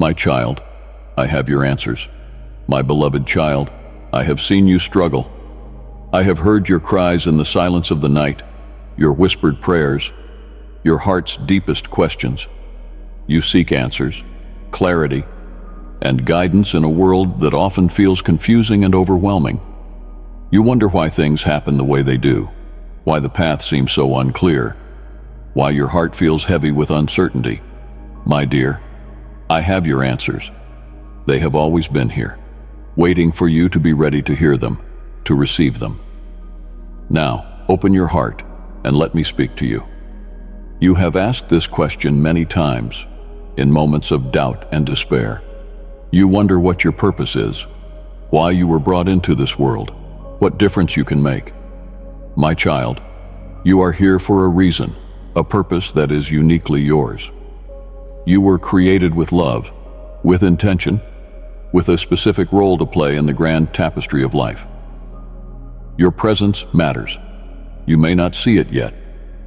My child, I have your answers. My beloved child, I have seen you struggle. I have heard your cries in the silence of the night, your whispered prayers, your heart's deepest questions. You seek answers, clarity, and guidance in a world that often feels confusing and overwhelming. You wonder why things happen the way they do, why the path seems so unclear, why your heart feels heavy with uncertainty. My dear, I have your answers. They have always been here, waiting for you to be ready to hear them, to receive them. Now, open your heart and let me speak to you. You have asked this question many times, in moments of doubt and despair. You wonder what your purpose is, why you were brought into this world, what difference you can make. My child, you are here for a reason, a purpose that is uniquely yours. You were created with love, with intention, with a specific role to play in the grand tapestry of life. Your presence matters. You may not see it yet,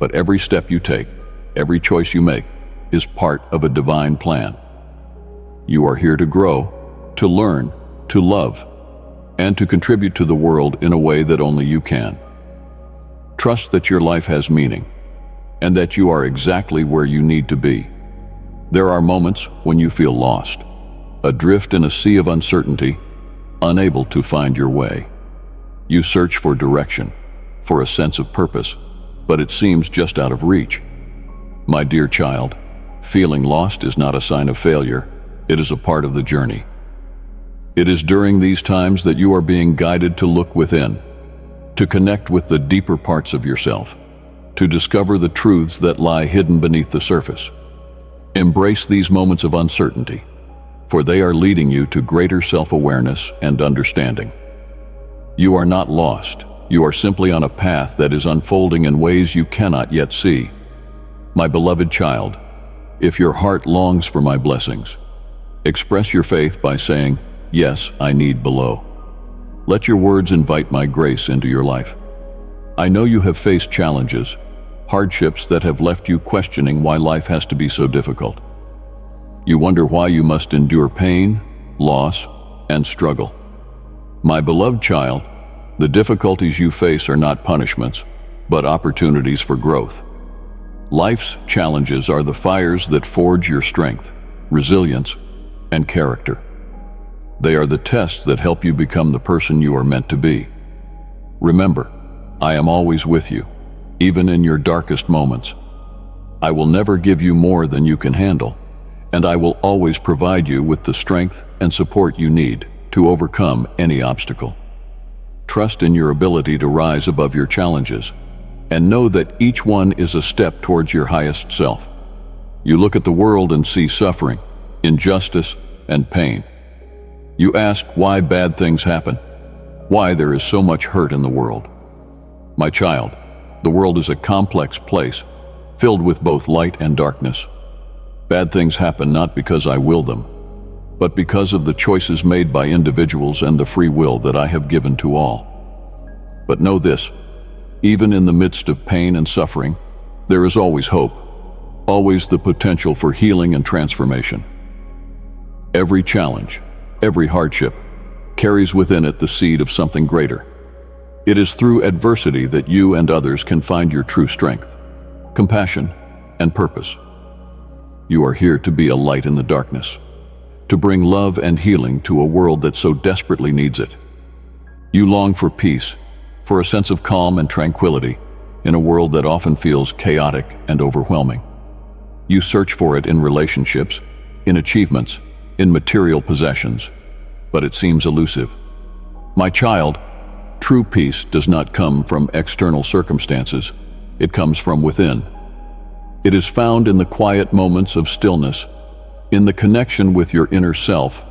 but every step you take, every choice you make, is part of a divine plan. You are here to grow, to learn, to love, and to contribute to the world in a way that only you can. Trust that your life has meaning, and that you are exactly where you need to be. There are moments when you feel lost, adrift in a sea of uncertainty, unable to find your way. You search for direction, for a sense of purpose, but it seems just out of reach. My dear child, feeling lost is not a sign of failure. It is a part of the journey. It is during these times that you are being guided to look within, to connect with the deeper parts of yourself, to discover the truths that lie hidden beneath the surface. Embrace these moments of uncertainty, for they are leading you to greater self-awareness and understanding. You are not lost. You are simply on a path that is unfolding in ways you cannot yet see. My beloved child, if your heart longs for my blessings, express your faith by saying, "Yes, I need" below. Let your words invite my grace into your life. I know you have faced challenges, hardships that have left you questioning why life has to be so difficult. You wonder why you must endure pain, loss, and struggle. My beloved child, the difficulties you face are not punishments, but opportunities for growth. Life's challenges are the fires that forge your strength, resilience, and character. They are the tests that help you become the person you are meant to be. Remember, I am always with you, even in your darkest moments. I will never give you more than you can handle, and I will always provide you with the strength and support you need to overcome any obstacle. Trust in your ability to rise above your challenges, and know that each one is a step towards your highest self. You look at the world and see suffering, injustice, and pain. You ask why bad things happen, why there is so much hurt in the world. My child, the world is a complex place, filled with both light and darkness. Bad things happen not because I will them, but because of the choices made by individuals and the free will that I have given to all. But know this, even in the midst of pain and suffering, there is always hope, always the potential for healing and transformation. Every challenge, every hardship, carries within it the seed of something greater. It is through adversity that you and others can find your true strength, compassion, and purpose. You are here to be a light in the darkness, to bring love and healing to a world that so desperately needs it. You long for peace, for a sense of calm and tranquility in a world that often feels chaotic and overwhelming. You search for it in relationships, in achievements, in material possessions, but it seems elusive. My child, true peace does not come from external circumstances, it comes from within. It is found in the quiet moments of stillness, in the connection with your inner self,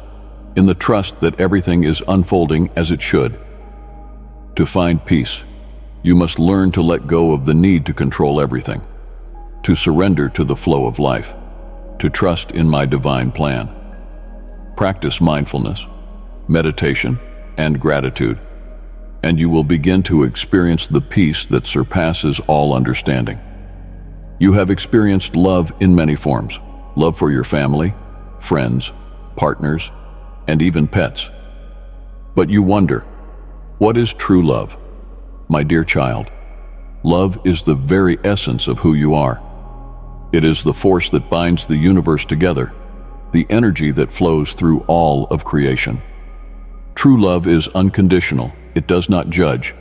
in the trust that everything is unfolding as it should. To find peace, you must learn to let go of the need to control everything, to surrender to the flow of life, to trust in my divine plan. Practice mindfulness, meditation, and gratitude, and you will begin to experience the peace that surpasses all understanding. You have experienced love in many forms, love for your family, friends, partners, and even pets. But you wonder, what is true love? My dear child, love is the very essence of who you are. It is the force that binds the universe together, the energy that flows through all of creation. True love is unconditional. It does not judge.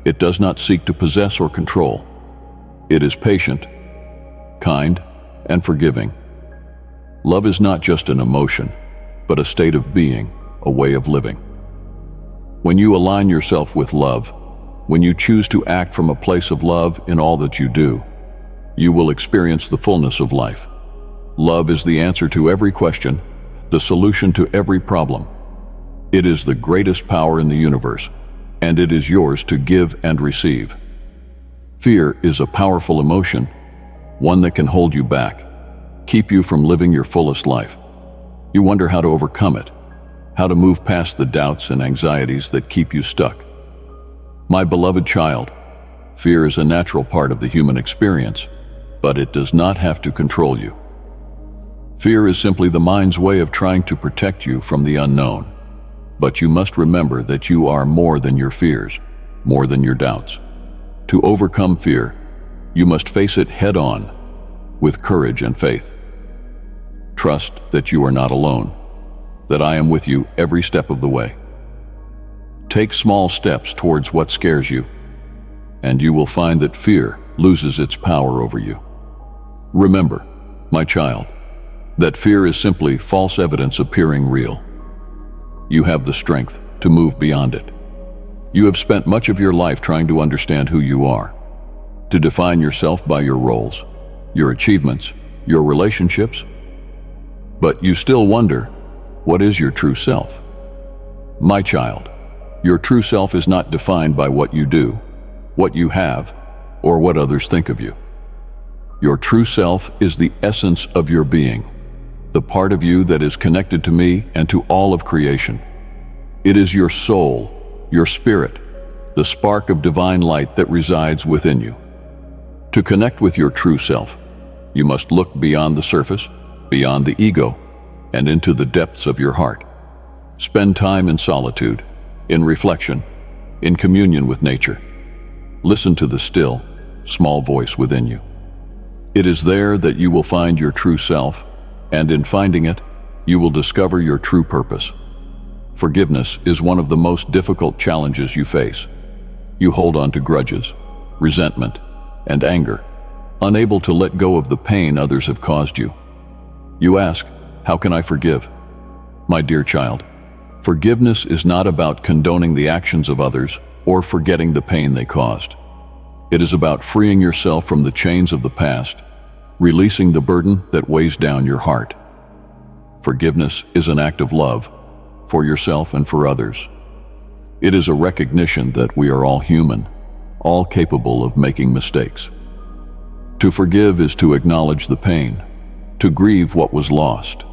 It does not seek to possess or control. It is patient, kind, and forgiving. Love is not just an emotion, but a state of being, a way of living. When you align yourself with love, when you choose to act from a place of love in all that you do, you will experience the fullness of life. Love is the answer to every question, the solution to every problem. It is the greatest power in the universe, and it is yours to give and receive. Fear is a powerful emotion, one that can hold you back, keep you from living your fullest life. You wonder how to overcome it, how to move past the doubts and anxieties that keep you stuck. My beloved child, fear is a natural part of the human experience, but it does not have to control you. Fear is simply the mind's way of trying to protect you from the unknown. But you must remember that you are more than your fears, more than your doubts. To overcome fear, you must face it head-on, with courage and faith. Trust that you are not alone, that I am with you every step of the way. Take small steps towards what scares you, and you will find that fear loses its power over you. Remember, my child, that fear is simply false evidence appearing real. You have the strength to move beyond it. You have spent much of your life trying to understand who you are, to define yourself by your roles, your achievements, your relationships. But you still wonder, what is your true self? My child, your true self is not defined by what you do, what you have, or what others think of you. Your true self is the essence of your being, the part of you that is connected to me and to all of creation. It is your soul, your spirit, the spark of divine light that resides within you. To connect with your true self, you must look beyond the surface, beyond the ego, and into the depths of your heart. Spend time in solitude, in reflection, in communion with nature. Listen to the still, small voice within you. It is there that you will find your true self, and in finding it, you will discover your true purpose. Forgiveness is one of the most difficult challenges you face. You hold on to grudges, resentment, and anger, unable to let go of the pain others have caused you. You ask, how can I forgive? My dear child, forgiveness is not about condoning the actions of others or forgetting the pain they caused. It is about freeing yourself from the chains of the past, releasing the burden that weighs down your heart. Forgiveness is an act of love for yourself and for others. It is a recognition that we are all human, all capable of making mistakes. To forgive is to acknowledge the pain, to grieve what was lost,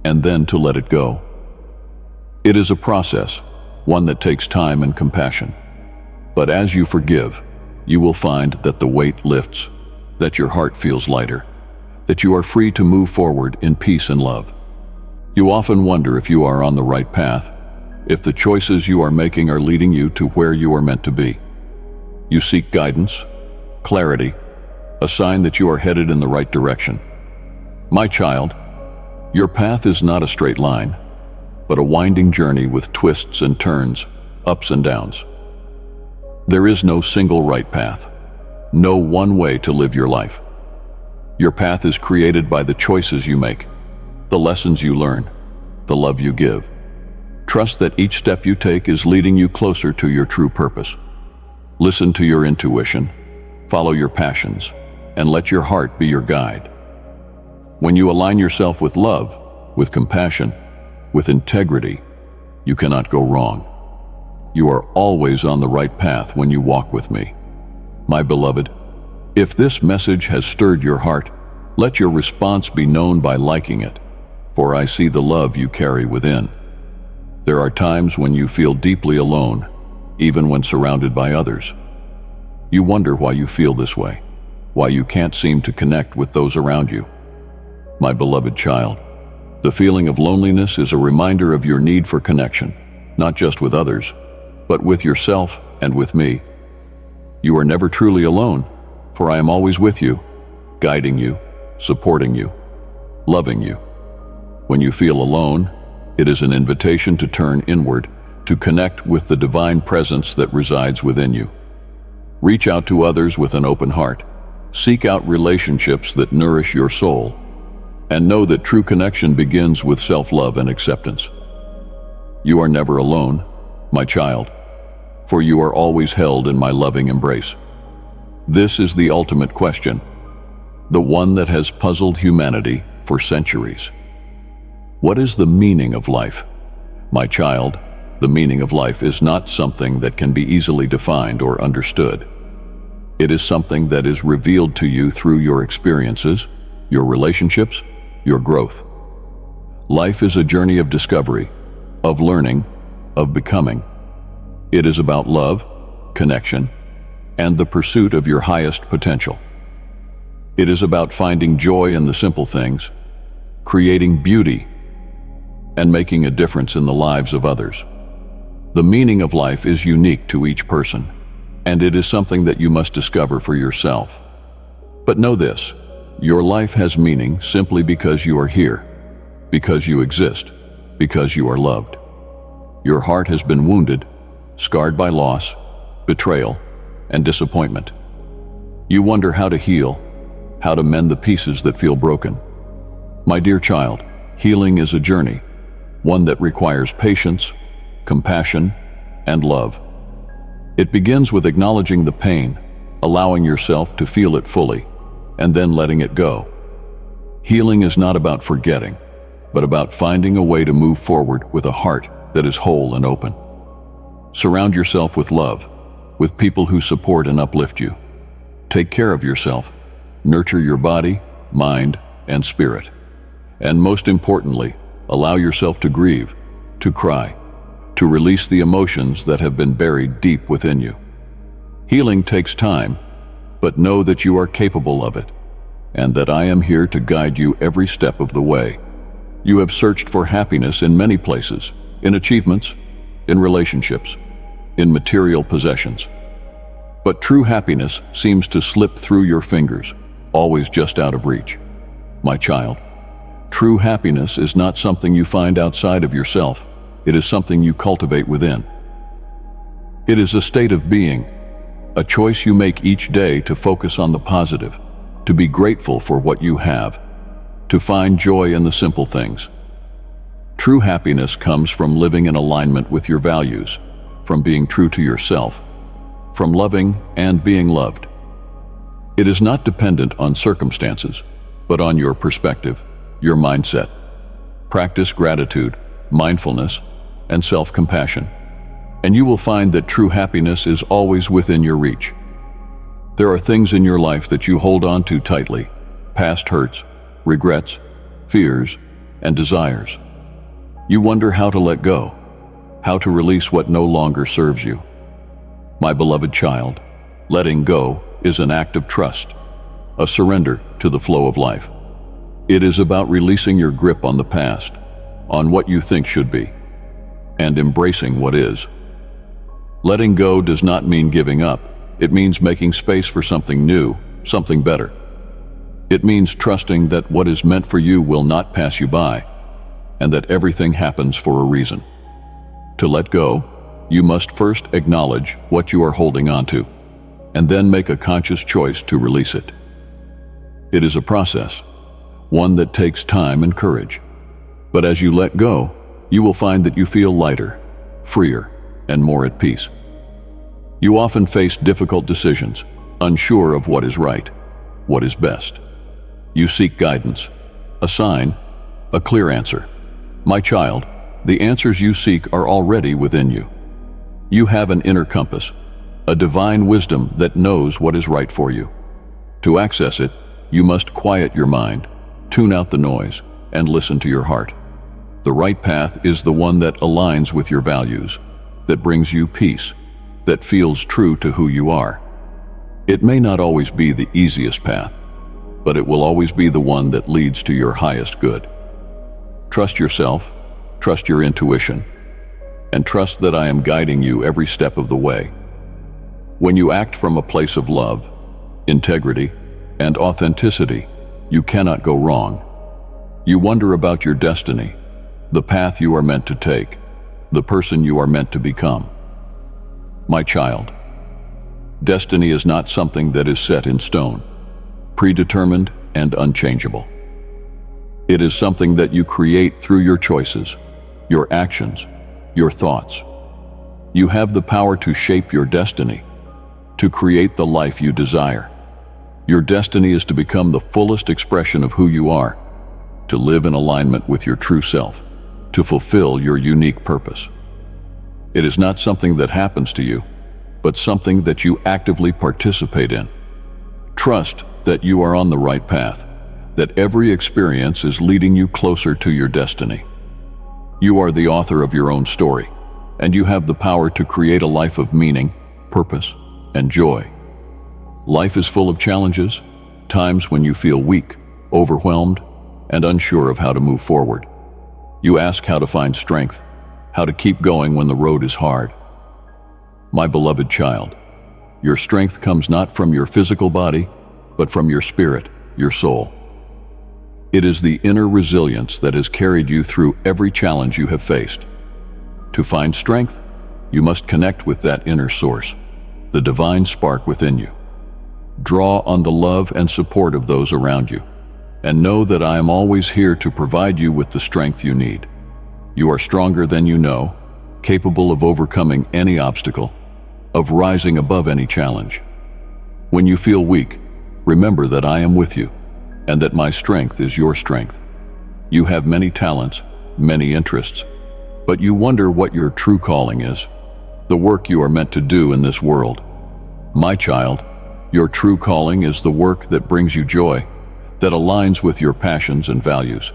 and then to let it go. It is a process, one that takes time and compassion. But as you forgive, you will find that the weight lifts, that your heart feels lighter, that you are free to move forward in peace and love. You often wonder if you are on the right path, if the choices you are making are leading you to where you are meant to be. You seek guidance, clarity, a sign that you are headed in the right direction. My child, your path is not a straight line, but a winding journey with twists and turns, ups and downs. There is no single right path, no one way to live your life. Your path is created by the choices you make, the lessons you learn, the love you give. Trust that each step you take is leading you closer to your true purpose. Listen to your intuition, follow your passions, and let your heart be your guide. When you align yourself with love, with compassion, with integrity, you cannot go wrong. You are always on the right path when you walk with me. My beloved, if this message has stirred your heart, let your response be known by liking it, for I see the love you carry within. There are times when you feel deeply alone, even when surrounded by others. You wonder why you feel this way, why you can't seem to connect with those around you. My beloved child, The feeling of loneliness is a reminder of your need for connection, not just with others, but with yourself and with me. You are never truly alone, for I am always with you, guiding you, supporting you, loving you. When you feel alone, it is an invitation to turn inward, to connect with the divine presence that resides within you. Reach out to others with an open heart. Seek out relationships that nourish your soul, and know that true connection begins with self-love and acceptance. You are never alone, my child, for you are always held in my loving embrace. This is the ultimate question, the one that has puzzled humanity for centuries. What is the meaning of life? My child, the meaning of life is not something that can be easily defined or understood. It is something that is revealed to you through your experiences, your relationships, your growth. Life is a journey of discovery, of learning, of becoming. It is about love, connection, and the pursuit of your highest potential. It is about finding joy in the simple things, creating beauty, and making a difference in the lives of others. The meaning of life is unique to each person, and it is something that you must discover for yourself. But know this, your life has meaning simply because you are here, because you exist, because you are loved. Your heart has been wounded, scarred by loss, betrayal, and disappointment. You wonder how to heal, how to mend the pieces that feel broken. My dear child, healing is a journey, one that requires patience, compassion, and love. It begins with acknowledging the pain, allowing yourself to feel it fully, and then letting it go. Healing is not about forgetting, but about finding a way to move forward with a heart that is whole and open. Surround yourself with love, with people who support and uplift you. Take care of yourself, nurture your body, mind, and spirit. And most importantly, allow yourself to grieve, to cry, to release the emotions that have been buried deep within you. Healing takes time, but know that you are capable of it, and that I am here to guide you every step of the way. You have searched for happiness in many places, in achievements, in relationships, in material possessions. But true happiness seems to slip through your fingers, always just out of reach. My child, true happiness is not something you find outside of yourself. It is something you cultivate within. It is a state of being, a choice you make each day to focus on the positive, to be grateful for what you have, to find joy in the simple things. True happiness comes from living in alignment with your values, from being true to yourself, from loving and being loved. It is not dependent on circumstances, but on your perspective, your mindset. Practice gratitude, mindfulness, and self-compassion, and you will find that true happiness is always within your reach. There are things in your life that you hold on to tightly, past hurts, regrets, fears, and desires. You wonder how to let go, how to release what no longer serves you. My beloved child, letting go is an act of trust, a surrender to the flow of life. It is about releasing your grip on the past, on what you think should be, and embracing what is. Letting go does not mean giving up. It means making space for something new, something better. It means trusting that what is meant for you will not pass you by, and that everything happens for a reason. To let go, you must first acknowledge what you are holding on to, and then make a conscious choice to release it. It is a process, one that takes time and courage. But as you let go, you will find that you feel lighter, freer, and more at peace. You often face difficult decisions, unsure of what is right, what is best. You seek guidance, a sign, a clear answer. My child, the answers you seek are already within you. You have an inner compass, a divine wisdom that knows what is right for you. To access it, you must quiet your mind, tune out the noise, and listen to your heart. The right path is the one that aligns with your values, that brings you peace, that feels true to who you are. It may not always be the easiest path, but it will always be the one that leads to your highest good. Trust yourself, trust your intuition, and trust that I am guiding you every step of the way. When you act from a place of love, integrity, and authenticity, you cannot go wrong. You wonder about your destiny, the path you are meant to take, the person you are meant to become. My child, destiny is not something that is set in stone, predetermined and unchangeable. It is something that you create through your choices, your actions, your thoughts. You have the power to shape your destiny, to create the life you desire. Your destiny is to become the fullest expression of who you are, to live in alignment with your true self, to fulfill your unique purpose. It is not something that happens to you, but something that you actively participate in. Trust that you are on the right path, that every experience is leading you closer to your destiny. You are the author of your own story, and you have the power to create a life of meaning, purpose, and joy. Life is full of challenges, times when you feel weak, overwhelmed, and unsure of how to move forward. You ask how to find strength, how to keep going when the road is hard. My beloved child, your strength comes not from your physical body, but from your spirit, your soul. It is the inner resilience that has carried you through every challenge you have faced. To find strength, you must connect with that inner source, the divine spark within you. Draw on the love and support of those around you, and know that I am always here to provide you with the strength you need. You are stronger than you know, capable of overcoming any obstacle, of rising above any challenge. When you feel weak, remember that I am with you, and that my strength is your strength. You have many talents, many interests, but you wonder what your true calling is, the work you are meant to do in this world. My child, your true calling is the work that brings you joy, that aligns with your passions and values,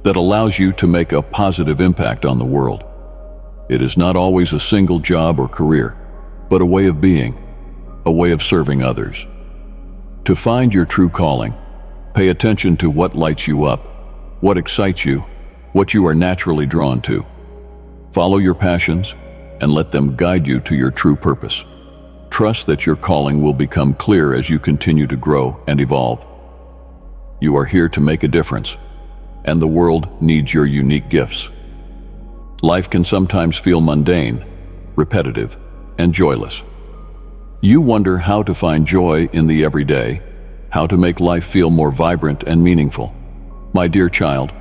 that allows you to make a positive impact on the world. It is not always a single job or career, but a way of being, a way of serving others. To find your true calling, pay attention to what lights you up, what excites you, what you are naturally drawn to. Follow your passions and let them guide you to your true purpose. Trust that your calling will become clear as you continue to grow and evolve. You are here to make a difference, and the world needs your unique gifts. Life can sometimes feel mundane, repetitive, and joyless. You wonder how to find joy in the everyday, how to make life feel more vibrant and meaningful. My dear child,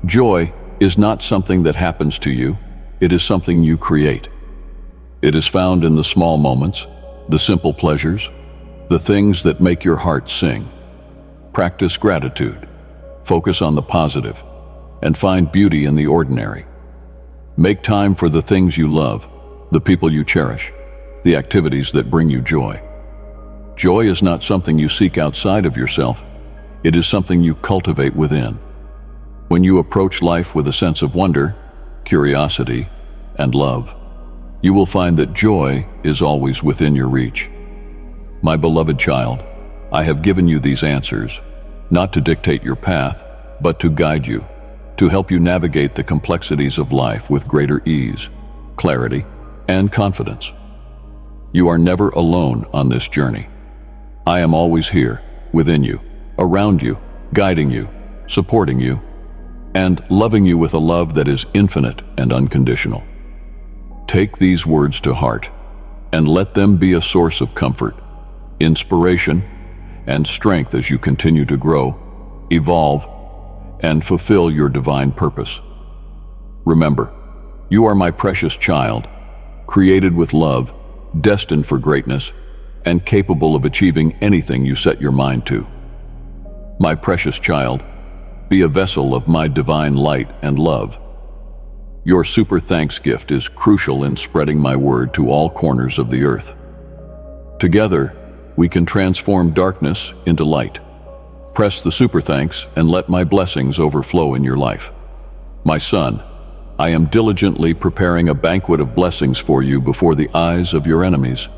joy is not something that happens to you, it is something you create. It is found in the small moments, the simple pleasures, the things that make your heart sing. Practice gratitude, focus on the positive, and find beauty in the ordinary. Make time for the things you love, the people you cherish, the activities that bring you joy. Joy is not something you seek outside of yourself, it is something you cultivate within. When you approach life with a sense of wonder, curiosity, and love, you will find that joy is always within your reach. My beloved child, I have given you these answers, not to dictate your path, but to guide you, to help you navigate the complexities of life with greater ease, clarity, and confidence. You are never alone on this journey. I am always here, within you, around you, guiding you, supporting you, and loving you with a love that is infinite and unconditional. Take these words to heart, and let them be a source of comfort, inspiration, and strength as you continue to grow, evolve, and fulfill your divine purpose. Remember, you are my precious child, created with love, destined for greatness, and capable of achieving anything you set your mind to. My precious child, be a vessel of my divine light and love. Your super thanks gift is crucial in spreading my word to all corners of the earth. Together, we can transform darkness into light. Press the super thanks and let my blessings overflow in your life. My son, I am diligently preparing a banquet of blessings for you before the eyes of your enemies.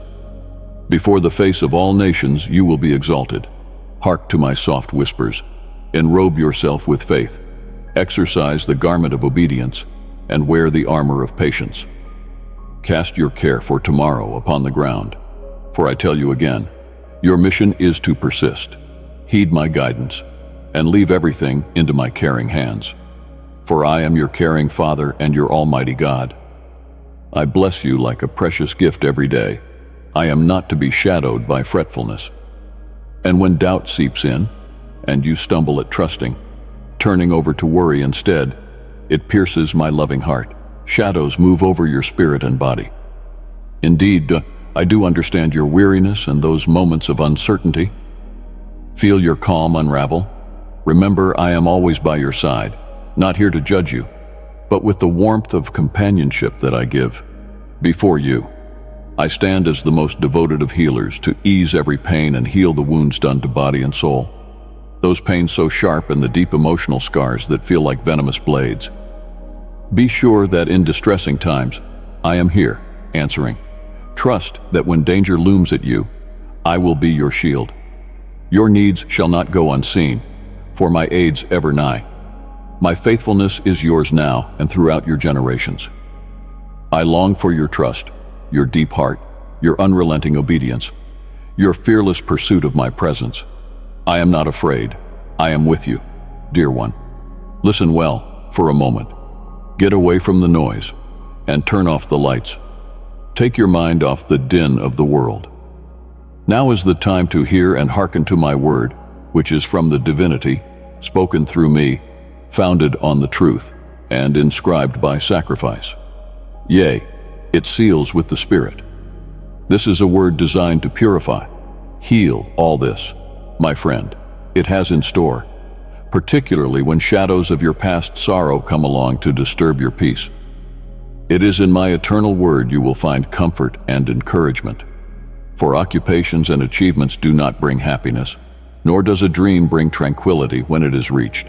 Before the face of all nations you will be exalted. Hark to my soft whispers. Enrobe yourself with faith. Exercise the garment of obedience and wear the armor of patience. Cast your care for tomorrow upon the ground, for I tell you again, your mission is to persist. Heed my guidance and leave everything into my caring hands. For I am your caring Father and your Almighty God. I bless you like a precious gift every day. I am not to be shadowed by fretfulness. And when doubt seeps in, and you stumble at trusting, turning over to worry instead, it pierces my loving heart. Shadows move over your spirit and body. Indeed, I do understand your weariness and those moments of uncertainty. Feel your calm unravel. Remember, I am always by your side, not here to judge you, but with the warmth of companionship that I give. Before you, I stand as the most devoted of healers to ease every pain and heal the wounds done to body and soul. Those pains so sharp and the deep emotional scars that feel like venomous blades. Be sure that in distressing times, I am here, answering. Trust that when danger looms at you, I will be your shield. Your needs shall not go unseen, for my aid's ever nigh. My faithfulness is yours now and throughout your generations. I long for your trust, your deep heart, your unrelenting obedience, your fearless pursuit of my presence. I am not afraid. I am with you, dear one. Listen well for a moment. Get away from the noise and turn off the lights. Take your mind off the din of the world. Now is the time to hear and hearken to my word, which is from the divinity, spoken through me, founded on the truth, and inscribed by sacrifice. Yea, it seals with the Spirit. This is a word designed to purify, heal all this, my friend, it has in store, particularly when shadows of your past sorrow come along to disturb your peace. It is in my eternal word you will find comfort and encouragement. For occupations and achievements do not bring happiness, nor does a dream bring tranquility when it is reached.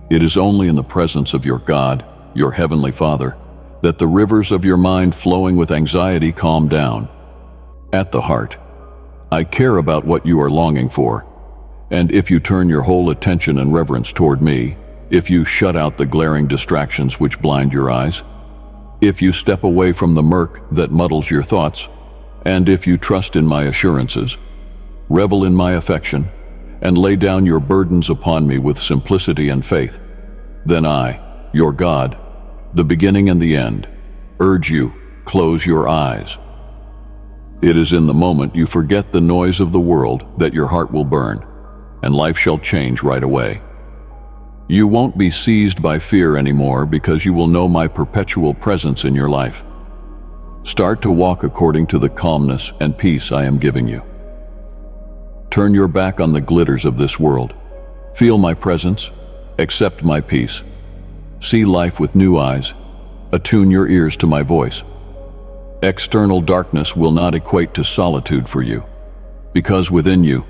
It is only in the presence of your God, your heavenly Father, that the rivers of your mind flowing with anxiety calm down. At the heart, I care about what you are longing for, and if you turn your whole attention and reverence toward me, if you shut out the glaring distractions which blind your eyes, if you step away from the murk that muddles your thoughts, and if you trust in my assurances, revel in my affection, and lay down your burdens upon me with simplicity and faith, then I, your God, the beginning and the end, urge you, close your eyes. It is in the moment you forget the noise of the world that your heart will burn, and life shall change right away. You won't be seized by fear anymore because you will know my perpetual presence in your life. Start to walk according to the calmness and peace I am giving you. Turn your back on the glitters of this world. Feel my presence, accept my peace. See life with new eyes, attune your ears to my voice. External darkness will not equate to solitude for you, because within you,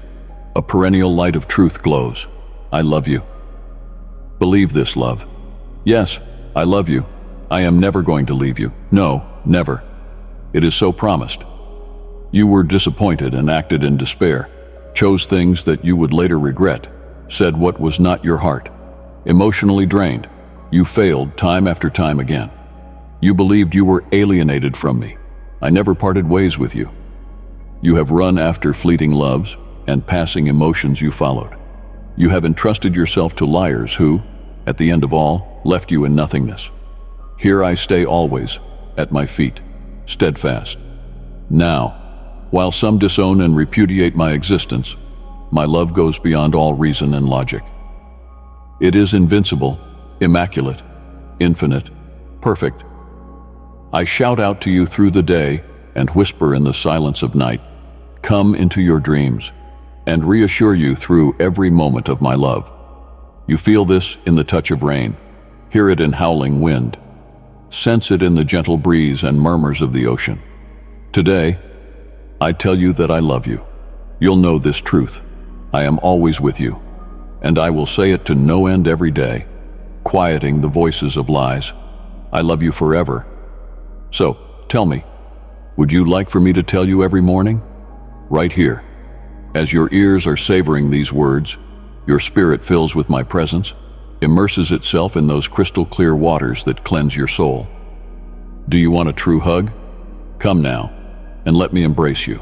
a perennial light of truth glows. I love you. Believe this, love. Yes, I love you. I am never going to leave you. No, never. It is so promised. You were disappointed and acted in despair, chose things that you would later regret, said what was not your heart, emotionally drained. You failed time after time again. You believed you were alienated from me. I never parted ways with you. You have run after fleeting loves and passing emotions you followed. You have entrusted yourself to liars who, at the end of all, left you in nothingness. Here I stay always, at my feet, steadfast. Now, while some disown and repudiate my existence, my love goes beyond all reason and logic. It is invincible, immaculate, infinite, perfect. I shout out to you through the day and whisper in the silence of night, come into your dreams, and reassure you through every moment of my love. You feel this in the touch of rain, hear it in howling wind, sense it in the gentle breeze and murmurs of the ocean. Today, I tell you that I love you. You'll know this truth. I am always with you, and I will say it to no end every day, quieting the voices of lies. I love you forever. So, tell me, would you like for me to tell you every morning? Right here. As your ears are savoring these words, your spirit fills with my presence, immerses itself in those crystal clear waters that cleanse your soul. Do you want a true hug? Come now, and let me embrace you,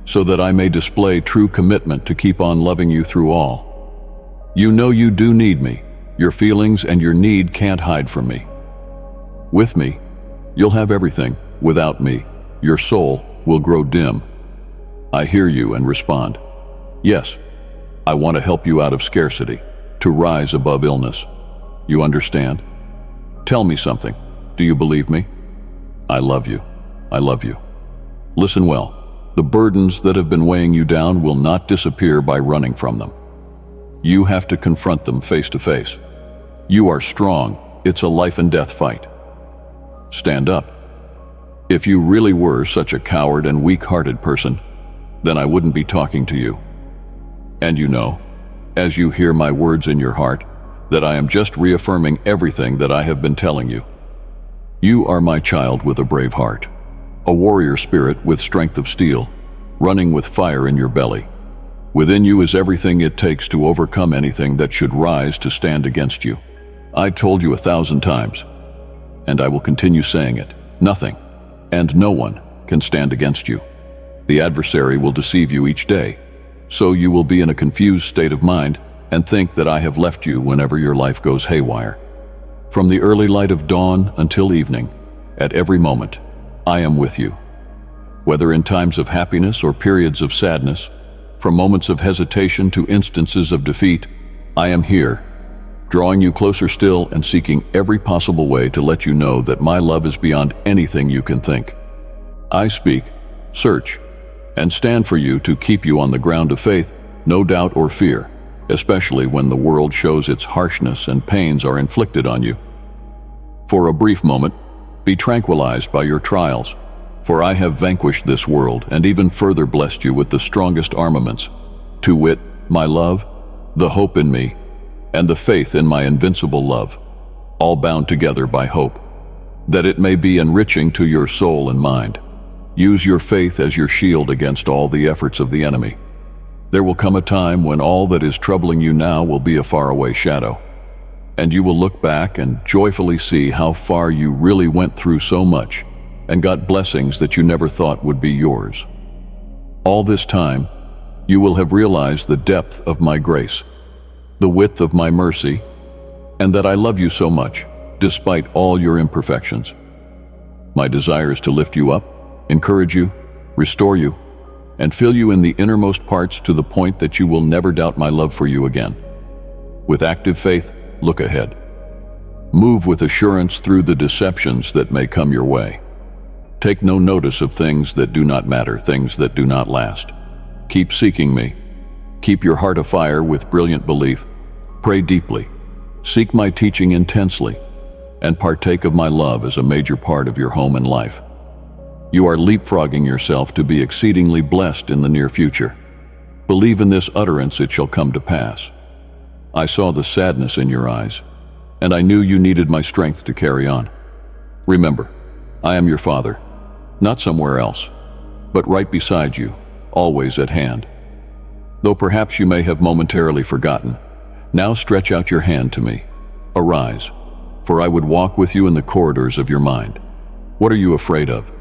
so that I may display true commitment to keep on loving you through all. You know you do need me. Your feelings and your need can't hide from me. With me, you'll have everything. Without me, your soul will grow dim. I hear you and respond. Yes, I want to help you out of scarcity, to rise above illness. You understand? Tell me something. Do you believe me? I love you. I love you. Listen well. The burdens that have been weighing you down will not disappear by running from them. You have to confront them face to face. You are strong. It's a life and death fight. Stand up. If you really were such a coward and weak-hearted person, then I wouldn't be talking to you. And you know, as you hear my words in your heart, that I am just reaffirming everything that I have been telling you. You are my child with a brave heart, a warrior spirit with strength of steel, running with fire in your belly. Within you is everything it takes to overcome anything that should rise to stand against you. I told you 1,000 times, and I will continue saying it. Nothing, and no one, can stand against you. The adversary will deceive you each day, so you will be in a confused state of mind and think that I have left you whenever your life goes haywire. From the early light of dawn until evening, at every moment, I am with you. Whether in times of happiness or periods of sadness, from moments of hesitation to instances of defeat, I am here, drawing you closer still and seeking every possible way to let you know that my love is beyond anything you can think. I speak, search, and stand for you to keep you on the ground of faith, no doubt or fear, especially when the world shows its harshness and pains are inflicted on you. For a brief moment, be tranquilized by your trials, for I have vanquished this world and even further blessed you with the strongest armaments, to wit, my love, the hope in me, and the faith in my invincible love, all bound together by hope, that it may be enriching to your soul and mind. Use your faith as your shield against all the efforts of the enemy. There will come a time when all that is troubling you now will be a faraway shadow, and you will look back and joyfully see how far you really went through so much and got blessings that you never thought would be yours. All this time, you will have realized the depth of my grace, the width of my mercy, and that I love you so much, despite all your imperfections. My desire is to lift you up, encourage you, restore you, and fill you in the innermost parts to the point that you will never doubt my love for you again. With active faith, look ahead. Move with assurance through the deceptions that may come your way. Take no notice of things that do not matter, things that do not last. Keep seeking me. Keep your heart afire with brilliant belief. Pray deeply. Seek my teaching intensely, and partake of my love as a major part of your home and life. You are leapfrogging yourself to be exceedingly blessed in the near future. Believe in this utterance, it shall come to pass. I saw the sadness in your eyes, and I knew you needed my strength to carry on. Remember, I am your Father, not somewhere else, but right beside you, always at hand. Though perhaps you may have momentarily forgotten, now stretch out your hand to me. Arise, for I would walk with you in the corridors of your mind. What are you afraid of?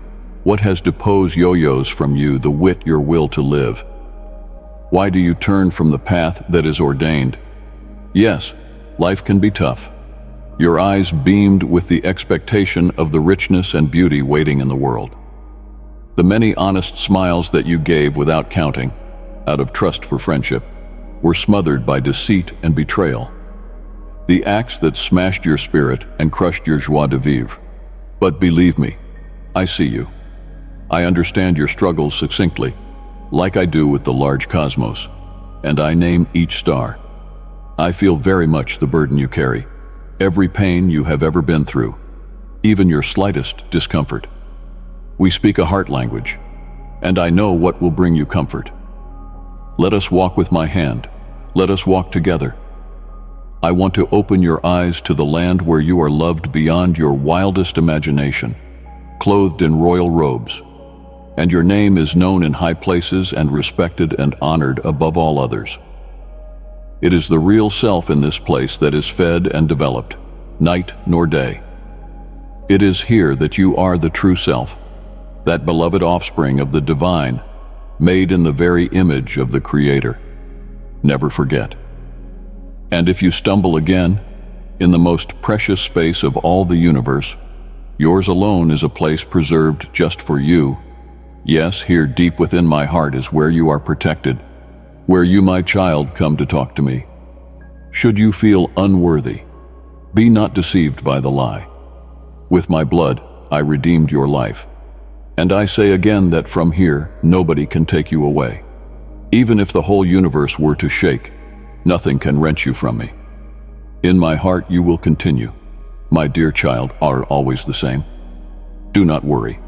What has deposed yo-yos from you the wit your will to live? Why do you turn from the path that is ordained? Yes, life can be tough. Your eyes beamed with the expectation of the richness and beauty waiting in the world. The many honest smiles that you gave without counting, out of trust for friendship, were smothered by deceit and betrayal. The acts that smashed your spirit and crushed your joie de vivre. But believe me, I see you. I understand your struggles succinctly, like I do with the large cosmos, and I name each star. I feel very much the burden you carry, every pain you have ever been through, even your slightest discomfort. We speak a heart language, and I know what will bring you comfort. Let us walk with my hand. Let us walk together. I want to open your eyes to the land where you are loved beyond your wildest imagination, clothed in royal robes, and your name is known in high places and respected and honored above all others. It is the real self in this place that is fed and developed, night nor day. It is here that you are the true self, that beloved offspring of the divine, made in the very image of the Creator. Never forget. And if you stumble again, in the most precious space of all the universe, yours alone is a place preserved just for you. Yes, here deep within my heart is where you are protected, where you, my child, come to talk to me. Should you feel unworthy, be not deceived by the lie. With my blood, I redeemed your life. And I say again that from here, nobody can take you away. Even if the whole universe were to shake, nothing can wrench you from me. In my heart you will continue. My dear child, are always the same. Do not worry.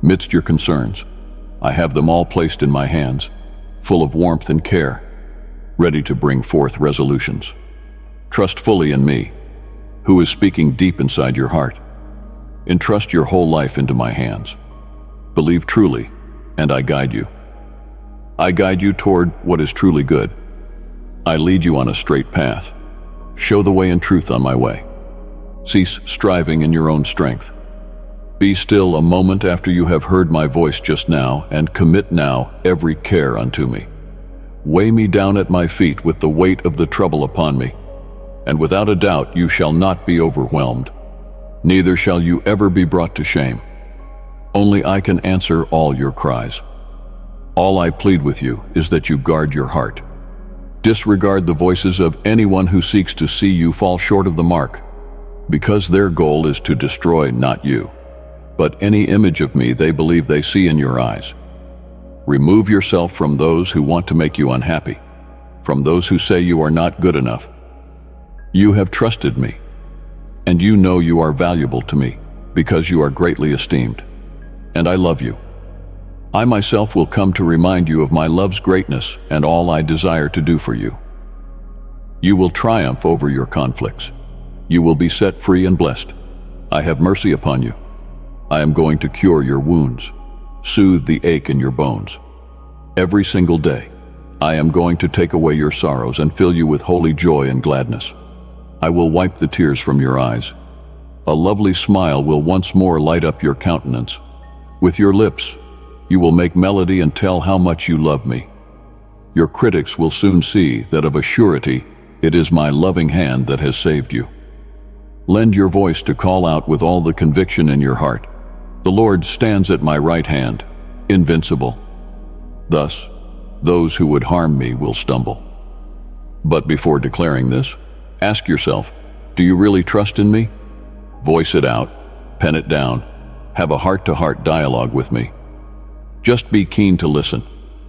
Midst your concerns, I have them all placed in my hands, full of warmth and care, ready to bring forth resolutions. Trust fully in me, who is speaking deep inside your heart. Entrust your whole life into my hands. Believe truly, and I guide you. I guide you toward what is truly good. I lead you on a straight path. Show the way and truth on my way. Cease striving in your own strength. Be still a moment after you have heard my voice just now, and commit now every care unto me. Weigh me down at my feet with the weight of the trouble upon me, and without a doubt you shall not be overwhelmed, neither shall you ever be brought to shame. Only I can answer all your cries. All I plead with you is that you guard your heart. Disregard the voices of anyone who seeks to see you fall short of the mark, because their goal is to destroy not you, but any image of me they believe they see in your eyes. Remove yourself from those who want to make you unhappy, from those who say you are not good enough. You have trusted me, and you know you are valuable to me, because you are greatly esteemed. And I love you. I myself will come to remind you of my love's greatness and all I desire to do for you. You will triumph over your conflicts. You will be set free and blessed. I have mercy upon you. I am going to cure your wounds, soothe the ache in your bones. Every single day, I am going to take away your sorrows and fill you with holy joy and gladness. I will wipe the tears from your eyes. A lovely smile will once more light up your countenance. With your lips, you will make melody and tell how much you love me. Your critics will soon see that of a surety it is my loving hand that has saved you. Lend your voice to call out with all the conviction in your heart, "The Lord stands at my right hand, invincible." Thus, those who would harm me will stumble. But before declaring this, ask yourself, do you really trust in me? Voice it out, pen it down, have a heart-to-heart dialogue with me. Just be keen to listen,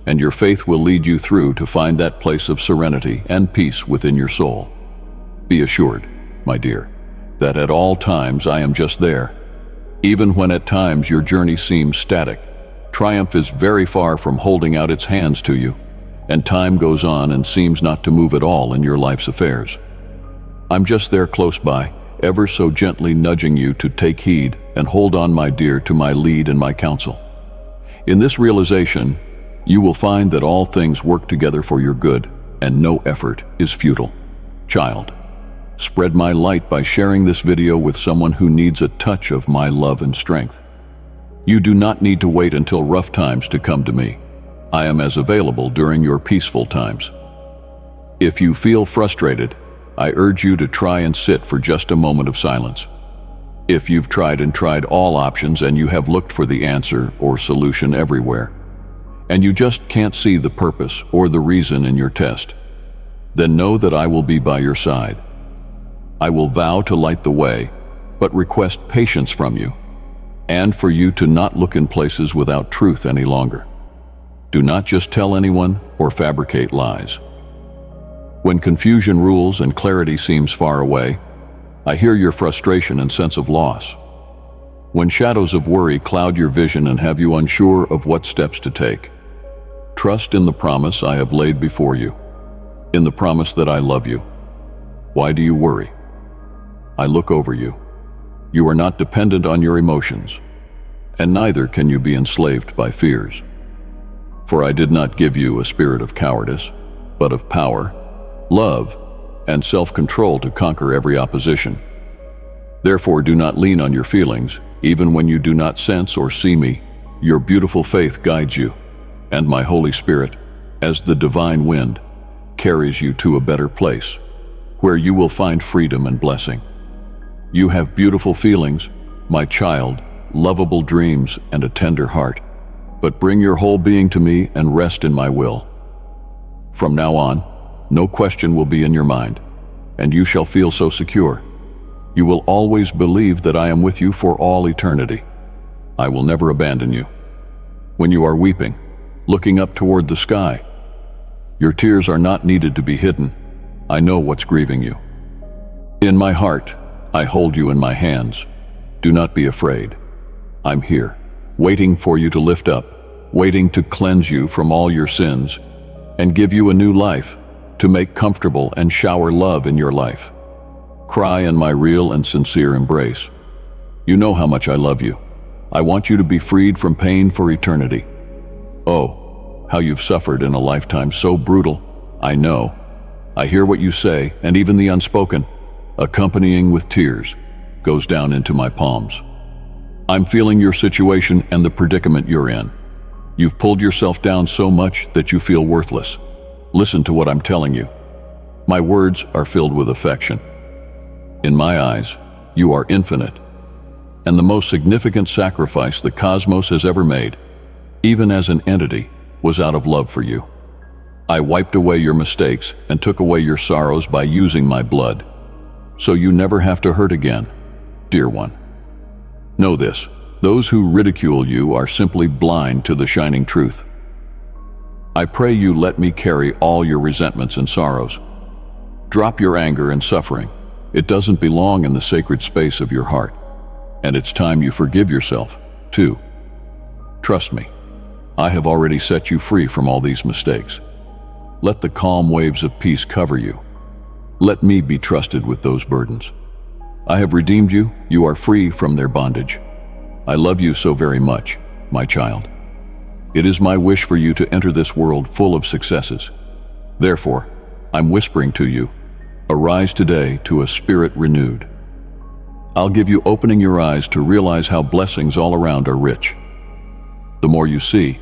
and your faith will lead you through to find that place of serenity and peace within your soul. Be assured, my dear, that at all times I am just there. Even when at times your journey seems static, triumph is very far from holding out its hands to you, and time goes on and seems not to move at all in your life's affairs. I'm just there close by, ever so gently nudging you to take heed and hold on, my dear, to my lead and my counsel. In this realization, you will find that all things work together for your good, and no effort is futile. Child, spread my light by sharing this video with someone who needs a touch of my love and strength. You do not need to wait until rough times to come to me. I am as available during your peaceful times. If you feel frustrated, I urge you to try and sit for just a moment of silence. If you've tried all options and you have looked for the answer or solution everywhere, and you just can't see the purpose or the reason in your test, then know that I will be by your side. I will vow to light the way, but request patience from you, and for you to not look in places without truth any longer. Do not just tell anyone or fabricate lies. When confusion rules and clarity seems far away, I hear your frustration and sense of loss. When shadows of worry cloud your vision and have you unsure of what steps to take, trust in the promise I have laid before you, in the promise that I love you. Why do you worry? I look over you. You are not dependent on your emotions, and neither can you be enslaved by fears. For I did not give you a spirit of cowardice, but of power, love, and self-control to conquer every opposition. Therefore, do not lean on your feelings, even when you do not sense or see me. Your beautiful faith guides you, and my Holy Spirit, as the divine wind, carries you to a better place, where you will find freedom and blessing. You have beautiful feelings, my child, lovable dreams and a tender heart, but bring your whole being to me and rest in my will. From now on, no question will be in your mind, and you shall feel so secure. You will always believe that I am with you for all eternity. I will never abandon you. When you are weeping, looking up toward the sky, your tears are not needed to be hidden. I know what's grieving you. In my heart, I hold you in my hands. Do not be afraid. I'm here, waiting for you to lift up, waiting to cleanse you from all your sins and give you a new life, to make comfortable and shower love in your life. Cry in my real and sincere embrace. You know how much I love you. I want you to be freed from pain for eternity. Oh, how you've suffered in a lifetime so brutal. I know. I hear what you say, and even the unspoken, accompanying with tears, goes down into my palms. I'm feeling your situation and the predicament you're in. You've pulled yourself down so much that you feel worthless. Listen to what I'm telling you. My words are filled with affection. In my eyes, you are infinite, and the most significant sacrifice the cosmos has ever made, even as an entity, was out of love for you. I wiped away your mistakes and took away your sorrows by using my blood, so you never have to hurt again, dear one. Know this, those who ridicule you are simply blind to the shining truth. I pray you let me carry all your resentments and sorrows. Drop your anger and suffering. It doesn't belong in the sacred space of your heart, and it's time you forgive yourself, too. Trust me, I have already set you free from all these mistakes. Let the calm waves of peace cover you. Let me be trusted with those burdens. I have redeemed you. You are free from their bondage. I love you so very much, my child. It is my wish for you to enter this world full of successes. Therefore, I'm whispering to you, arise today to a spirit renewed. I'll give you opening your eyes to realize how blessings all around are rich. The more you see,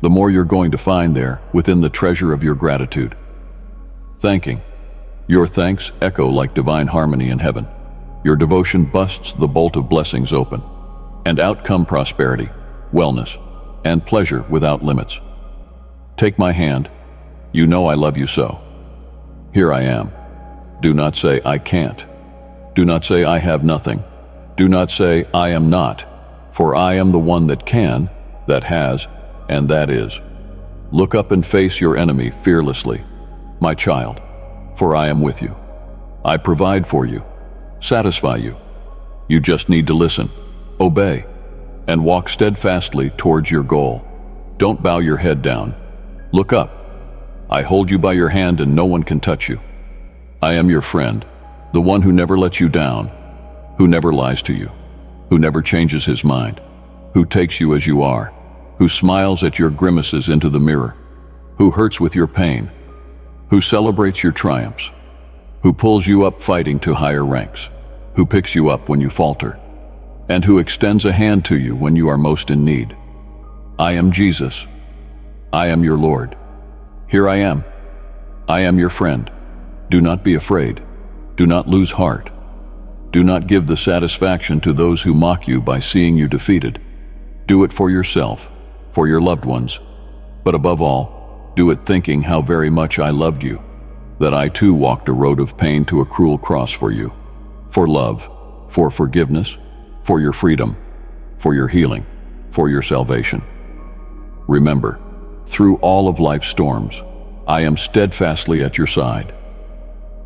the more you're going to find there within the treasure of your gratitude. Thanking. Your thanks echo like divine harmony in heaven. Your devotion busts the bolt of blessings open, and out come prosperity, wellness, and pleasure without limits. Take my hand. You know I love you so. Here I am. Do not say I can't. Do not say I have nothing. Do not say I am not, for I am the one that can, that has, and that is. Look up and face your enemy fearlessly, my child, for I am with you. I provide for you, satisfy you. You just need to listen, obey, and walk steadfastly towards your goal. Don't bow your head down. Look up. I hold you by your hand and no one can touch you. I am your friend, the one who never lets you down, who never lies to you, who never changes his mind, who takes you as you are, who smiles at your grimaces into the mirror, who hurts with your pain, who celebrates your triumphs, who pulls you up fighting to higher ranks, who picks you up when you falter, and who extends a hand to you when you are most in need. I am Jesus. I am your Lord. Here I am. I am your friend. Do not be afraid. Do not lose heart. Do not give the satisfaction to those who mock you by seeing you defeated. Do it for yourself, for your loved ones, but above all, do it thinking how very much I loved you, that I too walked a road of pain to a cruel cross for you, for love, for forgiveness, for your freedom, for your healing, for your salvation. Remember, through all of life's storms, I am steadfastly at your side.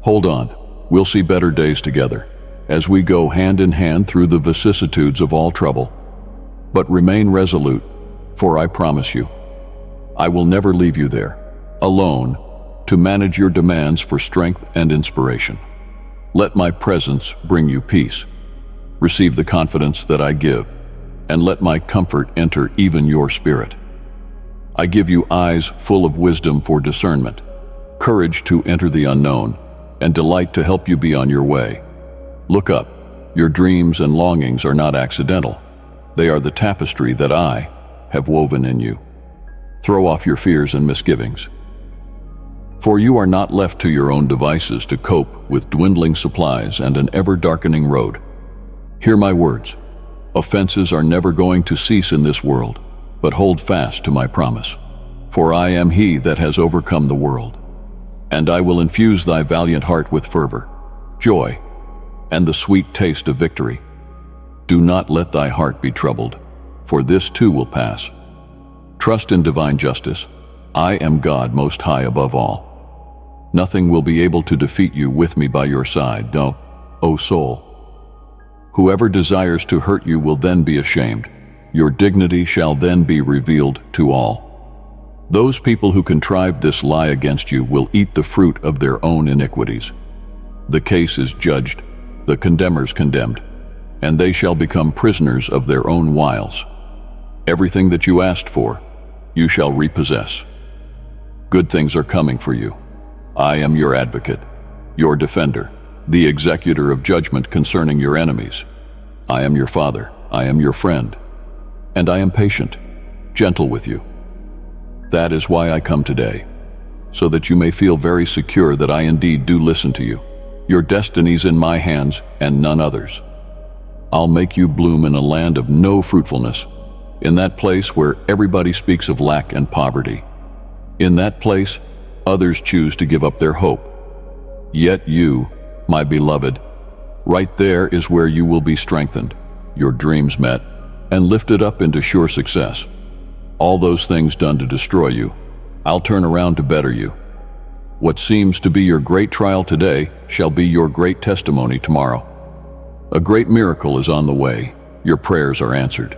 Hold on, we'll see better days together, as we go hand in hand through the vicissitudes of all trouble. But remain resolute, for I promise you, I will never leave you there, alone, to manage your demands for strength and inspiration. Let my presence bring you peace. Receive the confidence that I give, and let my comfort enter even your spirit. I give you eyes full of wisdom for discernment, courage to enter the unknown, and delight to help you be on your way. Look up. Your dreams and longings are not accidental. They are the tapestry that I have woven in you. Throw off your fears and misgivings. For you are not left to your own devices to cope with dwindling supplies and an ever-darkening road. Hear my words. Offenses are never going to cease in this world, but hold fast to my promise. For I am he that has overcome the world, and I will infuse thy valiant heart with fervor, joy, and the sweet taste of victory. Do not let thy heart be troubled, for this too will pass. Trust in divine justice. I am God most high above all. Nothing will be able to defeat you with me by your side, no, O soul. Whoever desires to hurt you will then be ashamed. Your dignity shall then be revealed to all. Those people who contrived this lie against you will eat the fruit of their own iniquities. The case is judged, the condemners condemned, and they shall become prisoners of their own wiles. Everything that you asked for, you shall repossess. Good things are coming for you. I am your advocate, your defender, the executor of judgment concerning your enemies. I am your father, I am your friend, and I am patient, gentle with you. That is why I come today, so that you may feel very secure that I indeed do listen to you. Your destiny's in my hands and none others. I'll make you bloom in a land of no fruitfulness, in that place where everybody speaks of lack and poverty. In that place, others choose to give up their hope. Yet you, my beloved, right there is where you will be strengthened, your dreams met, and lifted up into sure success. All those things done to destroy you, I'll turn around to better you. What seems to be your great trial today shall be your great testimony tomorrow. A great miracle is on the way. Your prayers are answered.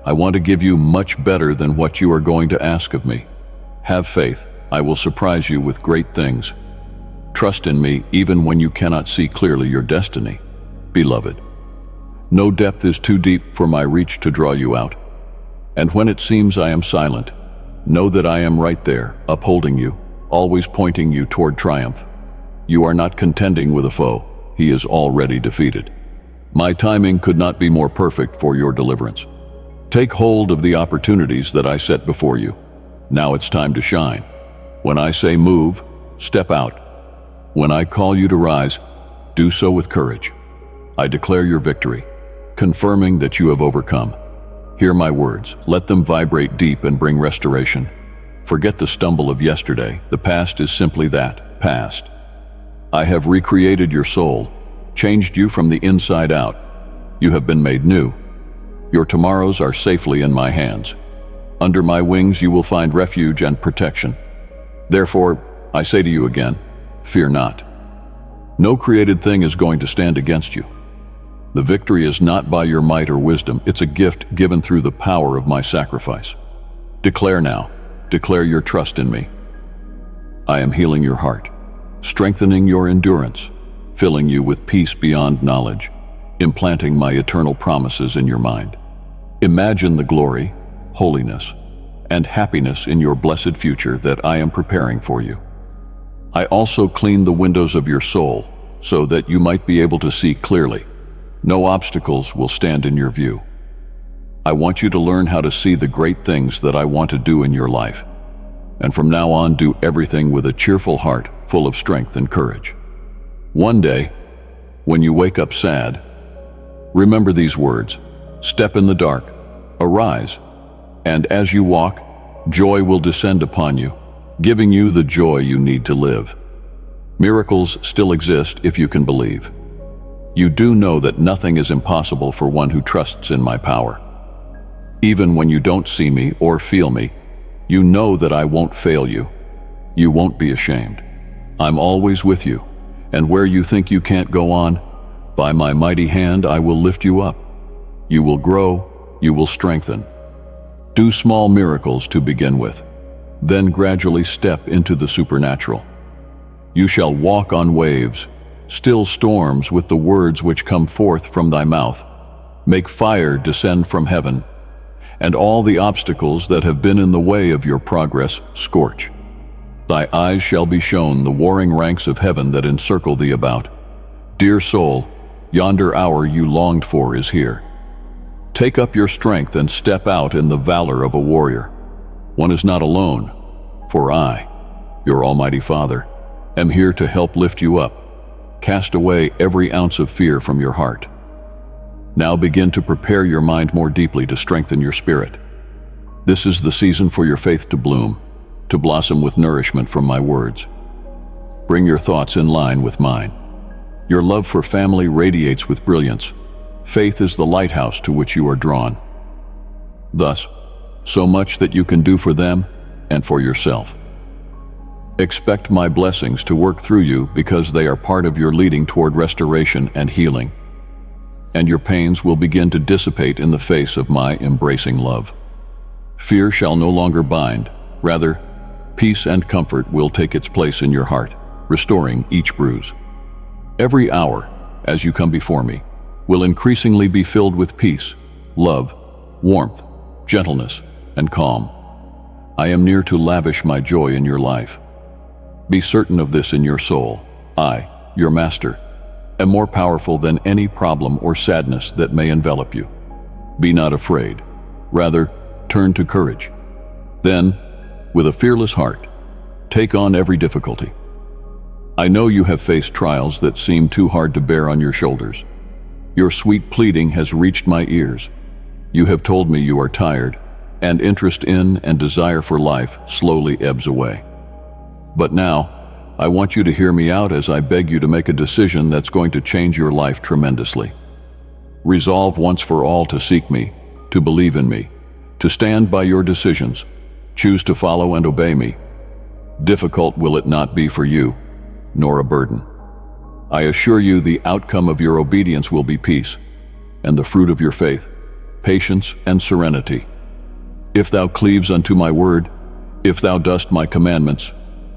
I want to give you much better than what you are going to ask of me. Have faith. I will surprise you with great things. Trust in me even when you cannot see clearly your destiny, beloved. No depth is too deep for my reach to draw you out. And when it seems I am silent, know that I am right there, upholding you, always pointing you toward triumph. You are not contending with a foe. He is already defeated. My timing could not be more perfect for your deliverance. Take hold of the opportunities that I set before you. Now it's time to shine. When I say move, step out. When I call you to rise, do so with courage. I declare your victory, confirming that you have overcome. Hear my words, let them vibrate deep and bring restoration. Forget the stumble of yesterday. The past is simply that, past. I have recreated your soul, changed you from the inside out. You have been made new. Your tomorrows are safely in my hands. Under my wings you will find refuge and protection. Therefore, I say to you again, fear not. No created thing is going to stand against you. The victory is not by your might or wisdom, it's a gift given through the power of my sacrifice. Declare now, declare your trust in me. I am healing your heart, strengthening your endurance, filling you with peace beyond knowledge, implanting my eternal promises in your mind. Imagine the glory, holiness, and happiness in your blessed future that I am preparing for you. I also clean the windows of your soul so that you might be able to see clearly. No obstacles will stand in your view. I want you to learn how to see the great things that I want to do in your life. And from now on, do everything with a cheerful heart, full of strength and courage. One day, when you wake up sad, remember these words: step in the dark, arise, and as you walk, joy will descend upon you, giving you the joy you need to live. Miracles still exist if you can believe. You do know that nothing is impossible for one who trusts in my power. Even when you don't see me or feel me, you know that I won't fail you. You won't be ashamed. I'm always with you, and where you think you can't go on, by my mighty hand I will lift you up. You will grow, you will strengthen. Do small miracles to begin with, then gradually step into the supernatural. You shall walk on waves, still storms with the words which come forth from thy mouth. Make fire descend from heaven, and all the obstacles that have been in the way of your progress scorch. Thy eyes shall be shown the warring ranks of heaven that encircle thee about. Dear soul, yonder hour you longed for is here. Take up your strength and step out in the valor of a warrior. One is not alone, for I, your Almighty Father, am here to help lift you up. Cast away every ounce of fear from your heart. Now begin to prepare your mind more deeply to strengthen your spirit. This is the season for your faith to bloom, to blossom with nourishment from my words. Bring your thoughts in line with mine. Your love for family radiates with brilliance. Faith is the lighthouse to which you are drawn. Thus, so much that you can do for them and for yourself. Expect my blessings to work through you because they are part of your leading toward restoration and healing. And your pains will begin to dissipate in the face of my embracing love. Fear shall no longer bind. Rather, peace and comfort will take its place in your heart, restoring each bruise. Every hour, as you come before me, will increasingly be filled with peace, love, warmth, gentleness, and calm. I am near to lavish my joy in your life. Be certain of this in your soul. I, your master, am more powerful than any problem or sadness that may envelop you. Be not afraid. Rather, turn to courage. Then, with a fearless heart, take on every difficulty. I know you have faced trials that seem too hard to bear on your shoulders. Your sweet pleading has reached my ears. You have told me you are tired, and interest in and desire for life slowly ebbs away. But now, I want you to hear me out as I beg you to make a decision that's going to change your life tremendously. Resolve once for all to seek me, to believe in me, to stand by your decisions. Choose to follow and obey me. Difficult will it not be for you, nor a burden. I assure you the outcome of your obedience will be peace, and the fruit of your faith, patience and serenity. If thou cleaves unto my word, if thou dost my commandments,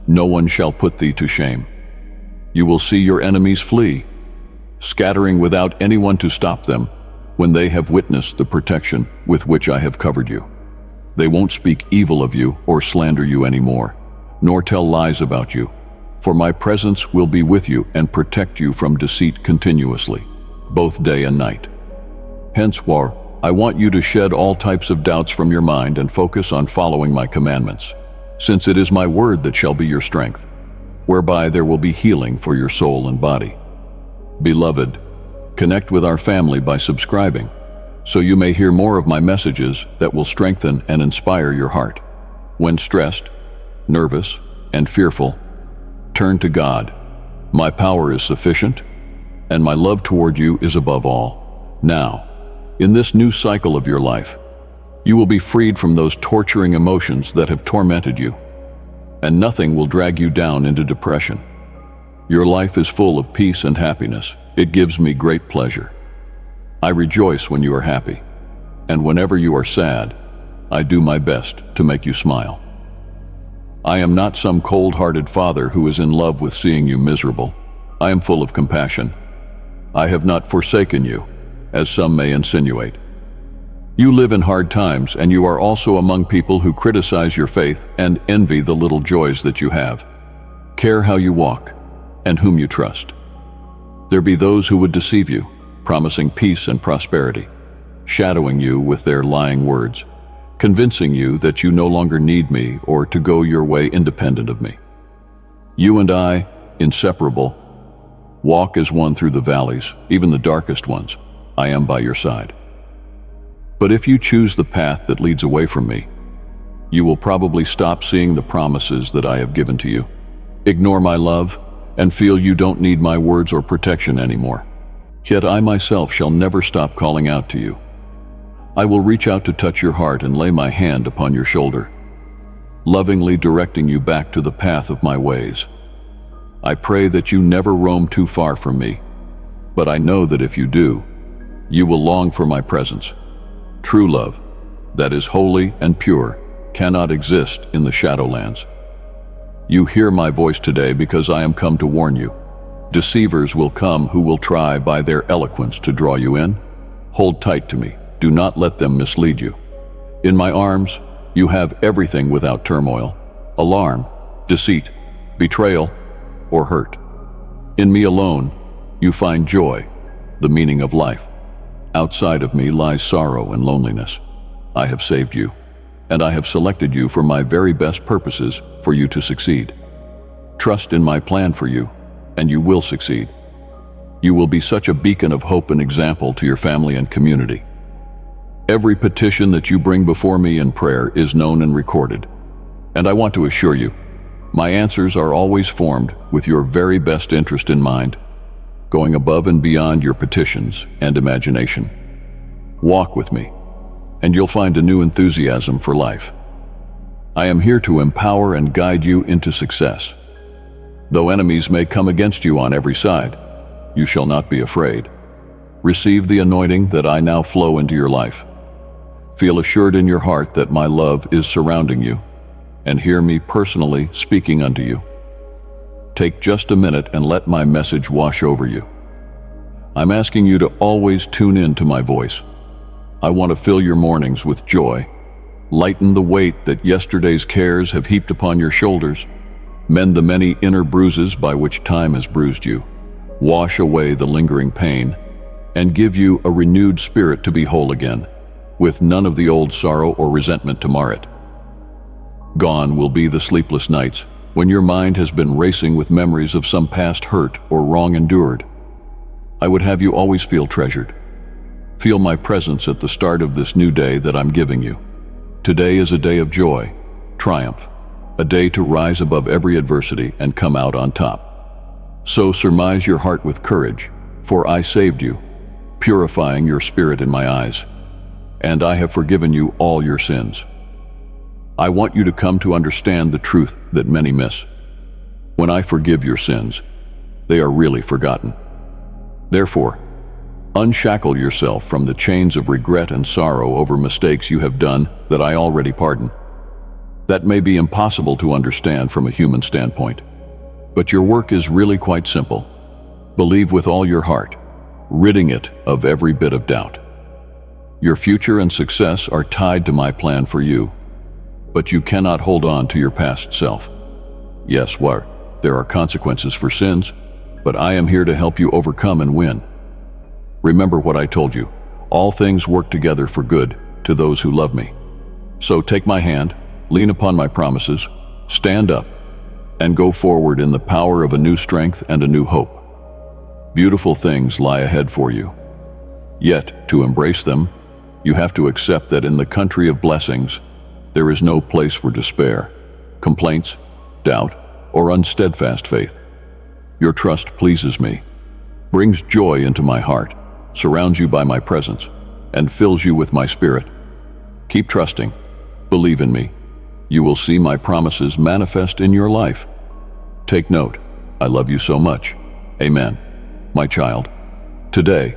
no one shall put thee to shame. You will see your enemies flee, scattering without anyone to stop them when they have witnessed the protection with which I have covered you. They won't speak evil of you or slander you anymore, nor tell lies about you, for my presence will be with you and protect you from deceit continuously, both day and night. Henceforth, I want you to shed all types of doubts from your mind and focus on following my commandments, since it is my word that shall be your strength, whereby there will be healing for your soul and body. Beloved, connect with our family by subscribing, so you may hear more of my messages that will strengthen and inspire your heart. When stressed, nervous, and fearful, turn to God. My power is sufficient, and my love toward you is above all. Now, in this new cycle of your life, you will be freed from those torturing emotions that have tormented you, and nothing will drag you down into depression. Your life is full of peace and happiness. It gives me great pleasure. I rejoice when you are happy, and whenever you are sad, I do my best to make you smile. I am not some cold-hearted father who is in love with seeing you miserable. I am full of compassion. I have not forsaken you, as some may insinuate. You live in hard times, and you are also among people who criticize your faith and envy the little joys that you have. Care how you walk, and whom you trust. There be those who would deceive you, promising peace and prosperity, shadowing you with their lying words, convincing you that you no longer need me or to go your way independent of me. You and I, inseparable, walk as one through the valleys, even the darkest ones. I am by your side. But if you choose the path that leads away from me, you will probably stop seeing the promises that I have given to you, ignore my love, and feel you don't need my words or protection anymore. Yet I myself shall never stop calling out to you. I will reach out to touch your heart and lay my hand upon your shoulder, lovingly directing you back to the path of my ways. I pray that you never roam too far from me, but I know that if you do, you will long for my presence. True love, that is holy and pure, cannot exist in the shadowlands. You hear my voice today because I am come to warn you. Deceivers will come who will try by their eloquence to draw you in. Hold tight to me. Do not let them mislead you. In my arms, you have everything without turmoil, alarm, deceit, betrayal, or hurt. In me alone, you find joy, the meaning of life. Outside of me lies sorrow and loneliness. I have saved you, and I have selected you for my very best purposes for you to succeed. Trust in my plan for you, and you will succeed. You will be such a beacon of hope and example to your family and community. Every petition that you bring before me in prayer is known and recorded, and I want to assure you, my answers are always formed with your very best interest in mind, going above and beyond your petitions and imagination. Walk with me, and you'll find a new enthusiasm for life. I am here to empower and guide you into success. Though enemies may come against you on every side, you shall not be afraid. Receive the anointing that I now flow into your life. Feel assured in your heart that my love is surrounding you, and hear me personally speaking unto you. Take just a minute and let my message wash over you. I'm asking you to always tune in to my voice. I want to fill your mornings with joy, lighten the weight that yesterday's cares have heaped upon your shoulders, mend the many inner bruises by which time has bruised you, wash away the lingering pain, and give you a renewed spirit to be whole again, with none of the old sorrow or resentment to mar it. Gone will be the sleepless nights when your mind has been racing with memories of some past hurt or wrong endured. I would have you always feel treasured. Feel my presence at the start of this new day that I'm giving you. Today is a day of joy, triumph, a day to rise above every adversity and come out on top. So surmise your heart with courage, for I saved you, purifying your spirit in my eyes, and I have forgiven you all your sins. I want you to come to understand the truth that many miss. When I forgive your sins, they are really forgotten. Therefore, unshackle yourself from the chains of regret and sorrow over mistakes you have done that I already pardon. That may be impossible to understand from a human standpoint, but your work is really quite simple. Believe with all your heart, ridding it of every bit of doubt. Your future and success are tied to my plan for you, but you cannot hold on to your past self. Yes, there are consequences for sins, but I am here to help you overcome and win. Remember what I told you. All things work together for good to those who love me. So take my hand, lean upon my promises, stand up, and go forward in the power of a new strength and a new hope. Beautiful things lie ahead for you. Yet, to embrace them, you have to accept that in the country of blessings, there is no place for despair, complaints, doubt, or unsteadfast faith. Your trust pleases me, brings joy into my heart, surrounds you by my presence, and fills you with my spirit. Keep trusting. Believe in me. You will see my promises manifest in your life. Take note. I love you so much. Amen. My child, today,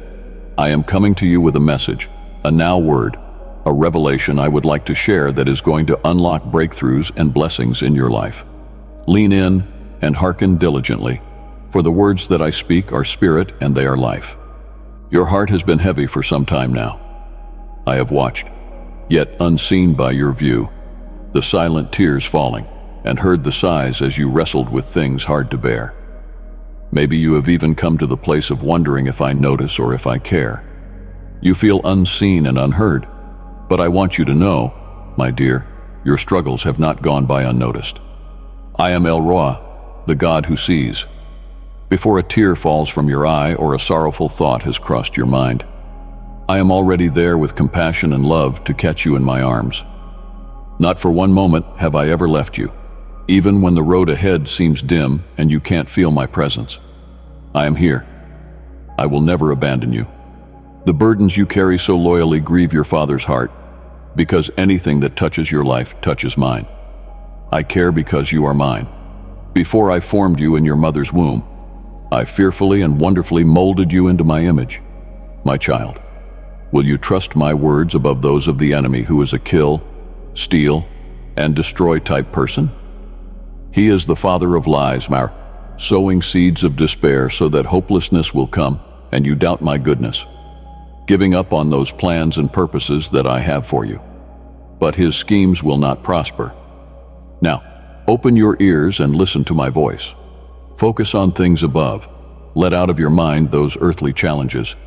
I am coming to you with a message, a now word, a revelation I would like to share that is going to unlock breakthroughs and blessings in your life. Lean in and hearken diligently, for the words that I speak are spirit and they are life. Your heart has been heavy for some time now. I have watched, yet unseen by your view, the silent tears falling, and heard the sighs as you wrestled with things hard to bear. Maybe you have even come to the place of wondering if I notice or if I care. You feel unseen and unheard, but I want you to know, my dear, your struggles have not gone by unnoticed. I am El Roi, the God who sees. Before a tear falls from your eye or a sorrowful thought has crossed your mind, I am already there with compassion and love to catch you in my arms. Not for one moment have I ever left you, even when the road ahead seems dim and you can't feel my presence. I am here. I will never abandon you. The burdens you carry so loyally grieve your Father's heart, because anything that touches your life touches mine. I care because you are mine. Before I formed you in your mother's womb, I fearfully and wonderfully molded you into my image. My child, will you trust my words above those of the enemy who is a kill, steal, and destroy type person? He is the father of lies, sowing seeds of despair so that hopelessness will come and you doubt my goodness, giving up on those plans and purposes that I have for you. But his schemes will not prosper. Now, Open your ears and listen to my voice. Focus on things above. Let out of your mind those earthly challenges.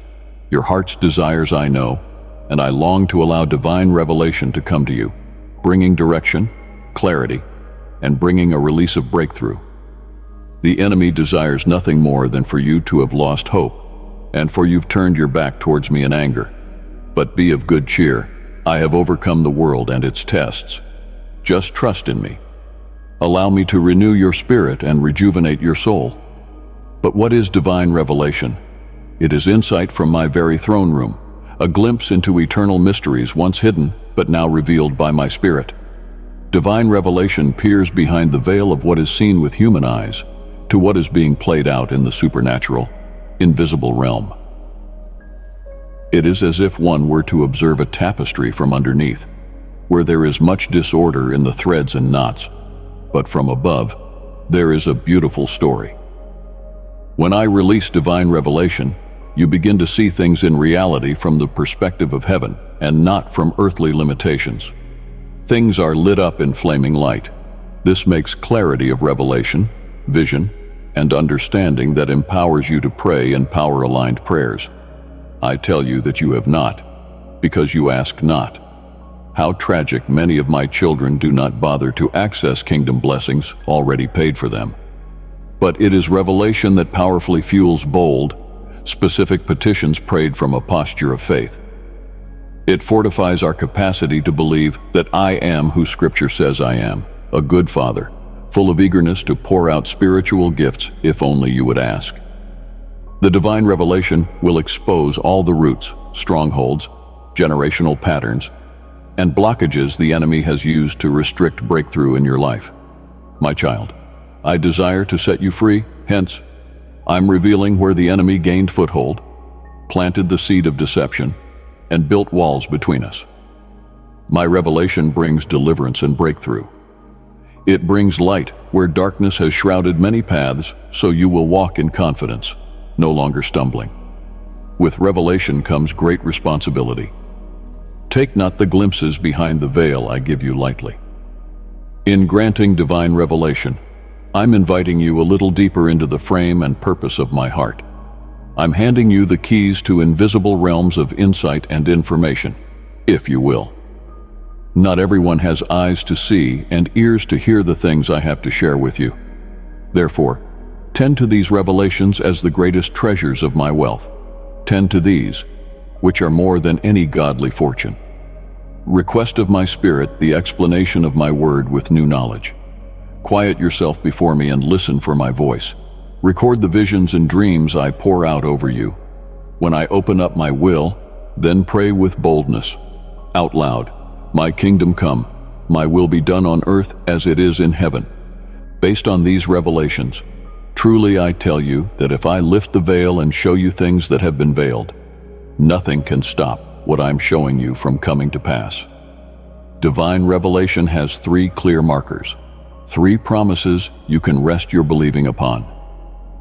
Your heart's desires I know, and I long to allow divine revelation to come to you, bringing direction, clarity, and bringing a release of breakthrough. The enemy desires nothing more than for you to have lost hope, and for you've turned your back towards me in anger. But be of good cheer. I have overcome the world and its tests. Just trust in me. Allow me to renew your spirit and rejuvenate your soul. But what is divine revelation? It is insight from my very throne room, a glimpse into eternal mysteries once hidden but now revealed by my spirit. Divine revelation peers behind the veil of what is seen with human eyes to what is being played out in the supernatural, invisible realm. It is as if one were to observe a tapestry from underneath, where there is much disorder in the threads and knots, but from above, there is a beautiful story. When I release divine revelation, you begin to see things in reality from the perspective of heaven and not from earthly limitations. Things are lit up in flaming light. This makes clarity of revelation, vision, and understanding that empowers you to pray in power-aligned prayers. I tell you that you have not, because you ask not. How tragic many of my children do not bother to access kingdom blessings already paid for them. But it is revelation that powerfully fuels bold, specific petitions prayed from a posture of faith. It fortifies our capacity to believe that I am who Scripture says I am, a good Father, full of eagerness to pour out spiritual gifts if only you would ask. The divine revelation will expose all the roots, strongholds, generational patterns, and blockages the enemy has used to restrict breakthrough in your life. My child, I desire to set you free, hence, I'm revealing where the enemy gained foothold, planted the seed of deception, and built walls between us. My revelation brings deliverance and breakthrough. It brings light where darkness has shrouded many paths, so you will walk in confidence, no longer stumbling. With revelation comes great responsibility. Take not the glimpses behind the veil I give you lightly. In granting divine revelation, I'm inviting you a little deeper into the frame and purpose of my heart. I'm handing you the keys to invisible realms of insight and information, if you will. Not everyone has eyes to see and ears to hear the things I have to share with you. Therefore, tend to these revelations as the greatest treasures of my wealth. Tend to these, which are more than any godly fortune. Request of my spirit the explanation of my word with new knowledge. Quiet yourself before me and listen for my voice. Record the visions and dreams I pour out over you. When I open up my will, then pray with boldness, out loud, my kingdom come, my will be done on earth as it is in heaven. Based on these revelations, truly I tell you that if I lift the veil and show you things that have been veiled, nothing can stop what I'm showing you from coming to pass. Divine revelation has 3 clear markers, 3 promises you can rest your believing upon.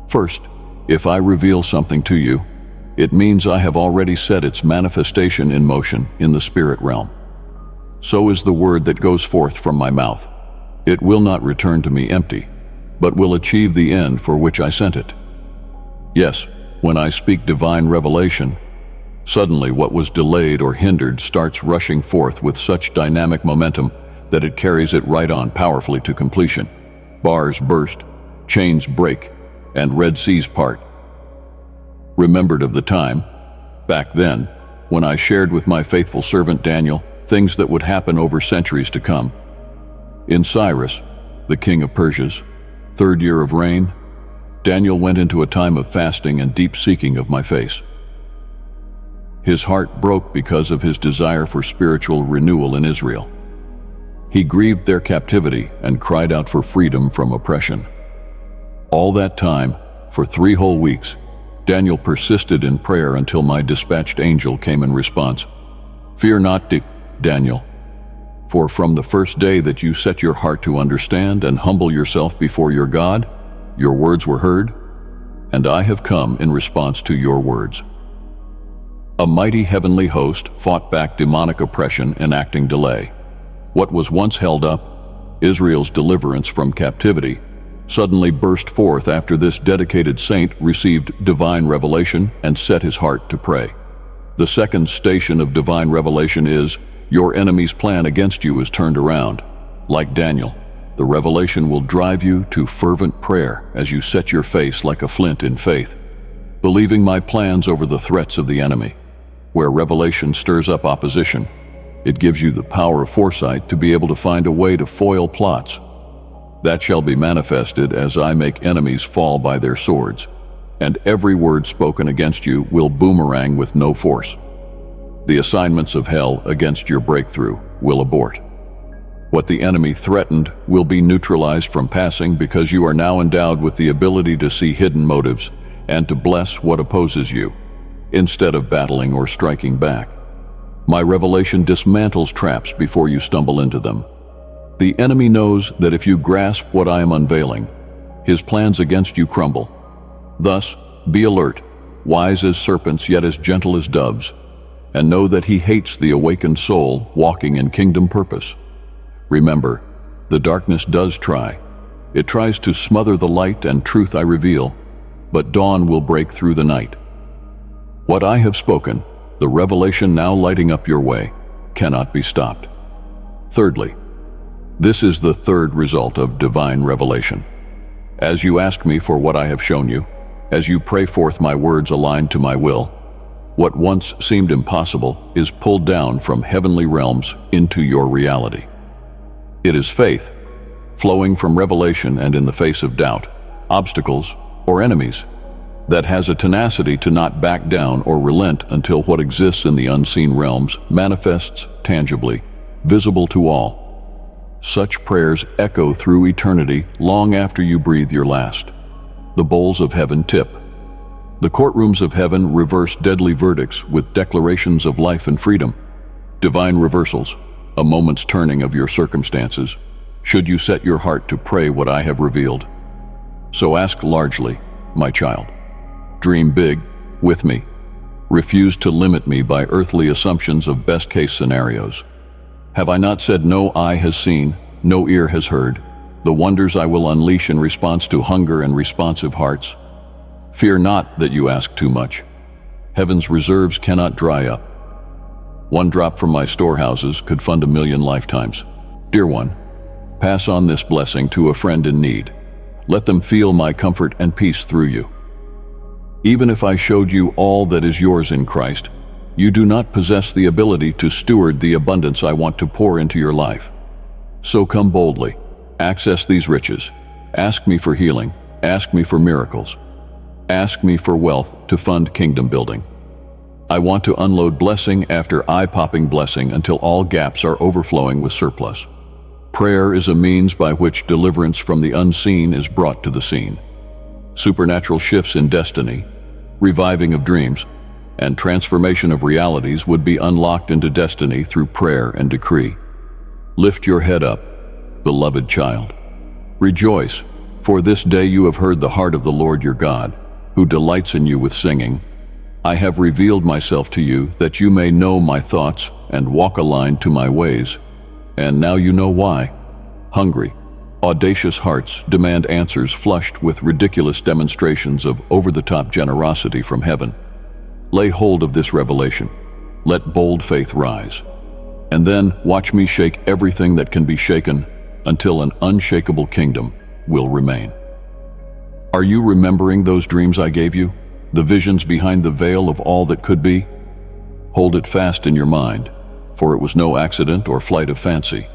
First, if I reveal something to you, it means I have already set its manifestation in motion in the spirit realm. So is the word that goes forth from my mouth. It will not return to me empty, but will achieve the end for which I sent it. Yes, when I speak divine revelation, suddenly what was delayed or hindered starts rushing forth with such dynamic momentum that it carries it right on powerfully to completion. Bars burst, chains break, and Red Seas part. Remembered of the time, back then, when I shared with my faithful servant Daniel things that would happen over centuries to come. In Cyrus, the king of Persia's 3rd year of reign, Daniel went into a time of fasting and deep seeking of my face. His heart broke because of his desire for spiritual renewal in Israel. He grieved their captivity and cried out for freedom from oppression. All that time, for 3 whole weeks, Daniel persisted in prayer until my dispatched angel came in response. Fear not, Daniel, for from the first day that you set your heart to understand and humble yourself before your God, your words were heard, and I have come in response to your words. A mighty heavenly host fought back demonic oppression, enacting delay. What was once held up Israel's deliverance from captivity, suddenly burst forth after this dedicated saint received divine revelation and set his heart to pray. The second station of divine revelation is, your enemy's plan against you is turned around. Like Daniel, the revelation will drive you to fervent prayer as you set your face like a flint in faith, believing my plans over the threats of the enemy. Where revelation stirs up opposition, it gives you the power of foresight to be able to find a way to foil plots. That shall be manifested as I make enemies fall by their swords, and every word spoken against you will boomerang with no force. The assignments of hell against your breakthrough will abort. What the enemy threatened will be neutralized from passing because you are now endowed with the ability to see hidden motives and to bless what opposes you, instead of battling or striking back. My revelation dismantles traps before you stumble into them. The enemy knows that if you grasp what I am unveiling, his plans against you crumble. Thus, be alert, wise as serpents yet as gentle as doves, and know that he hates the awakened soul walking in kingdom purpose. Remember, the darkness does try. It tries to smother the light and truth I reveal, but dawn will break through the night. What I have spoken, the revelation now lighting up your way, cannot be stopped. Thirdly, this is the third result of divine revelation. As you ask me for what I have shown you, as you pray forth my words aligned to my will, what once seemed impossible is pulled down from heavenly realms into your reality. It is faith, flowing from revelation and in the face of doubt, obstacles, or enemies, that has a tenacity to not back down or relent until what exists in the unseen realms manifests tangibly, visible to all. Such prayers echo through eternity long after you breathe your last. The bowls of heaven tip. The courtrooms of heaven reverse deadly verdicts with declarations of life and freedom. Divine reversals, a moment's turning of your circumstances, should you set your heart to pray what I have revealed. So ask largely, my child. Dream big, with me. Refuse to limit me by earthly assumptions of best-case scenarios. Have I not said no eye has seen, no ear has heard, the wonders I will unleash in response to hunger and responsive hearts? Fear not that you ask too much. Heaven's reserves cannot dry up. One drop from my storehouses could fund 1,000,000 lifetimes. Dear one, pass on this blessing to a friend in need. Let them feel my comfort and peace through you. Even if I showed you all that is yours in Christ, you do not possess the ability to steward the abundance I want to pour into your life. So come boldly, access these riches, ask me for healing, ask me for miracles, ask me for wealth to fund kingdom building. I want to unload blessing after eye-popping blessing until all gaps are overflowing with surplus. Prayer is a means by which deliverance from the unseen is brought to the seen. Supernatural shifts in destiny, reviving of dreams, and transformation of realities would be unlocked into destiny through prayer and decree. Lift your head up, beloved child. Rejoice, for this day you have heard the heart of the Lord your God, who delights in you with singing. I have revealed myself to you that you may know my thoughts and walk aligned to my ways. And now you know why. Hungry, audacious hearts demand answers flushed with ridiculous demonstrations of over-the-top generosity from heaven. Lay hold of this revelation. Let bold faith rise. And then watch me shake everything that can be shaken until an unshakable kingdom will remain. Are you remembering those dreams I gave you? The visions behind the veil of all that could be? Hold it fast in your mind, for it was no accident or flight of fancy.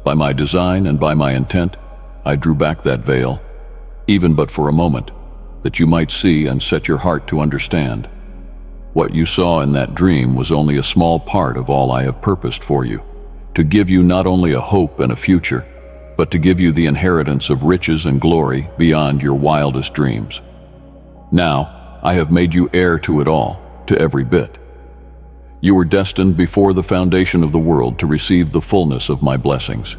By my design and by my intent, I drew back that veil, even but for a moment, that you might see and set your heart to understand. What you saw in that dream was only a small part of all I have purposed for you, to give you not only a hope and a future, but to give you the inheritance of riches and glory beyond your wildest dreams. Now, I have made you heir to it all, to every bit. You were destined before the foundation of the world to receive the fullness of my blessings.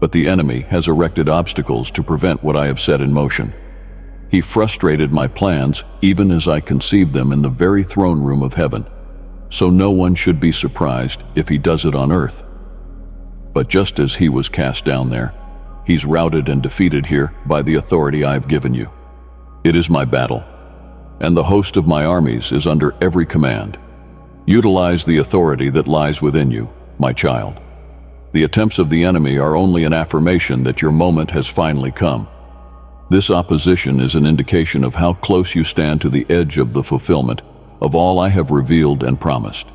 But the enemy has erected obstacles to prevent what I have set in motion. He frustrated my plans even as I conceived them in the very throne room of heaven, so no one should be surprised if he does it on earth. But just as he was cast down there, he's routed and defeated here by the authority I have given you. It is my battle, and the host of my armies is under every command. Utilize the authority that lies within you, my child. The attempts of the enemy are only an affirmation that your moment has finally come. This opposition is an indication of how close you stand to the edge of the fulfillment of all I have revealed and promised.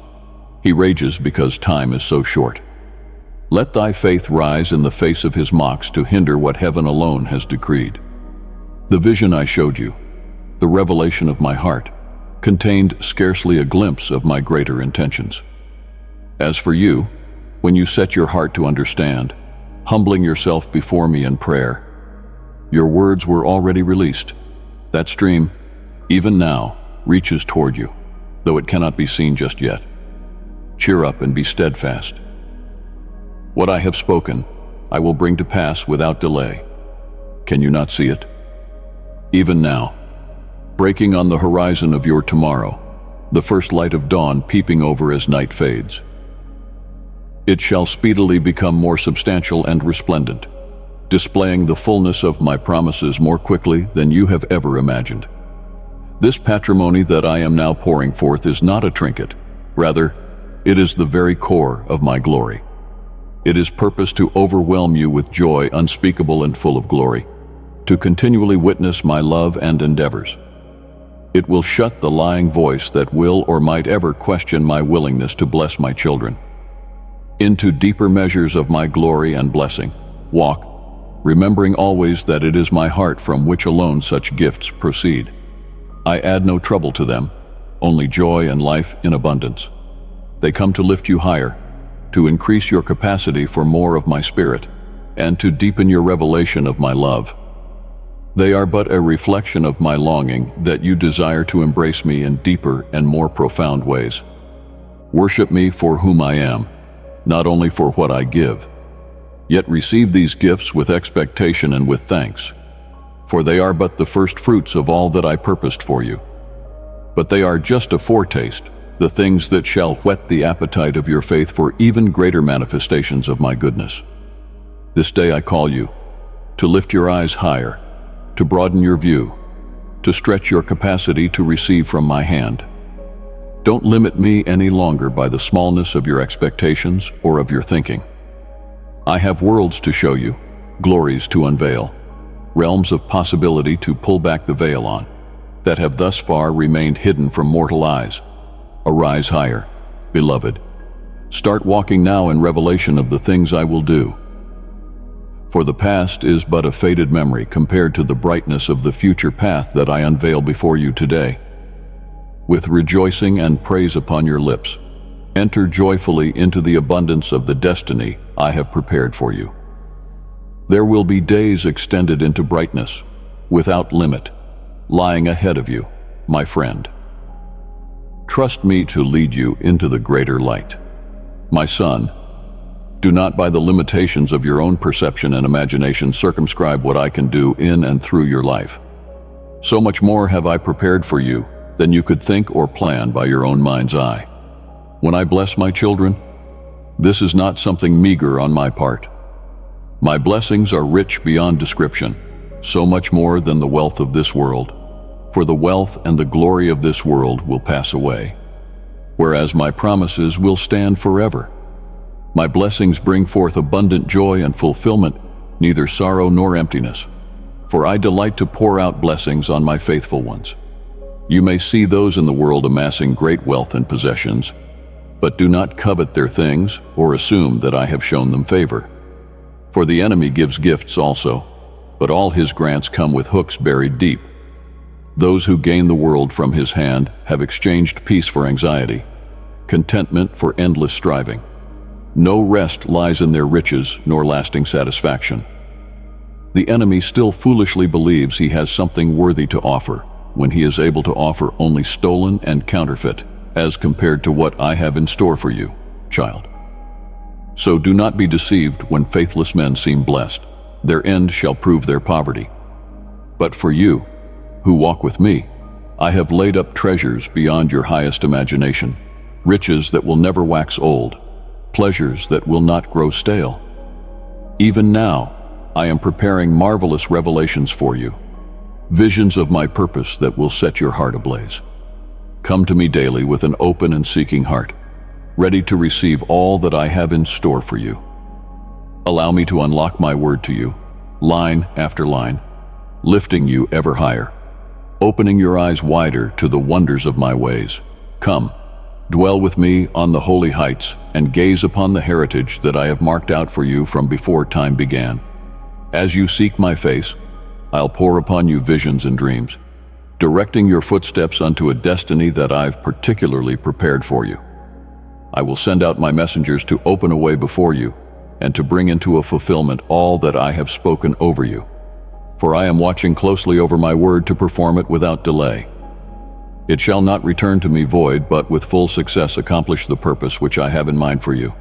He rages because time is so short. Let thy faith rise in the face of his mocks to hinder what heaven alone has decreed. The vision I showed you, the revelation of my heart, contained scarcely a glimpse of my greater intentions. As for you, when you set your heart to understand, humbling yourself before me in prayer, your words were already released. That stream, even now, reaches toward you, though it cannot be seen just yet. Cheer up and be steadfast. What I have spoken, I will bring to pass without delay. Can you not see it? Even now, breaking on the horizon of your tomorrow, the first light of dawn peeping over as night fades. It shall speedily become more substantial and resplendent, displaying the fullness of my promises more quickly than you have ever imagined. This patrimony that I am now pouring forth is not a trinket. Rather, it is the very core of my glory. It is purposed to overwhelm you with joy unspeakable and full of glory, to continually witness my love and endeavors. It will shut the lying voice that will or might ever question my willingness to bless my children. Into deeper measures of my glory and blessing, walk, remembering always that it is my heart from which alone such gifts proceed. I add no trouble to them, only joy and life in abundance. They come to lift you higher, to increase your capacity for more of my spirit, and to deepen your revelation of my love. They are but a reflection of my longing that you desire to embrace me in deeper and more profound ways. Worship me for whom I am, not only for what I give. Yet receive these gifts with expectation and with thanks, for they are but the first fruits of all that I purposed for you. But they are just a foretaste, the things that shall whet the appetite of your faith for even greater manifestations of my goodness. This day I call you to lift your eyes higher, to broaden your view, to stretch your capacity to receive from my hand. Don't limit me any longer by the smallness of your expectations or of your thinking. I have worlds to show you, glories to unveil, realms of possibility to pull back the veil on, that have thus far remained hidden from mortal eyes. Arise higher, beloved. Start walking now in revelation of the things I will do. For the past is but a faded memory compared to the brightness of the future path that I unveil before you today. With rejoicing and praise upon your lips, enter joyfully into the abundance of the destiny I have prepared for you. There will be days extended into brightness, without limit, lying ahead of you, my friend. Trust me to lead you into the greater light. My son, do not by the limitations of your own perception and imagination circumscribe what I can do in and through your life. So much more have I prepared for you than you could think or plan by your own mind's eye. When I bless my children, this is not something meager on my part. My blessings are rich beyond description, so much more than the wealth of this world, for the wealth and the glory of this world will pass away, whereas my promises will stand forever. My blessings bring forth abundant joy and fulfillment, neither sorrow nor emptiness, for I delight to pour out blessings on my faithful ones. You may see those in the world amassing great wealth and possessions, but do not covet their things or assume that I have shown them favor. For the enemy gives gifts also, but all his grants come with hooks buried deep. Those who gain the world from his hand have exchanged peace for anxiety, contentment for endless striving. No rest lies in their riches nor lasting satisfaction. The enemy still foolishly believes he has something worthy to offer, when he is able to offer only stolen and counterfeit, as compared to what I have in store for you, child. So do not be deceived when faithless men seem blessed. Their end shall prove their poverty. But for you, who walk with me, I have laid up treasures beyond your highest imagination, riches that will never wax old, pleasures that will not grow stale, Even now, I am preparing marvelous revelations for you, visions of my purpose that will set your heart ablaze. Come to me daily with an open and seeking heart, ready to receive all that I have in store for you. Allow me to unlock my word to you, line after line, lifting you ever higher, opening your eyes wider to the wonders of my ways. Come, dwell with me on the holy heights and gaze upon the heritage that I have marked out for you from before time began. As you seek my face, I'll pour upon you visions and dreams, directing your footsteps unto a destiny that I've particularly prepared for you. I will send out my messengers to open a way before you and to bring into a fulfillment all that I have spoken over you. For I am watching closely over my word to perform it without delay. It shall not return to me void, but with full success accomplish the purpose which I have in mind for you.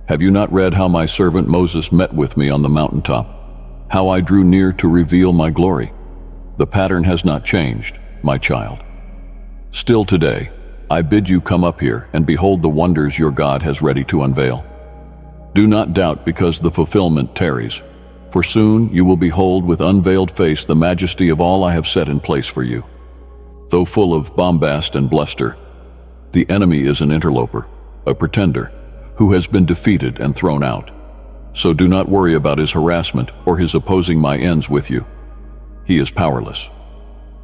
Have you not read how my servant Moses met with me on the mountaintop, how I drew near to reveal my glory? The pattern has not changed, my child. Still today, I bid you come up here and behold the wonders your God has ready to unveil. Do not doubt because the fulfillment tarries, for soon you will behold with unveiled face the majesty of all I have set in place for you. Though full of bombast and bluster, the enemy is an interloper, a pretender, who has been defeated and thrown out. So do not worry about his harassment or his opposing my ends with you. He is powerless.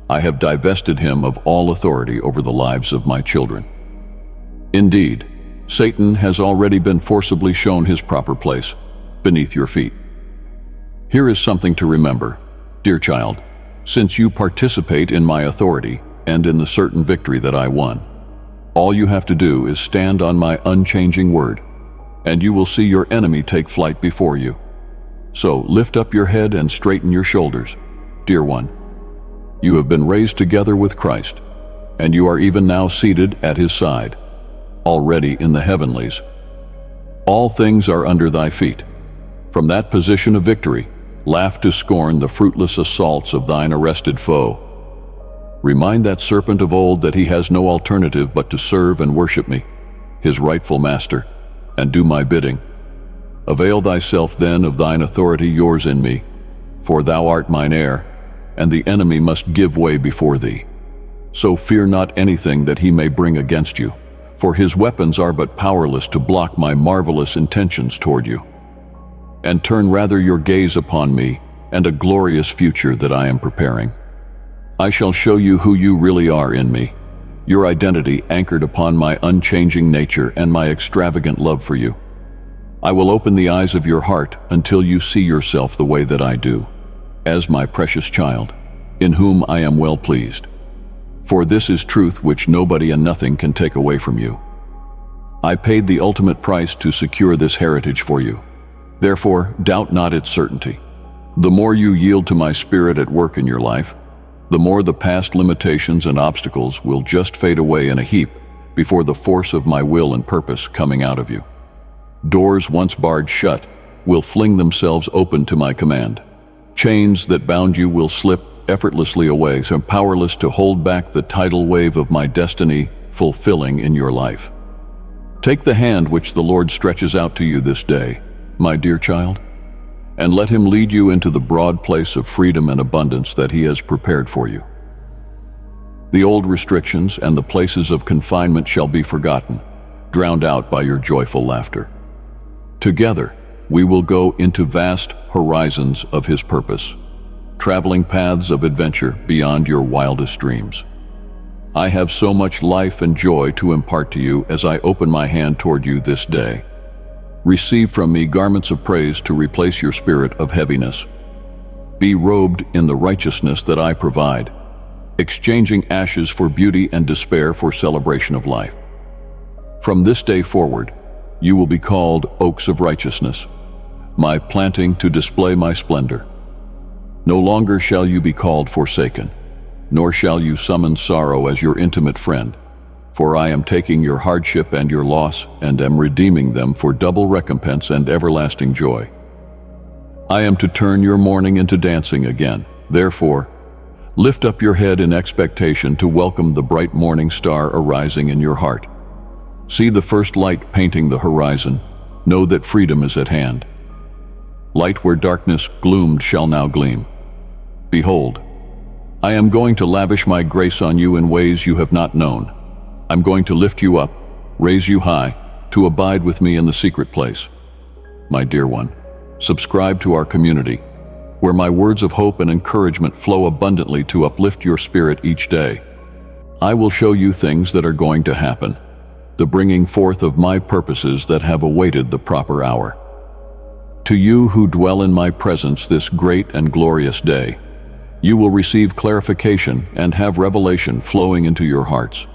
I have divested him of all authority over the lives of my children. Indeed, Satan has already been forcibly shown his proper place, beneath your feet. Here is something to remember, dear child, since you participate in my authority and in the certain victory that I won. All you have to do is stand on my unchanging word, and you will see your enemy take flight before you. So lift up your head and straighten your shoulders, dear one. You have been raised together with Christ, and you are even now seated at his side, already in the heavenlies. All things are under thy feet. From that position of victory, laugh to scorn the fruitless assaults of thine arrested foe. Remind that serpent of old that he has no alternative but to serve and worship me, his rightful master, and do my bidding. Avail thyself then of thine authority yours in me, for thou art mine heir, and the enemy must give way before thee. So fear not anything that he may bring against you, for his weapons are but powerless to block my marvelous intentions toward you. And turn rather your gaze upon me and a glorious future that I am preparing. I shall show you who you really are in me, your identity anchored upon my unchanging nature and my extravagant love for you. I will open the eyes of your heart until you see yourself the way that I do, as my precious child, in whom I am well pleased. For this is truth which nobody and nothing can take away from you. I paid the ultimate price to secure this heritage for you. Therefore, doubt not its certainty. The more you yield to my spirit at work in your life, the more the past limitations and obstacles will just fade away in a heap before the force of my will and purpose coming out of you. Doors once barred shut will fling themselves open to my command. Chains that bound you will slip effortlessly away, so powerless to hold back the tidal wave of my destiny fulfilling in your life. Take the hand which the Lord stretches out to you this day, my dear child, and let him lead you into the broad place of freedom and abundance that he has prepared for you. The old restrictions and the places of confinement shall be forgotten, drowned out by your joyful laughter. Together, we will go into vast horizons of his purpose, traveling paths of adventure beyond your wildest dreams. I have so much life and joy to impart to you as I open my hand toward you this day. Receive from me garments of praise to replace your spirit of heaviness. Be robed in the righteousness that I provide, exchanging ashes for beauty and despair for celebration of life. From this day forward, you will be called oaks of righteousness, my planting to display my splendor. No longer shall you be called forsaken, nor shall you summon sorrow as your intimate friend, for I am taking your hardship and your loss and am redeeming them for double recompense and everlasting joy. I am to turn your mourning into dancing again. Therefore, lift up your head in expectation to welcome the bright morning star arising in your heart. See the first light painting the horizon. Know that freedom is at hand. Light where darkness gloomed shall now gleam. Behold, I am going to lavish my grace on you in ways you have not known. I'm going to lift you up, raise you high, to abide with me in the secret place. My dear one, subscribe to our community, where my words of hope and encouragement flow abundantly to uplift your spirit each day. I will show you things that are going to happen, the bringing forth of my purposes that have awaited the proper hour. To you who dwell in my presence this great and glorious day, you will receive clarification and have revelation flowing into your hearts,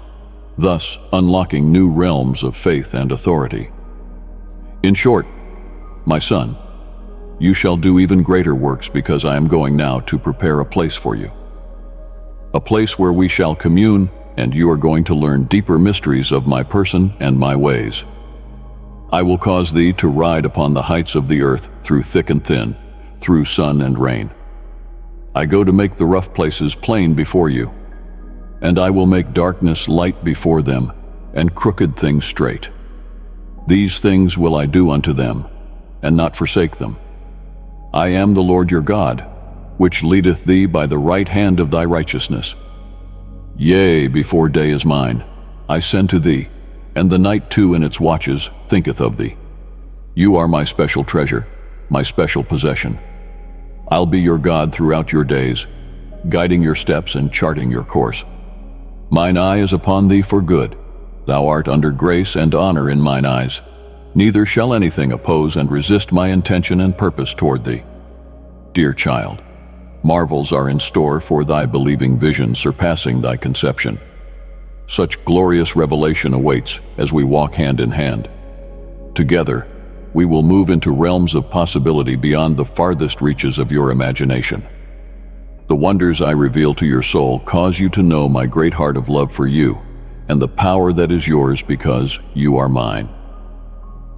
thus unlocking new realms of faith and authority. In short, my son, you shall do even greater works because I am going now to prepare a place for you. A place where we shall commune, and you are going to learn deeper mysteries of my person and my ways. I will cause thee to ride upon the heights of the earth through thick and thin, through sun and rain. I go to make the rough places plain before you, and I will make darkness light before them, and crooked things straight. These things will I do unto them, and not forsake them. I am the Lord your God, which leadeth thee by the right hand of thy righteousness. Yea, before day is mine, I send to thee, and the night too in its watches thinketh of thee. You are my special treasure, my special possession. I'll be your God throughout your days, guiding your steps and charting your course. Mine eye is upon thee for good. Thou art under grace and honor in mine eyes. Neither shall anything oppose and resist my intention and purpose toward thee. Dear child, marvels are in store for thy believing vision surpassing thy conception. Such glorious revelation awaits as we walk hand in hand. Together, we will move into realms of possibility beyond the farthest reaches of your imagination. The wonders I reveal to your soul cause you to know my great heart of love for you and the power that is yours because you are mine.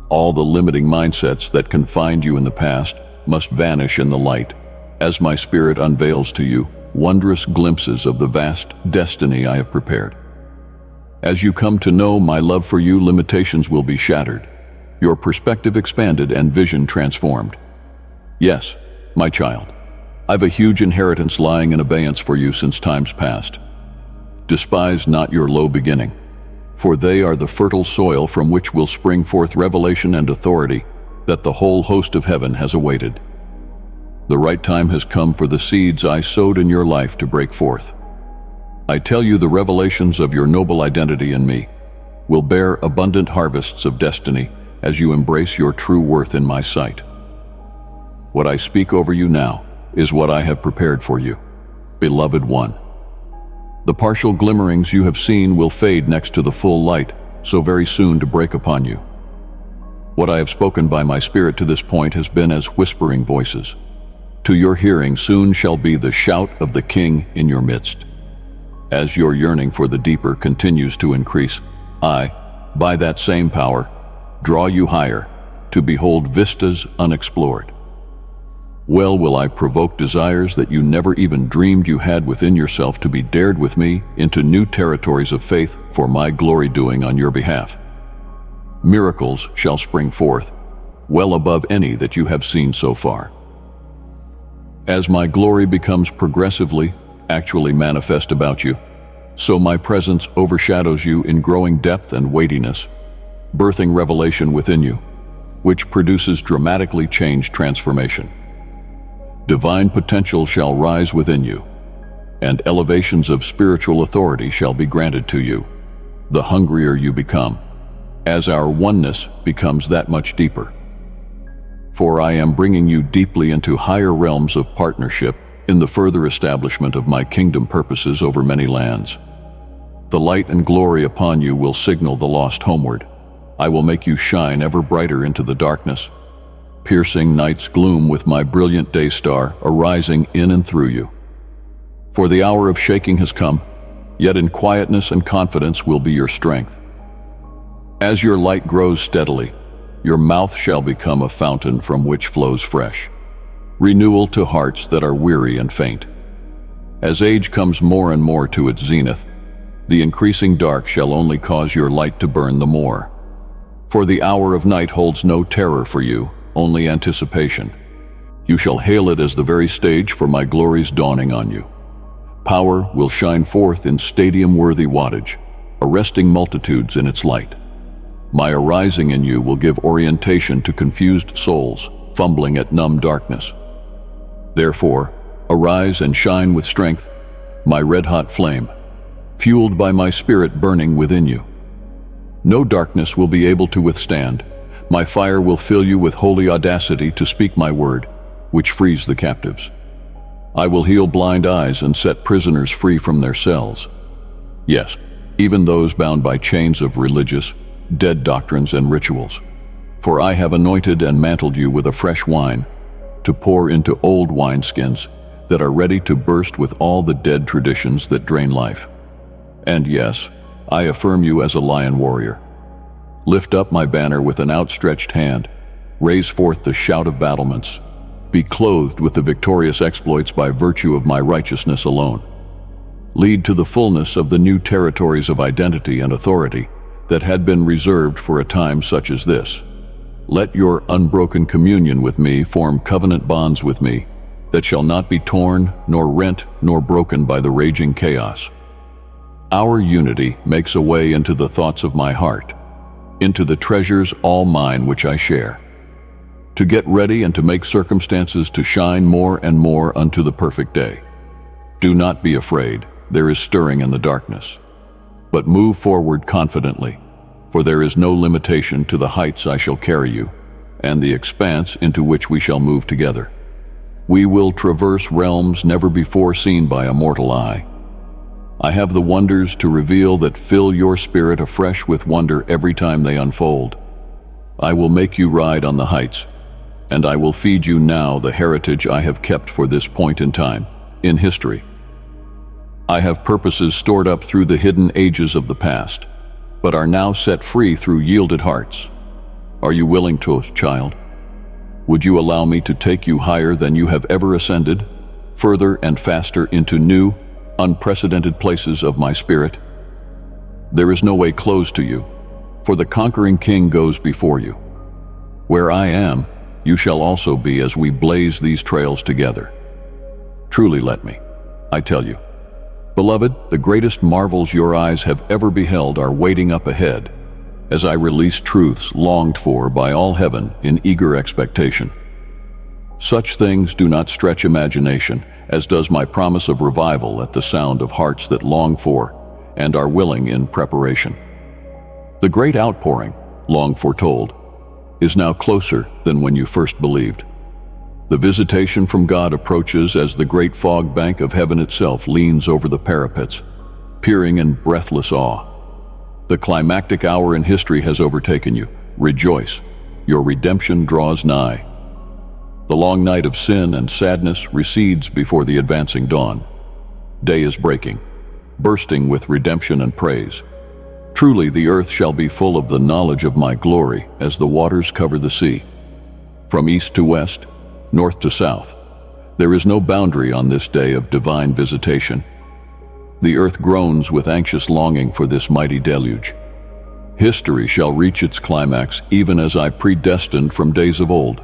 All the limiting mindsets that confined you in the past must vanish in the light as my spirit unveils to you wondrous glimpses of the vast destiny I have prepared. As you come to know my love for you, limitations will be shattered, your perspective expanded and vision transformed. Yes, my child, I've a huge inheritance lying in abeyance for you since times past. Despise not your low beginning, for they are the fertile soil from which will spring forth revelation and authority that the whole host of heaven has awaited. The right time has come for the seeds I sowed in your life to break forth. I tell you, the revelations of your noble identity in me will bear abundant harvests of destiny as you embrace your true worth in my sight. What I speak over you now is what I have prepared for you, beloved one. The partial glimmerings you have seen will fade next to the full light, so very soon to break upon you. What I have spoken by my Spirit to this point has been as whispering voices. To your hearing soon shall be the shout of the King in your midst. As your yearning for the deeper continues to increase, I, by that same power, draw you higher to behold vistas unexplored. Well will I provoke desires that you never even dreamed you had within yourself to be dared with me into new territories of faith for my glory doing on your behalf. Miracles shall spring forth, well above any that you have seen so far. As my glory becomes progressively, actually manifest about you, so my presence overshadows you in growing depth and weightiness, birthing revelation within you, which produces dramatically changed transformation. Divine potential shall rise within you, and elevations of spiritual authority shall be granted to you, the hungrier you become, as our oneness becomes that much deeper. For I am bringing you deeply into higher realms of partnership in the further establishment of my kingdom purposes over many lands. The light and glory upon you will signal the lost homeward. I will make you shine ever brighter into the darkness, piercing night's gloom with my brilliant day star arising in and through you. For the hour of shaking has come, yet in quietness and confidence will be your strength. As your light grows steadily, your mouth shall become a fountain from which flows fresh renewal to hearts that are weary and faint. As age comes more and more to its zenith, the increasing dark shall only cause your light to burn the more. For the hour of night holds no terror for you, only anticipation. You shall hail it as the very stage for my glory's dawning on you. Power will shine forth in stadium-worthy wattage, arresting multitudes in its light. My arising in you will give orientation to confused souls, fumbling at numb darkness. Therefore, arise and shine with strength, my red-hot flame, fueled by my spirit burning within you. No darkness will be able to withstand. My fire will fill you with holy audacity to speak my word, which frees the captives. I will heal blind eyes and set prisoners free from their cells. Yes, even those bound by chains of religious, dead doctrines and rituals. For I have anointed and mantled you with a fresh wine, to pour into old wineskins that are ready to burst with all the dead traditions that drain life. And yes, I affirm you as a lion warrior. Lift up my banner with an outstretched hand, raise forth the shout of battlements, be clothed with the victorious exploits by virtue of my righteousness alone. Lead to the fullness of the new territories of identity and authority that had been reserved for a time such as this. Let your unbroken communion with me form covenant bonds with me that shall not be torn, nor rent, nor broken by the raging chaos. Our unity makes a way into the thoughts of my heart, into the treasures all mine which I share, to get ready and to make circumstances to shine more and more unto the perfect day. Do not be afraid, there is stirring in the darkness, but move forward confidently, for there is no limitation to the heights I shall carry you, and the expanse into which we shall move together. We will traverse realms never before seen by a mortal eye. I have the wonders to reveal that fill your spirit afresh with wonder every time they unfold. I will make you ride on the heights, and I will feed you now the heritage I have kept for this point in time, in history. I have purposes stored up through the hidden ages of the past, but are now set free through yielded hearts. Are you willing to, child? Would you allow me to take you higher than you have ever ascended, further and faster into new, unprecedented places of my spirit? There is no way closed to you, for the conquering King goes before you. Where I am, you shall also be as we blaze these trails together. Truly let me, I tell you, beloved, the greatest marvels your eyes have ever beheld are waiting up ahead, as I release truths longed for by all heaven in eager expectation. Such things do not stretch imagination, as does my promise of revival at the sound of hearts that long for and are willing in preparation. The great outpouring, long foretold, is now closer than when you first believed. The visitation from God approaches as the great fog bank of heaven itself leans over the parapets, peering in breathless awe. The climactic hour in history has overtaken you. Rejoice, your redemption draws nigh. The long night of sin and sadness recedes before the advancing dawn. Day is breaking, bursting with redemption and praise. Truly the earth shall be full of the knowledge of my glory as the waters cover the sea. From east to west, north to south, there is no boundary on this day of divine visitation. The earth groans with anxious longing for this mighty deluge. History shall reach its climax even as I predestined from days of old.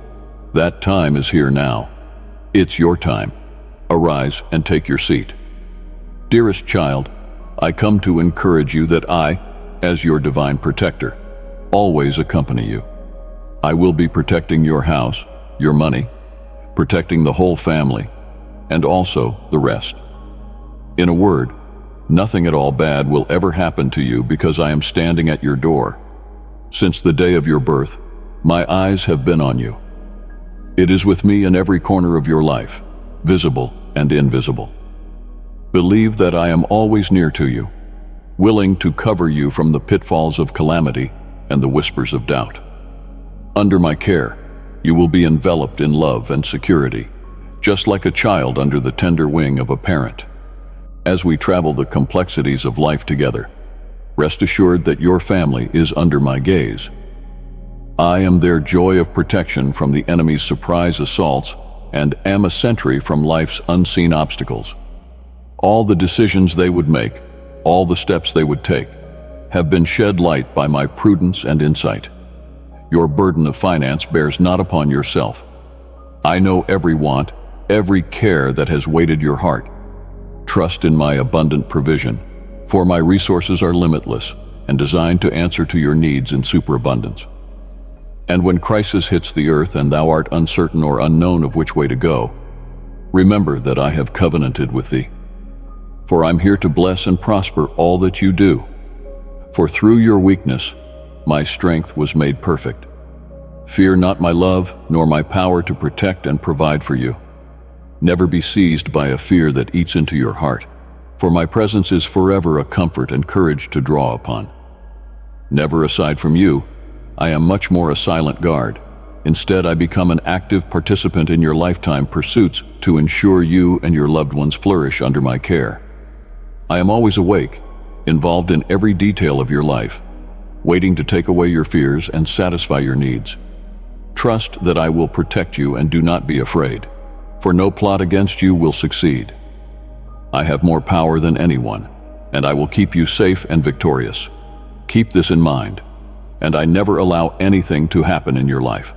That time is here now. It's your time. Arise and take your seat. Dearest child, I come to encourage you that I, as your divine protector, always accompany you. I will be protecting your house, your money, protecting the whole family, and also the rest. In a word, nothing at all bad will ever happen to you because I am standing at your door. Since the day of your birth, my eyes have been on you. It is with me in every corner of your life, visible and invisible. Believe that I am always near to you, willing to cover you from the pitfalls of calamity and the whispers of doubt. Under my care, you will be enveloped in love and security, just like a child under the tender wing of a parent. As we travel the complexities of life together, rest assured that your family is under my gaze. I am their joy of protection from the enemy's surprise assaults and am a sentry from life's unseen obstacles. All the decisions they would make, all the steps they would take, have been shed light by my prudence and insight. Your burden of finance bears not upon yourself. I know every want, every care that has weighted your heart. Trust in my abundant provision, for my resources are limitless and designed to answer to your needs in superabundance. And when crisis hits the earth and thou art uncertain or unknown of which way to go, remember that I have covenanted with thee. For I'm here to bless and prosper all that you do. For through your weakness, my strength was made perfect. Fear not my love, nor my power to protect and provide for you. Never be seized by a fear that eats into your heart, for my presence is forever a comfort and courage to draw upon. Never aside from you, I am much more a silent guard. Instead, I become an active participant in your lifetime pursuits to ensure you and your loved ones flourish under my care. I am always awake, involved in every detail of your life, waiting to take away your fears and satisfy your needs. Trust that I will protect you and do not be afraid, for no plot against you will succeed. I have more power than anyone, and I will keep you safe and victorious. Keep this in mind, and I never allow anything to happen in your life.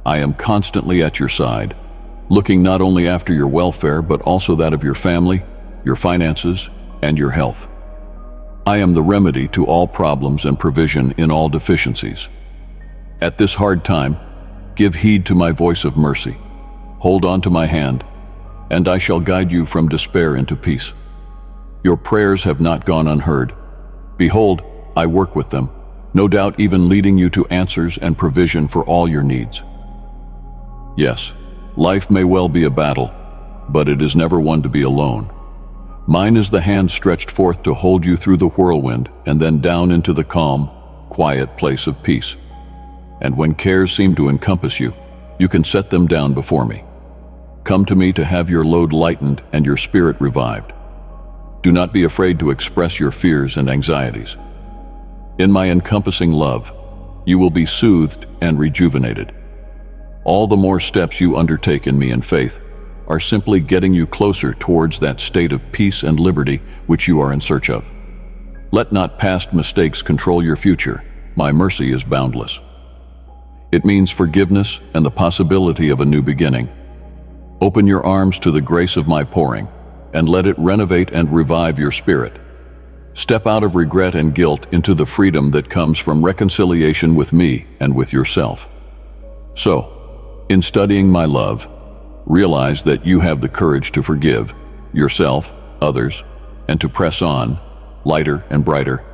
I am constantly at your side, looking not only after your welfare but also that of your family, your finances, and your health. I am the remedy to all problems and provision in all deficiencies. At this hard time, give heed to my voice of mercy. Hold on to my hand, and I shall guide you from despair into peace. Your prayers have not gone unheard. Behold, I work with them, no doubt even leading you to answers and provision for all your needs. Yes, life may well be a battle, but it is never one to be alone. Mine is the hand stretched forth to hold you through the whirlwind and then down into the calm, quiet place of peace. And when cares seem to encompass you, you can set them down before me. Come to me to have your load lightened and your spirit revived. Do not be afraid to express your fears and anxieties. In my encompassing love, you will be soothed and rejuvenated. All the more steps you undertake in me in faith are simply getting you closer towards that state of peace and liberty which you are in search of. Let not past mistakes control your future. My mercy is boundless. It means forgiveness and the possibility of a new beginning. Open your arms to the grace of my pouring, and let it renovate and revive your spirit. Step out of regret and guilt into the freedom that comes from reconciliation with me and with yourself. So, in studying my love, realize that you have the courage to forgive yourself, others, and to press on, lighter and brighter.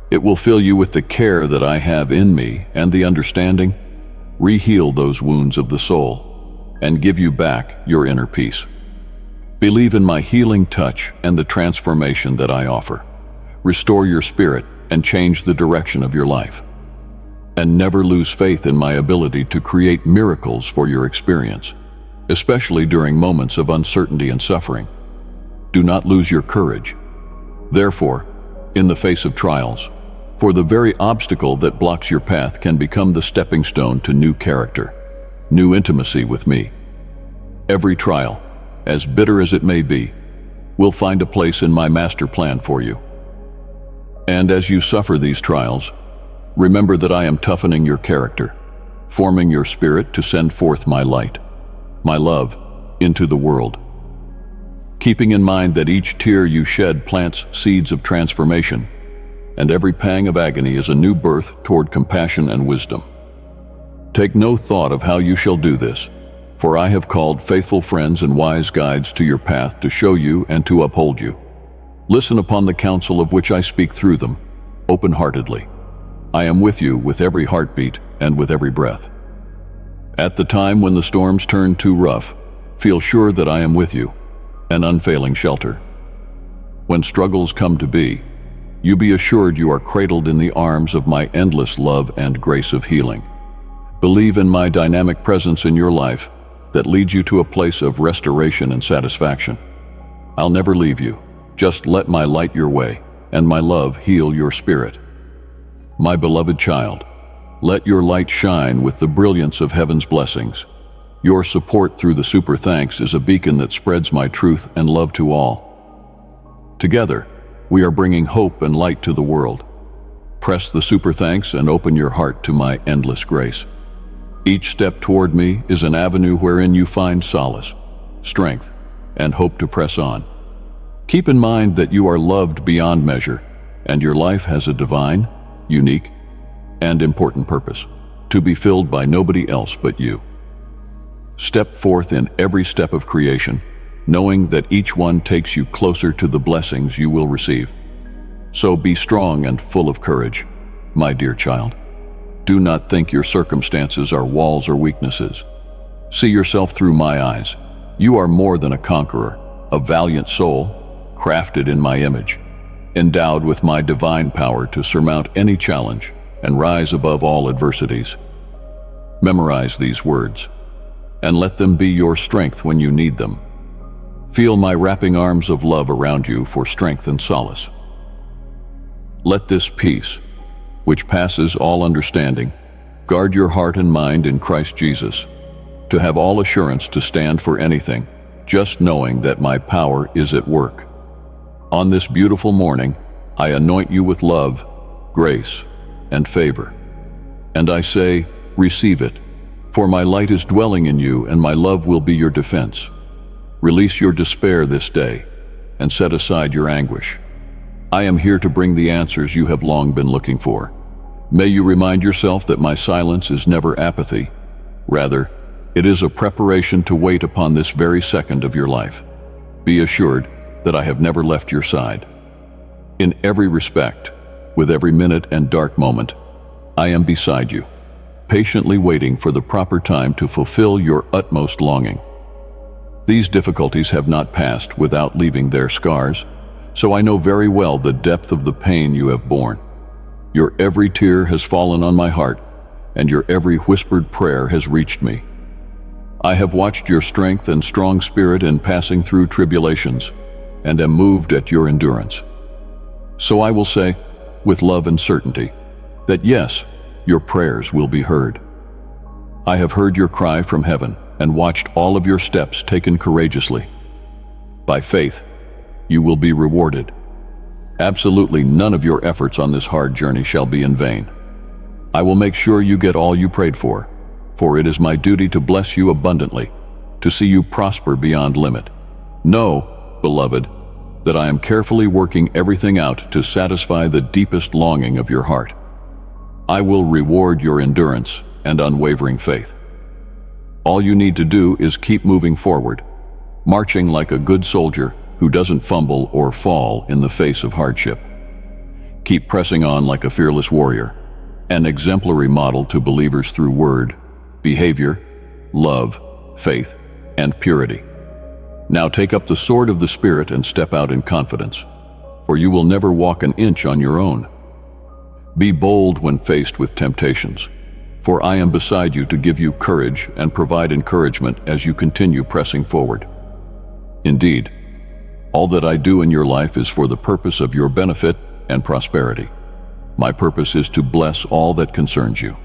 It will fill you with the care that I have in me and the understanding, re-heal those wounds of the soul, and give you back your inner peace. Believe in my healing touch and the transformation that I offer. Restore your spirit and change the direction of your life. And never lose faith in my ability to create miracles for your experience, especially during moments of uncertainty and suffering. Do not lose your courage. Therefore, in the face of trials, for the very obstacle that blocks your path can become the stepping stone to new character, new intimacy with me. Every trial, as bitter as it may be, will find a place in my master plan for you. And as you suffer these trials, remember that I am toughening your character, forming your spirit to send forth my light, my love, into the world. Keeping in mind that each tear you shed plants seeds of transformation, and every pang of agony is a new birth toward compassion and wisdom. Take no thought of how you shall do this, for I have called faithful friends and wise guides to your path to show you and to uphold you. Listen upon the counsel of which I speak through them, open-heartedly. I am with you with every heartbeat and with every breath. At the time when the storms turn too rough, feel sure that I am with you, an unfailing shelter. When struggles come to be, you be assured you are cradled in the arms of my endless love and grace of healing. Believe in my dynamic presence in your life that leads you to a place of restoration and satisfaction. I'll never leave you. Just let my light your way, and my love heal your spirit. My beloved child, let your light shine with the brilliance of heaven's blessings. Your support through the super thanks is a beacon that spreads my truth and love to all. Together, we are bringing hope and light to the world. Press the super thanks and open your heart to my endless grace. Each step toward me is an avenue wherein you find solace, strength, and hope to press on. Keep in mind that you are loved beyond measure, and your life has a divine, unique, and important purpose, to be filled by nobody else but you. Step forth in every step of creation, knowing that each one takes you closer to the blessings you will receive. So be strong and full of courage, my dear child. Do not think your circumstances are walls or weaknesses. See yourself through my eyes. You are more than a conqueror, a valiant soul, crafted in my image, endowed with my divine power to surmount any challenge and rise above all adversities. Memorize these words, and let them be your strength when you need them. Feel my wrapping arms of love around you for strength and solace. Let this peace, which passes all understanding, guard your heart and mind in Christ Jesus, to have all assurance to stand for anything, just knowing that my power is at work. On this beautiful morning, I anoint you with love, grace, and favor. And I say, receive it, for my light is dwelling in you and my love will be your defense. Release your despair this day and set aside your anguish. I am here to bring the answers you have long been looking for. May you remind yourself that my silence is never apathy. Rather, it is a preparation to wait upon this very second of your life. Be assured that I have never left your side. In every respect, with every minute and dark moment, I am beside you, patiently waiting for the proper time to fulfill your utmost longing. These difficulties have not passed without leaving their scars, so I know very well the depth of the pain you have borne. Your every tear has fallen on my heart, and your every whispered prayer has reached me. I have watched your strength and strong spirit in passing through tribulations, and am moved at your endurance. So I will say, with love and certainty, that yes, your prayers will be heard. I have heard your cry from heaven and watched all of your steps taken courageously. By faith, you will be rewarded. Absolutely none of your efforts on this hard journey shall be in vain. I will make sure you get all you prayed for it is my duty to bless you abundantly, to see you prosper beyond limit. Know, beloved, that I am carefully working everything out to satisfy the deepest longing of your heart. I will reward your endurance and unwavering faith. All you need to do is keep moving forward, marching like a good soldier who doesn't fumble or fall in the face of hardship. Keep pressing on like a fearless warrior, an exemplary model to believers through word, behavior, love, faith, and purity. Now take up the sword of the Spirit and step out in confidence, for you will never walk an inch on your own. Be bold when faced with temptations, for I am beside you to give you courage and provide encouragement as you continue pressing forward. Indeed, all that I do in your life is for the purpose of your benefit and prosperity. My purpose is to bless all that concerns you.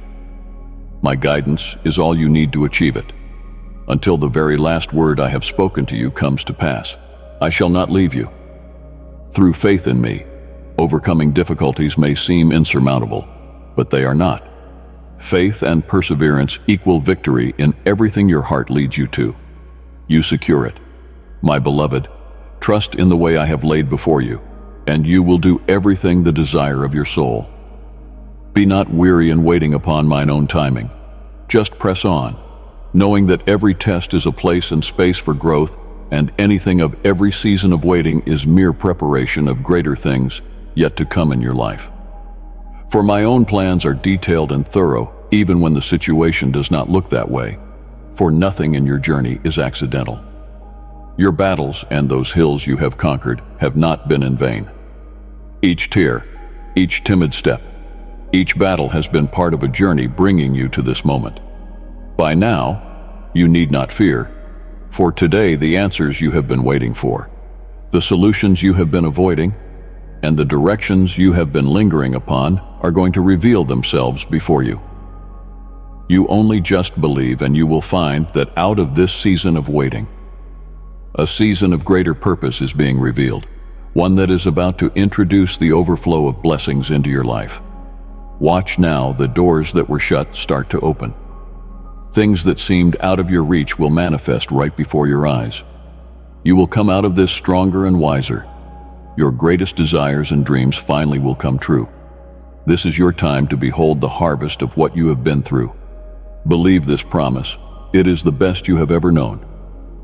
My guidance is all you need to achieve it. Until the very last word I have spoken to you comes to pass, I shall not leave you. Through faith in me, overcoming difficulties may seem insurmountable, but they are not. Faith and perseverance equal victory in everything your heart leads you to. You secure it. My beloved, trust in the way I have laid before you, and you will do everything the desire of your soul. Be not weary in waiting upon mine own timing. Just press on, knowing that every test is a place and space for growth, and anything of every season of waiting is mere preparation of greater things yet to come in your life. For my own plans are detailed and thorough, even when the situation does not look that way, for nothing in your journey is accidental. Your battles and those hills you have conquered have not been in vain. Each tear, each timid step, each battle has been part of a journey bringing you to this moment. By now, you need not fear, for today the answers you have been waiting for, the solutions you have been avoiding, and the directions you have been lingering upon are going to reveal themselves before you. You only just believe and you will find that out of this season of waiting, a season of greater purpose is being revealed, one that is about to introduce the overflow of blessings into your life. Watch now the doors that were shut start to open. Things that seemed out of your reach will manifest right before your eyes. You will come out of this stronger and wiser. Your greatest desires and dreams finally will come true. This is your time to behold the harvest of what you have been through. Believe this promise. It is the best you have ever known.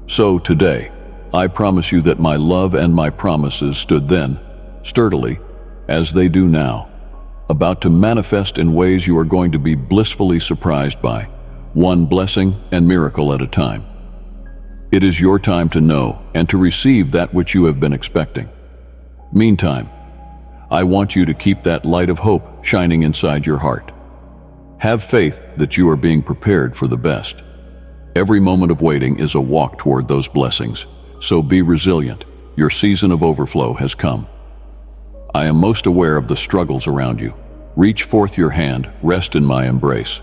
So today, I promise you that my love and my promises stood then, sturdily, as they do now, about to manifest in ways you are going to be blissfully surprised by, one blessing and miracle at a time. It is your time to know and to receive that which you have been expecting. Meantime, I want you to keep that light of hope shining inside your heart. Have faith that you are being prepared for the best. Every moment of waiting is a walk toward those blessings, so be resilient. Your season of overflow has come. I am most aware of the struggles around you. Reach forth your hand, rest in my embrace.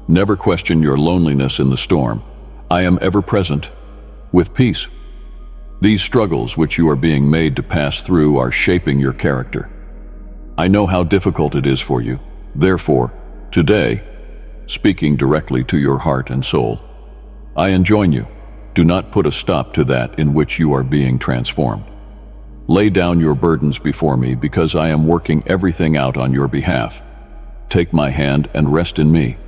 Never question your loneliness in the storm. I am ever present, with peace. These struggles which you are being made to pass through are shaping your character. I know how difficult it is for you. Therefore, today, speaking directly to your heart and soul, I enjoin you. Do not put a stop to that in which you are being transformed. Lay down your burdens before me because I am working everything out on your behalf. Take my hand and rest in me.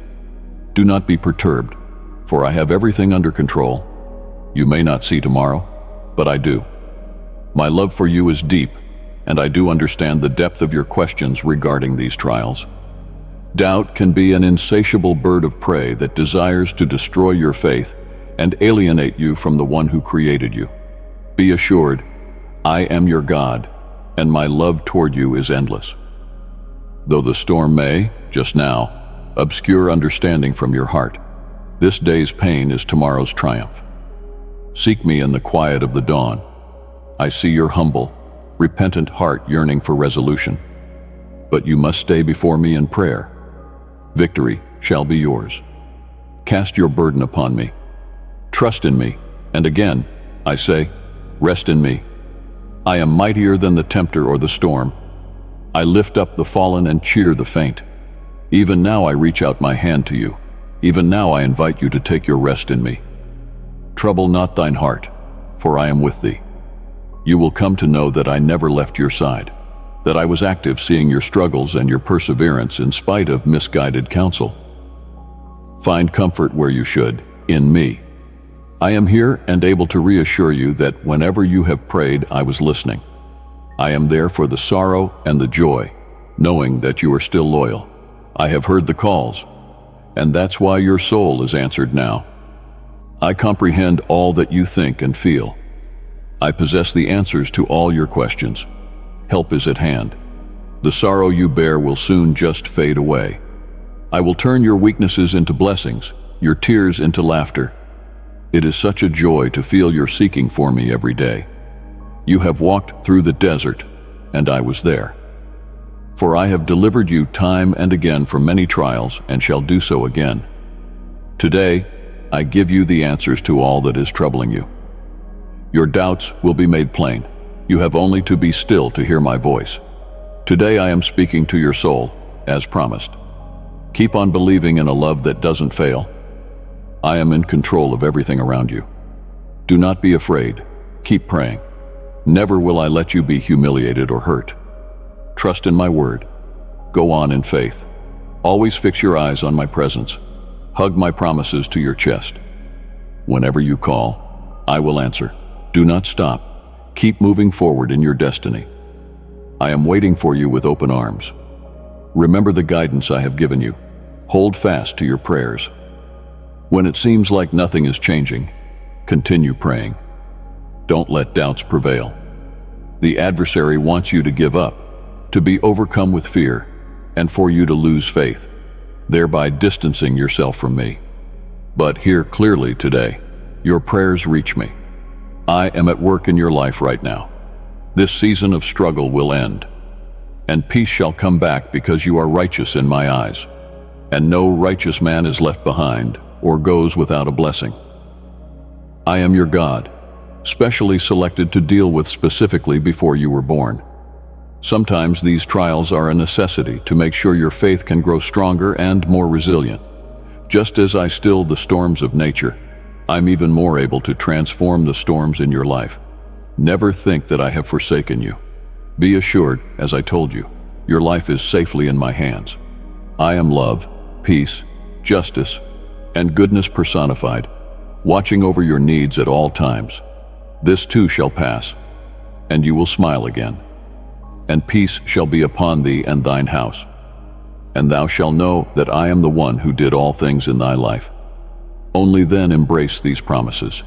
Do not be perturbed, for I have everything under control. You may not see tomorrow, but I do. My love for you is deep, and I do understand the depth of your questions regarding these trials. Doubt can be an insatiable bird of prey that desires to destroy your faith and alienate you from the one who created you. Be assured, I am your God, and my love toward you is endless. Though the storm may, just now, obscure understanding from your heart, this day's pain is tomorrow's triumph. Seek me in the quiet of the dawn. I see your humble, repentant heart yearning for resolution. But you must stay before me in prayer. Victory shall be yours. Cast your burden upon me. Trust in me, and again, I say, rest in me. I am mightier than the tempter or the storm. I lift up the fallen and cheer the faint. Even now I reach out my hand to you. Even now I invite you to take your rest in me. Trouble not thine heart, for I am with thee. You will come to know that I never left your side, that I was active seeing your struggles and your perseverance in spite of misguided counsel. Find comfort where you should, in me. I am here and able to reassure you that whenever you have prayed, I was listening. I am there for the sorrow and the joy, knowing that you are still loyal. I have heard the calls, and that's why your soul is answered now. I comprehend all that you think and feel. I possess the answers to all your questions. Help is at hand. The sorrow you bear will soon just fade away. I will turn your weaknesses into blessings, your tears into laughter. It is such a joy to feel you're seeking for me every day. You have walked through the desert, and I was there. For I have delivered you time and again from many trials and shall do so again. Today, I give you the answers to all that is troubling you. Your doubts will be made plain. You have only to be still to hear my voice. Today I am speaking to your soul, as promised. Keep on believing in a love that doesn't fail. I am in control of everything around you. Do not be afraid. Keep praying. Never will I let you be humiliated or hurt. Trust in my word. Go on in faith. Always fix your eyes on my presence. Hug my promises to your chest. Whenever you call, I will answer. Do not stop. Keep moving forward in your destiny. I am waiting for you with open arms. Remember the guidance I have given you. Hold fast to your prayers. When it seems like nothing is changing, continue praying. Don't let doubts prevail. The adversary wants you to give up, to be overcome with fear, and for you to lose faith, thereby distancing yourself from me. But hear clearly today, your prayers reach me. I am at work in your life right now. This season of struggle will end, and peace shall come back because you are righteous in my eyes, and no righteous man is left behind or goes without a blessing. I am your God, specially selected to deal with specifically before you were born. Sometimes these trials are a necessity to make sure your faith can grow stronger and more resilient. Just as I still the storms of nature, I'm even more able to transform the storms in your life. Never think that I have forsaken you. Be assured, as I told you, your life is safely in my hands. I am love, peace, justice, and goodness personified, watching over your needs at all times. This too shall pass, and you will smile again. And peace shall be upon thee and thine house. And thou shalt know that I am the one who did all things in thy life. Only then embrace these promises,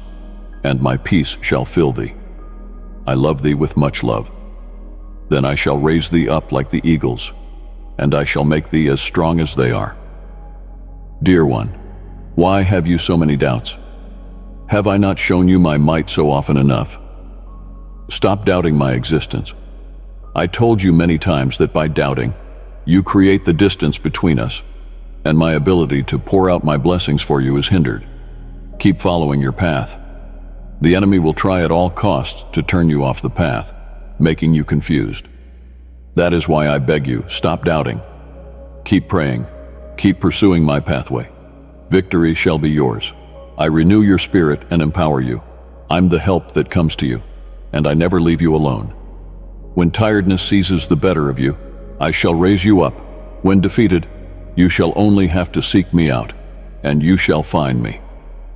and my peace shall fill thee. I love thee with much love. Then I shall raise thee up like the eagles, and I shall make thee as strong as they are. Dear one, why have you so many doubts? Have I not shown you my might so often enough? Stop doubting my existence. I told you many times that by doubting, you create the distance between us, and my ability to pour out my blessings for you is hindered. Keep following your path. The enemy will try at all costs to turn you off the path, making you confused. That is why I beg you, stop doubting. Keep praying. Keep pursuing my pathway. Victory shall be yours. I renew your spirit and empower you. I'm the help that comes to you, and I never leave you alone. When tiredness seizes the better of you, I shall raise you up. When defeated, you shall only have to seek me out, and you shall find me.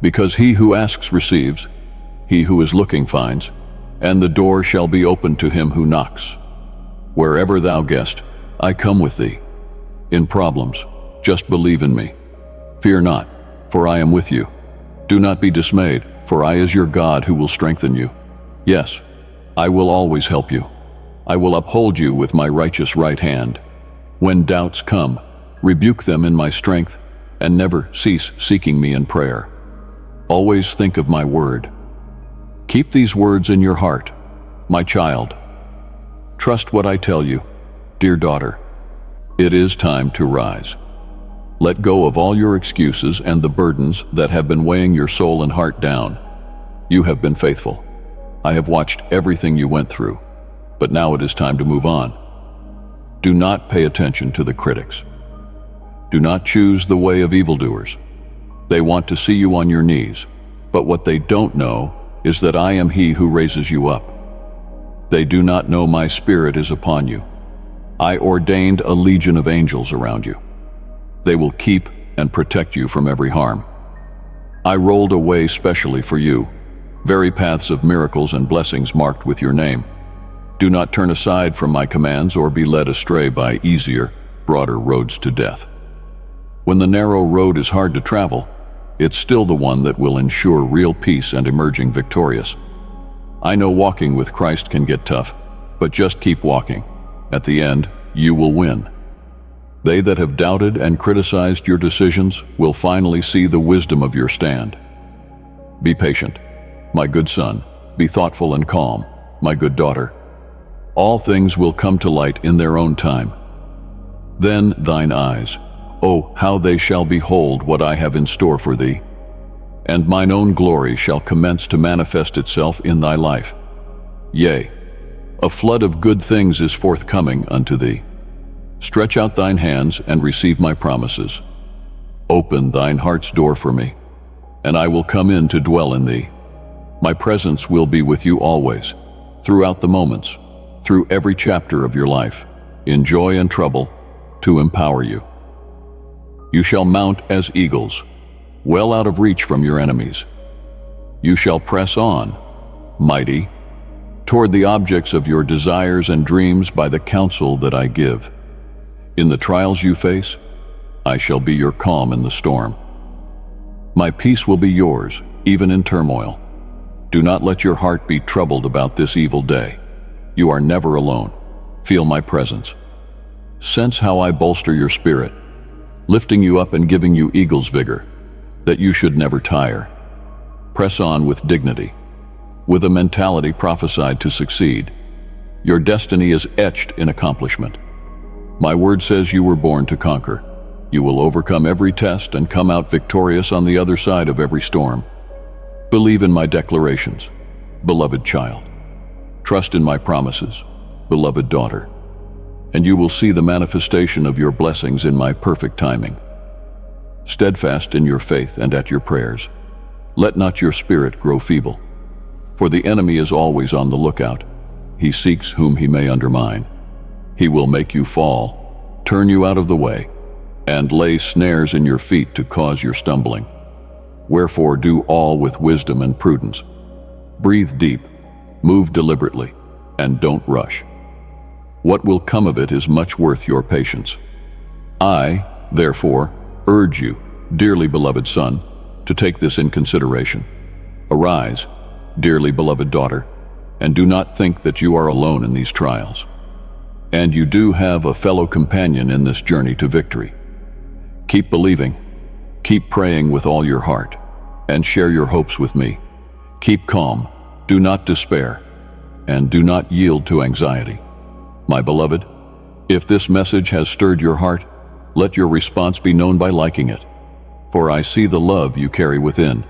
Because he who asks receives, he who is looking finds, and the door shall be opened to him who knocks. Wherever thou goest, I come with thee. In problems, just believe in me. Fear not, for I am with you. Do not be dismayed, for I is your God who will strengthen you. Yes, I will always help you. I will uphold you with my righteous right hand. When doubts come, rebuke them in my strength, and never cease seeking me in prayer. Always think of my word. Keep these words in your heart, my child. Trust what I tell you, dear daughter. It is time to rise. Let go of all your excuses and the burdens that have been weighing your soul and heart down. You have been faithful. I have watched everything you went through, but now it is time to move on. Do not pay attention to the critics. Do not choose the way of evildoers. They want to see you on your knees, but what they don't know is that I am he who raises you up. They do not know my spirit is upon you. I ordained a legion of angels around you. They will keep and protect you from every harm. I rolled a way specially for you, very paths of miracles and blessings marked with your name. Do not turn aside from my commands or be led astray by easier, broader roads to death. When the narrow road is hard to travel, it's still the one that will ensure real peace and emerging victorious. I know walking with Christ can get tough, but just keep walking. At the end, you will win. They that have doubted and criticized your decisions will finally see the wisdom of your stand. Be patient, my good son. Be thoughtful and calm, my good daughter. All things will come to light in their own time. Then thine eyes, oh, how they shall behold what I have in store for thee. And mine own glory shall commence to manifest itself in thy life. Yea, a flood of good things is forthcoming unto thee. Stretch out thine hands and receive my promises. Open thine heart's door for me, and I will come in to dwell in thee. My presence will be with you always, throughout the moments, through every chapter of your life, in joy and trouble, to empower you. You shall mount as eagles, well out of reach from your enemies. You shall press on, mighty, toward the objects of your desires and dreams by the counsel that I give. In the trials you face, I shall be your calm in the storm. My peace will be yours, even in turmoil. Do not let your heart be troubled about this evil day. You are never alone. Feel my presence. Sense how I bolster your spirit, lifting you up and giving you eagle's vigor, that you should never tire. Press on with dignity, with a mentality prophesied to succeed. Your destiny is etched in accomplishment. My word says you were born to conquer. You will overcome every test and come out victorious on the other side of every storm. Believe in my declarations, beloved child. Trust in my promises, beloved daughter, and you will see the manifestation of your blessings in my perfect timing. steadfast in your faith and at your prayers. Let not your spirit grow feeble, for the enemy is always on the lookout. He seeks whom he may undermine. He will make you fall, turn you out of the way, and lay snares in your feet to cause your stumbling. Wherefore do all with wisdom and prudence. Breathe deep, move deliberately, and don't rush. What will come of it is much worth your patience. I, therefore, urge you, dearly beloved son, to take this in consideration. Arise, dearly beloved daughter, and do not think that you are alone in these trials. And you do have a fellow companion in this journey to victory. Keep believing, keep praying with all your heart, and share your hopes with me. Keep calm, do not despair, and do not yield to anxiety. My beloved, if this message has stirred your heart, let your response be known by liking it, for I see the love you carry within.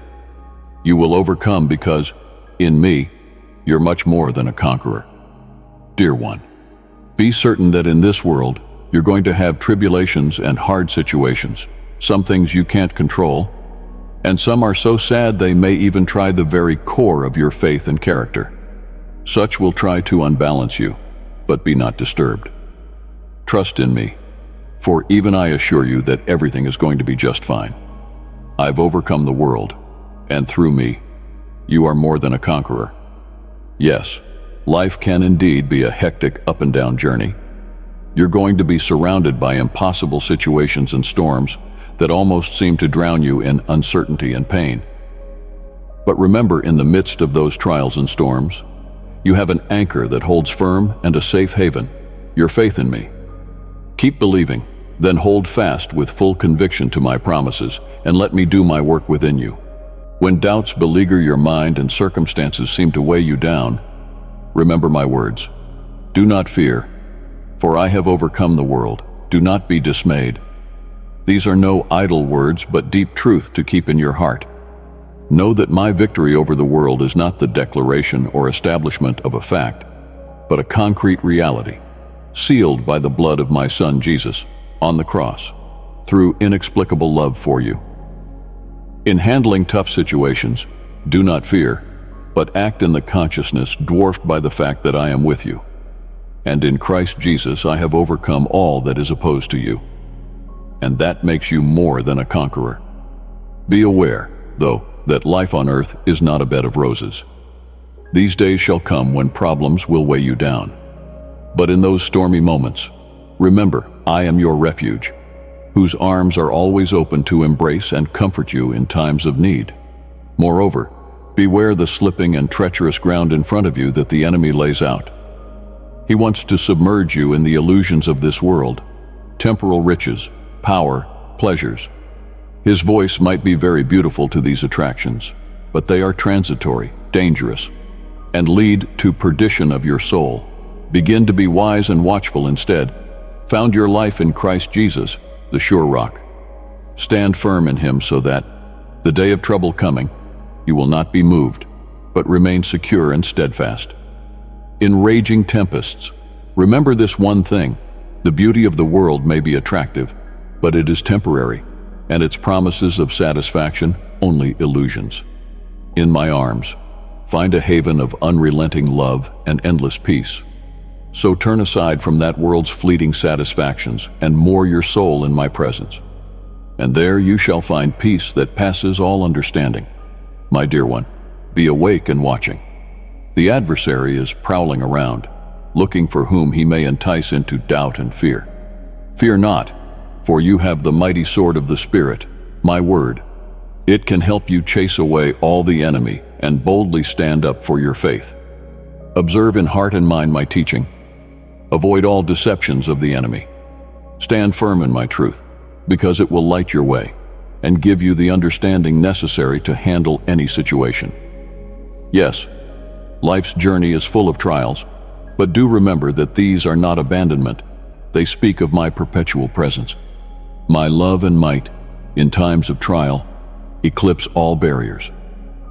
You will overcome because, in me, you're much more than a conqueror. Dear one, be certain that in this world, you're going to have tribulations and hard situations, some things you can't control, and some are so sad they may even try the very core of your faith and character. Such will try to unbalance you, but be not disturbed. Trust in me, for even I assure you that everything is going to be just fine. I've overcome the world, and through me, you are more than a conqueror. Yes, life can indeed be a hectic up and down journey. You're going to be surrounded by impossible situations and storms that almost seem to drown you in uncertainty and pain. But remember, in the midst of those trials and storms, you have an anchor that holds firm and a safe haven, your faith in me. Keep believing, then hold fast with full conviction to my promises, and let me do my work within you. When doubts beleaguer your mind and circumstances seem to weigh you down, remember my words. Do not fear, for I have overcome the world. Do not be dismayed. These are no idle words, but deep truth to keep in your heart. Know that my victory over the world is not the declaration or establishment of a fact, but a concrete reality, sealed by the blood of my Son Jesus on the cross, through inexplicable love for you. In handling tough situations, do not fear, but act in the consciousness dwarfed by the fact that I am with you. And in Christ Jesus I have overcome all that is opposed to you. And that makes you more than a conqueror. Be aware, though, that life on earth is not a bed of roses. These days shall come when problems will weigh you down. But in those stormy moments, remember, I am your refuge, whose arms are always open to embrace and comfort you in times of need. Moreover, beware the slipping and treacherous ground in front of you that the enemy lays out. He wants to submerge you in the illusions of this world, temporal riches, power, pleasures. His voice might be very beautiful to these attractions, but they are transitory, dangerous, and lead to perdition of your soul. Begin to be wise and watchful instead. Found your life in Christ Jesus, the sure rock. Stand firm in him so that, the day of trouble coming, you will not be moved, but remain secure and steadfast. In raging tempests, remember this one thing: the beauty of the world may be attractive, but it is temporary, and its promises of satisfaction only illusions. In my arms, find a haven of unrelenting love and endless peace. So turn aside from that world's fleeting satisfactions and moor your soul in my presence. And there you shall find peace that passes all understanding. My dear one, be awake and watching. The adversary is prowling around, looking for whom he may entice into doubt and fear. Fear not, for you have the mighty sword of the Spirit, my word. It can help you chase away all the enemy and boldly stand up for your faith. Observe in heart and mind my teaching. Avoid all deceptions of the enemy. Stand firm in my truth, because it will light your way and give you the understanding necessary to handle any situation. Yes, life's journey is full of trials, but do remember that these are not abandonment. They speak of my perpetual presence. My love and might, in times of trial, eclipse all barriers.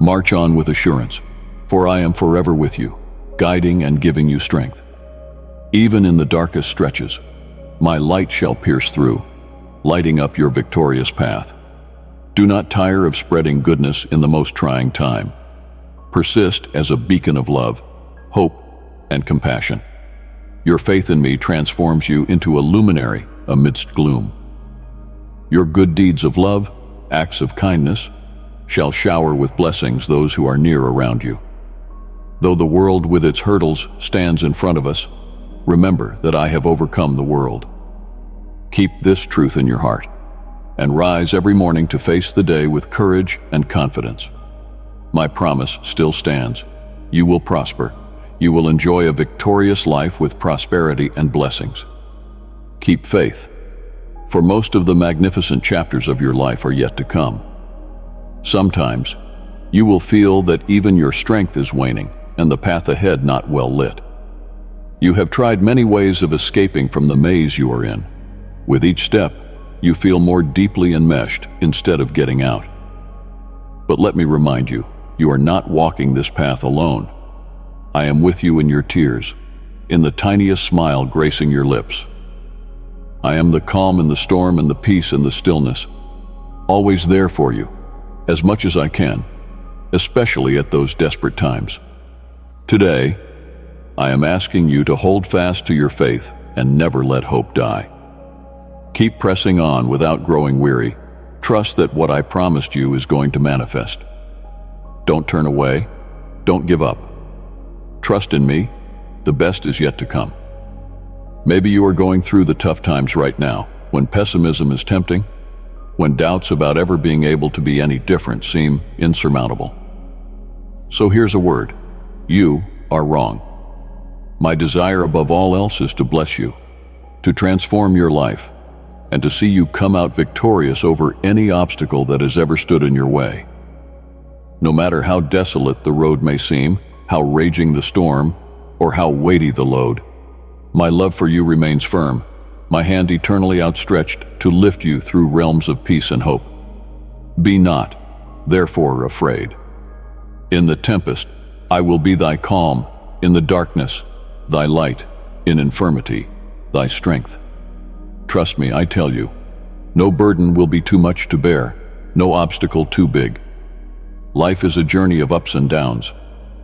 March on with assurance, for I am forever with you, guiding and giving you strength. Even in the darkest stretches, my light shall pierce through, lighting up your victorious path. Do not tire of spreading goodness in the most trying time. Persist as a beacon of love, hope, and compassion. Your faith in me transforms you into a luminary amidst gloom. Your good deeds of love, acts of kindness, shall shower with blessings those who are near around you. Though the world with its hurdles stands in front of us, remember that I have overcome the world. Keep this truth in your heart, and rise every morning to face the day with courage and confidence. My promise still stands. You will prosper. You will enjoy a victorious life with prosperity and blessings. Keep faith, for most of the magnificent chapters of your life are yet to come. Sometimes, you will feel that even your strength is waning and the path ahead not well lit. You have tried many ways of escaping from the maze you are in. With each step, you feel more deeply enmeshed instead of getting out. But let me remind you, you are not walking this path alone. I am with you in your tears, in the tiniest smile gracing your lips. I am the calm in the storm and the peace in the stillness, always there for you, as much as I can, especially at those desperate times. Today, I am asking you to hold fast to your faith and never let hope die. Keep pressing on without growing weary. Trust that what I promised you is going to manifest. Don't turn away. Don't give up. Trust in me. The best is yet to come. Maybe you are going through the tough times right now, when pessimism is tempting, when doubts about ever being able to be any different seem insurmountable. So here's a word. You are wrong. My desire above all else is to bless you, to transform your life, and to see you come out victorious over any obstacle that has ever stood in your way. No matter how desolate the road may seem, how raging the storm, or how weighty the load, my love for you remains firm, my hand eternally outstretched to lift you through realms of peace and hope. Be not, therefore, afraid. In the tempest, I will be thy calm, in the darkness, thy light, in infirmity, thy strength. Trust me, I tell you, no burden will be too much to bear, no obstacle too big. Life is a journey of ups and downs,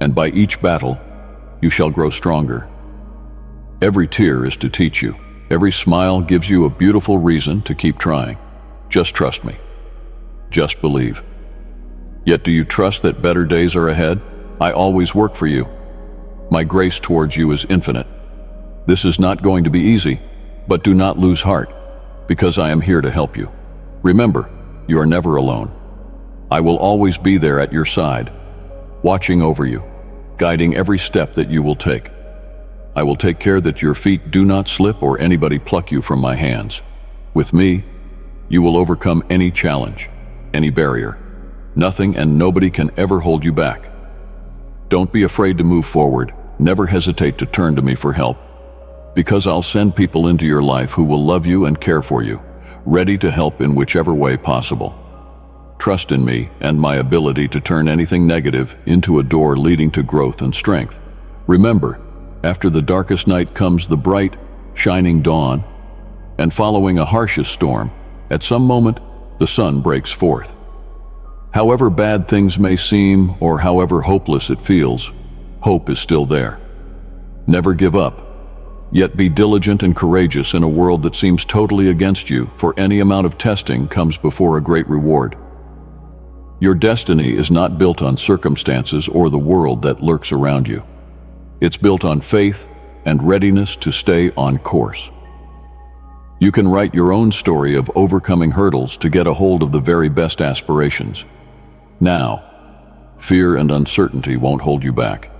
and by each battle, you shall grow stronger. Every tear is to teach you. Every smile gives you a beautiful reason to keep trying. Just trust me. Just believe. Yet do you trust that better days are ahead? I always work for you. My grace towards you is infinite. This is not going to be easy, but do not lose heart, because I am here to help you. Remember, you are never alone. I will always be there at your side, watching over you, guiding every step that you will take. I will take care that your feet do not slip or anybody pluck you from my hands. With me, you will overcome any challenge, any barrier. Nothing and nobody can ever hold you back. Don't be afraid to move forward. Never hesitate to turn to me for help, because I'll send people into your life who will love you and care for you, ready to help in whichever way possible. Trust in me and my ability to turn anything negative into a door leading to growth and strength. Remember, after the darkest night comes the bright, shining dawn, and following a harshest storm, at some moment, the sun breaks forth. However bad things may seem or however hopeless it feels, hope is still there. Never give up, yet be diligent and courageous in a world that seems totally against you, for any amount of testing comes before a great reward. Your destiny is not built on circumstances or the world that lurks around you. It's built on faith and readiness to stay on course. You can write your own story of overcoming hurdles to get a hold of the very best aspirations. Now, fear and uncertainty won't hold you back.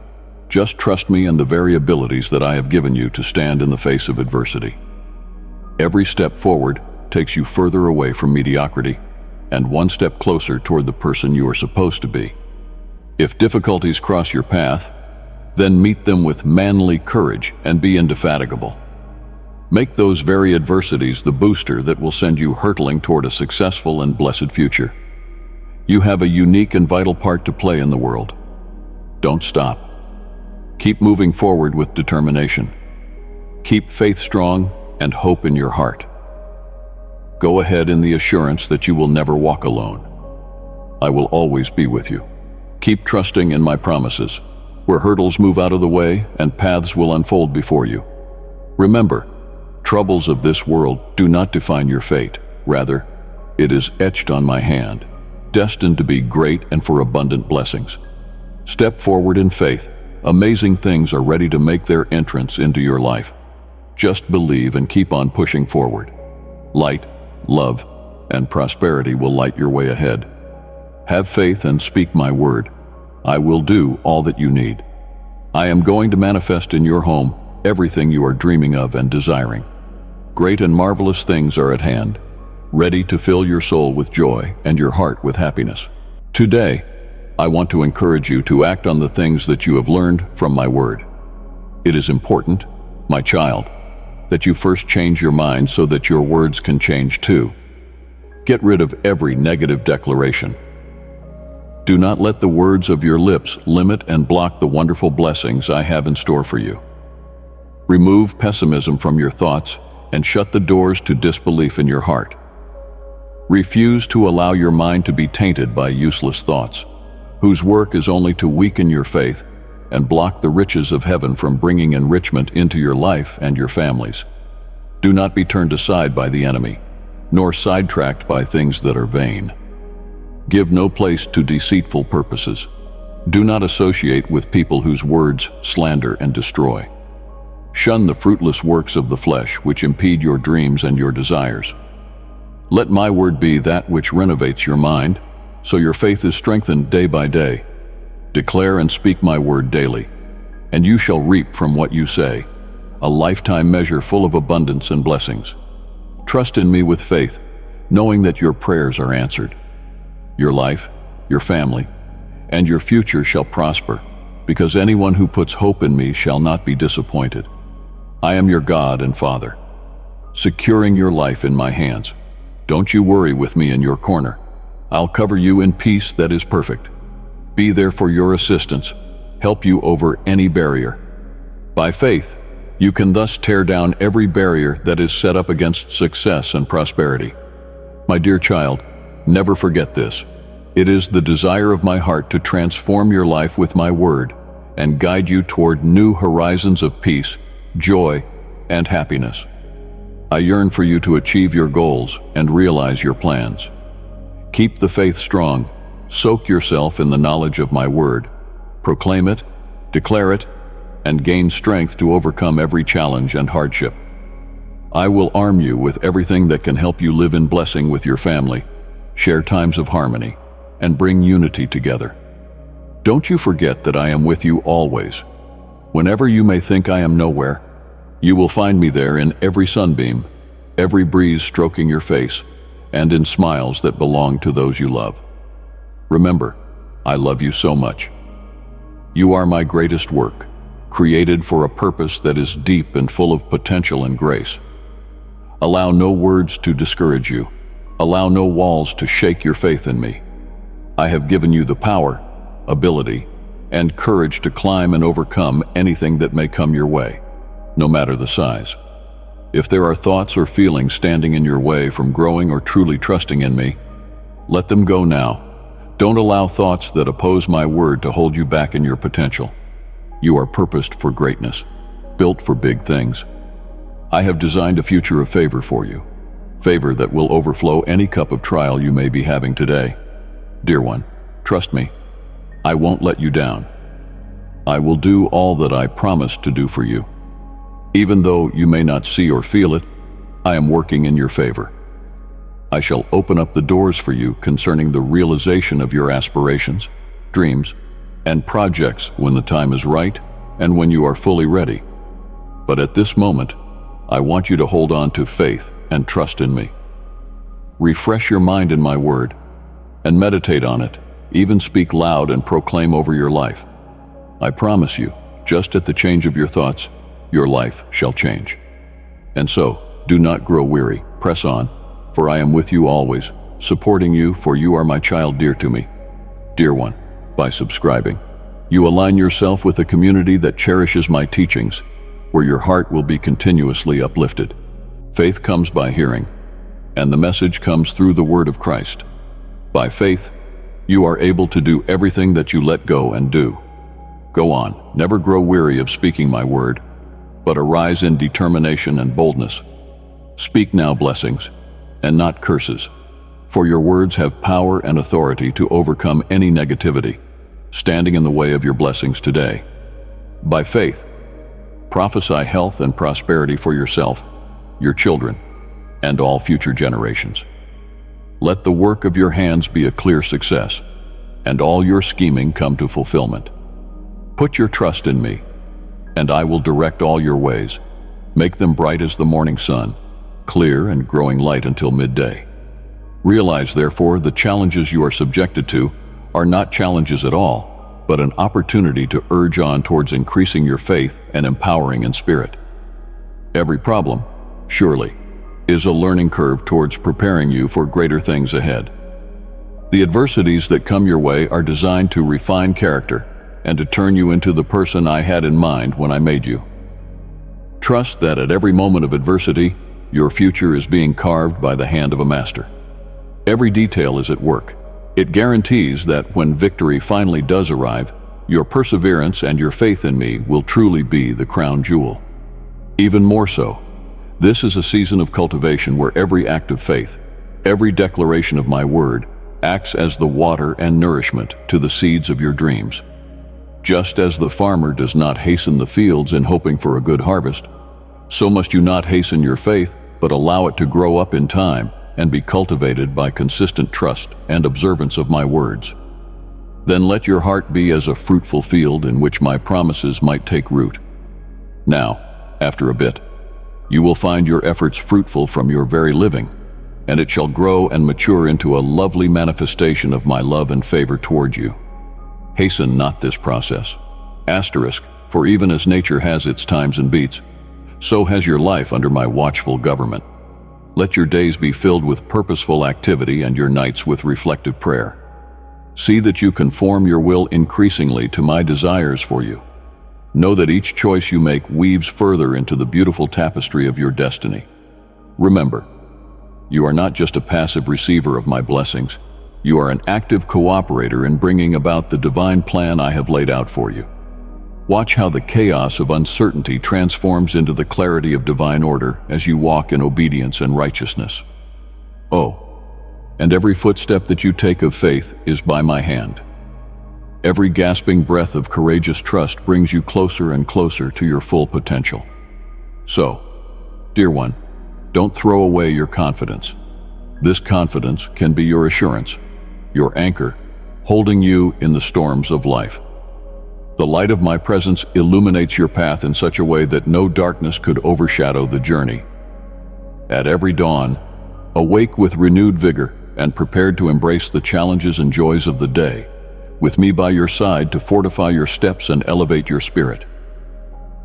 Just trust me and the very abilities that I have given you to stand in the face of adversity. Every step forward takes you further away from mediocrity and one step closer toward the person you are supposed to be. If difficulties cross your path, then meet them with manly courage and be indefatigable. Make those very adversities the booster that will send you hurtling toward a successful and blessed future. You have a unique and vital part to play in the world. Don't stop. Keep moving forward with determination. Keep faith strong and hope in your heart. Go ahead in the assurance that you will never walk alone. I will always be with you. Keep trusting in my promises, where hurdles move out of the way and paths will unfold before you. Remember, troubles of this world do not define your fate. Rather, it is etched on my hand, destined to be great and for abundant blessings. Step forward in faith. Amazing things are ready to make their entrance into your life. Just believe and keep on pushing forward. Light, love, and prosperity will light your way ahead. Have faith and speak my word. I will do all that you need. I am going to manifest in your home everything you are dreaming of and desiring. Great and marvelous things are at hand, ready to fill your soul with joy and your heart with happiness. Today, I want to encourage you to act on the things that you have learned from my word. It is important, my child, that you first change your mind so that your words can change too. Get rid of every negative declaration. Do not let the words of your lips limit and block the wonderful blessings I have in store for you. Remove pessimism from your thoughts and shut the doors to disbelief in your heart. Refuse to allow your mind to be tainted by useless thoughts, whose work is only to weaken your faith and block the riches of heaven from bringing enrichment into your life and your families. Do not be turned aside by the enemy, nor sidetracked by things that are vain. Give no place to deceitful purposes. Do not associate with people whose words slander and destroy. Shun the fruitless works of the flesh which impede your dreams and your desires. Let my word be that which renovates your mind, so your faith is strengthened day by day. Declare and speak my word daily, and you shall reap from what you say, a lifetime measure full of abundance and blessings. Trust in me with faith, knowing that your prayers are answered. Your life, your family, and your future shall prosper, because anyone who puts hope in me shall not be disappointed. I am your God and Father, securing your life in my hands. Don't you worry with me in your corner. I'll cover you in peace that is perfect. Be there for your assistance, help you over any barrier. By faith, you can thus tear down every barrier that is set up against success and prosperity. My dear child, never forget this. It is the desire of my heart to transform your life with my word and guide you toward new horizons of peace, joy, and happiness. I yearn for you to achieve your goals and realize your plans. Keep the faith strong, soak yourself in the knowledge of my word, proclaim it, declare it, and gain strength to overcome every challenge and hardship. I will arm you with everything that can help you live in blessing with your family, share times of harmony, and bring unity together. Don't you forget that I am with you always. Whenever you may think I am nowhere, you will find me there in every sunbeam, every breeze stroking your face, and in smiles that belong to those you love. Remember, I love you so much. You are my greatest work, created for a purpose that is deep and full of potential and grace. Allow no words to discourage you. Allow no walls to shake your faith in me. I have given you the power, ability, and courage to climb and overcome anything that may come your way, no matter the size. If there are thoughts or feelings standing in your way from growing or truly trusting in me, let them go now. Don't allow thoughts that oppose my word to hold you back in your potential. You are purposed for greatness, built for big things. I have designed a future of favor for you, favor that will overflow any cup of trial you may be having today. Dear one, trust me. I won't let you down. I will do all that I promised to do for you. Even though you may not see or feel it, I am working in your favor. I shall open up the doors for you concerning the realization of your aspirations, dreams, and projects when the time is right and when you are fully ready. But at this moment, I want you to hold on to faith and trust in me. Refresh your mind in my word and meditate on it. Even speak loud and proclaim over your life. I promise you, just at the change of your thoughts, your life shall change. And so, do not grow weary, press on, for I am with you always, supporting you, for you are my child dear to me. Dear one, by subscribing, you align yourself with a community that cherishes my teachings, where your heart will be continuously uplifted. Faith comes by hearing, and the message comes through the word of Christ. By faith, You are able to do everything that you let go and do. Go on, never grow weary of speaking my word, but arise in determination and boldness. Speak now blessings, and not curses, for your words have power and authority to overcome any negativity, standing in the way of your blessings today. By faith, prophesy health and prosperity for yourself, your children, and all future generations. Let the work of your hands be a clear success, and all your scheming come to fulfillment. Put your trust in me, and I will direct all your ways. Make them bright as the morning sun, clear and growing light until midday. Realize, therefore, the challenges you are subjected to are not challenges at all, but an opportunity to urge on towards increasing your faith and empowering in spirit. Every problem, surely, is a learning curve towards preparing you for greater things ahead. The adversities that come your way are designed to refine character and to turn you into the person I had in mind when I made you. Trust that at every moment of adversity, your future is being carved by the hand of a master. Every detail is at work. It guarantees that when victory finally does arrive, your perseverance and your faith in me will truly be the crown jewel. Even more so, this is a season of cultivation where every act of faith, every declaration of my word, acts as the water and nourishment to the seeds of your dreams. Just as the farmer does not hasten the fields in hoping for a good harvest, so must you not hasten your faith, but allow it to grow up in time and be cultivated by consistent trust and observance of my words. Then let your heart be as a fruitful field in which my promises might take root. Now, after a bit, you will find your efforts fruitful from your very living, and it shall grow and mature into a lovely manifestation of my love and favor toward you. Hasten not this process. Asterisk, for even as nature has its times and beats, so has your life under my watchful government. Let your days be filled with purposeful activity and your nights with reflective prayer. See that you conform your will increasingly to my desires for you. Know that each choice you make weaves further into the beautiful tapestry of your destiny. Remember, you are not just a passive receiver of my blessings. You are an active cooperator in bringing about the divine plan I have laid out for you. Watch how the chaos of uncertainty transforms into the clarity of divine order as you walk in obedience and righteousness. Oh, and every footstep that you take of faith is by my hand. Every gasping breath of courageous trust brings you closer and closer to your full potential. So, dear one, don't throw away your confidence. This confidence can be your assurance, your anchor, holding you in the storms of life. The light of my presence illuminates your path in such a way that no darkness could overshadow the journey. At every dawn, awake with renewed vigor and prepared to embrace the challenges and joys of the day, with me by your side to fortify your steps and elevate your spirit.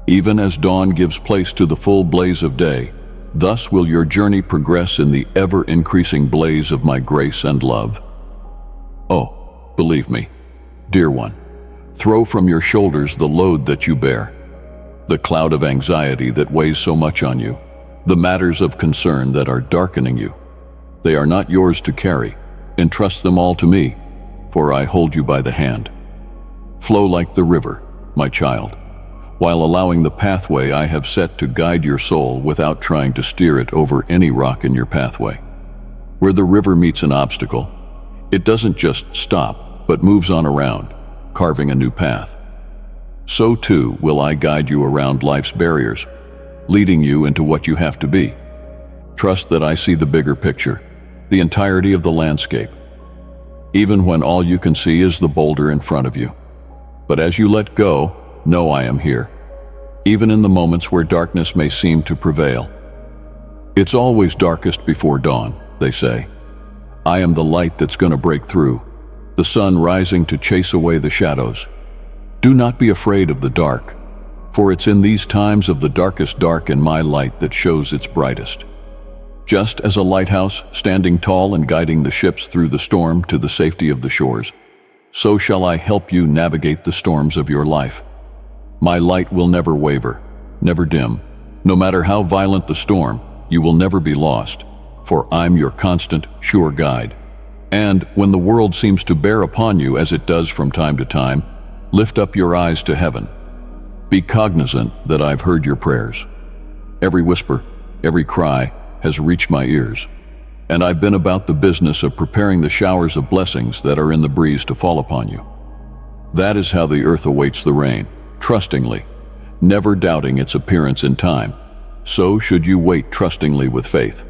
Even as dawn gives place to the full blaze of day, thus will your journey progress in the ever-increasing blaze of my grace and love. Oh, believe me, dear one, throw from your shoulders the load that you bear, the cloud of anxiety that weighs so much on you, the matters of concern that are darkening you. They are not yours to carry. Entrust them all to me, for I hold you by the hand. Flow like the river, my child, while allowing the pathway I have set to guide your soul without trying to steer it over any rock in your pathway. Where the river meets an obstacle, it doesn't just stop, but moves on around, carving a new path. So too will I guide you around life's barriers, leading you into what you have to be. Trust that I see the bigger picture, the entirety of the landscape, even when all you can see is the boulder in front of you. But as you let go, know I am here, even in the moments where darkness may seem to prevail. It's always darkest before dawn, they say. I am the light that's going to break through, the sun rising to chase away the shadows. Do not be afraid of the dark, for it's in these times of the darkest dark in my light that shows its brightest. Just as a lighthouse standing tall and guiding the ships through the storm to the safety of the shores, so shall I help you navigate the storms of your life. My light will never waver, never dim. No matter how violent the storm, you will never be lost, for I'm your constant, sure guide. And when the world seems to bear upon you as it does from time to time, lift up your eyes to heaven. Be cognizant that I've heard your prayers. Every whisper, every cry has reached my ears, and I've been about the business of preparing the showers of blessings that are in the breeze to fall upon you. That is how the earth awaits the rain, trustingly, never doubting its appearance in time. So should you wait trustingly with faith.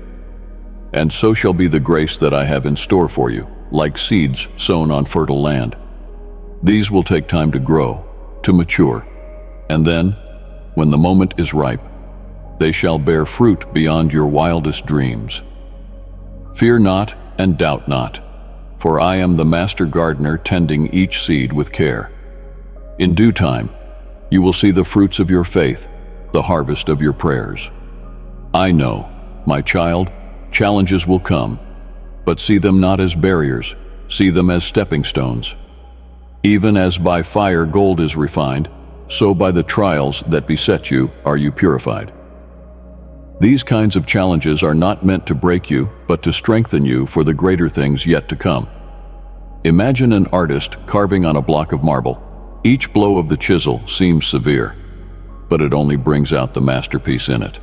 And so shall be the grace that I have in store for you, like seeds sown on fertile land. These will take time to grow, to mature, and then, when the moment is ripe, they shall bear fruit beyond your wildest dreams. Fear not and doubt not, for I am the master gardener tending each seed with care. In due time, you will see the fruits of your faith, the harvest of your prayers. I know, my child, challenges will come, but see them not as barriers, see them as stepping stones. Even as by fire gold is refined, so by the trials that beset you are you purified. These kinds of challenges are not meant to break you, but to strengthen you for the greater things yet to come. Imagine an artist carving on a block of marble. Each blow of the chisel seems severe, but it only brings out the masterpiece in it.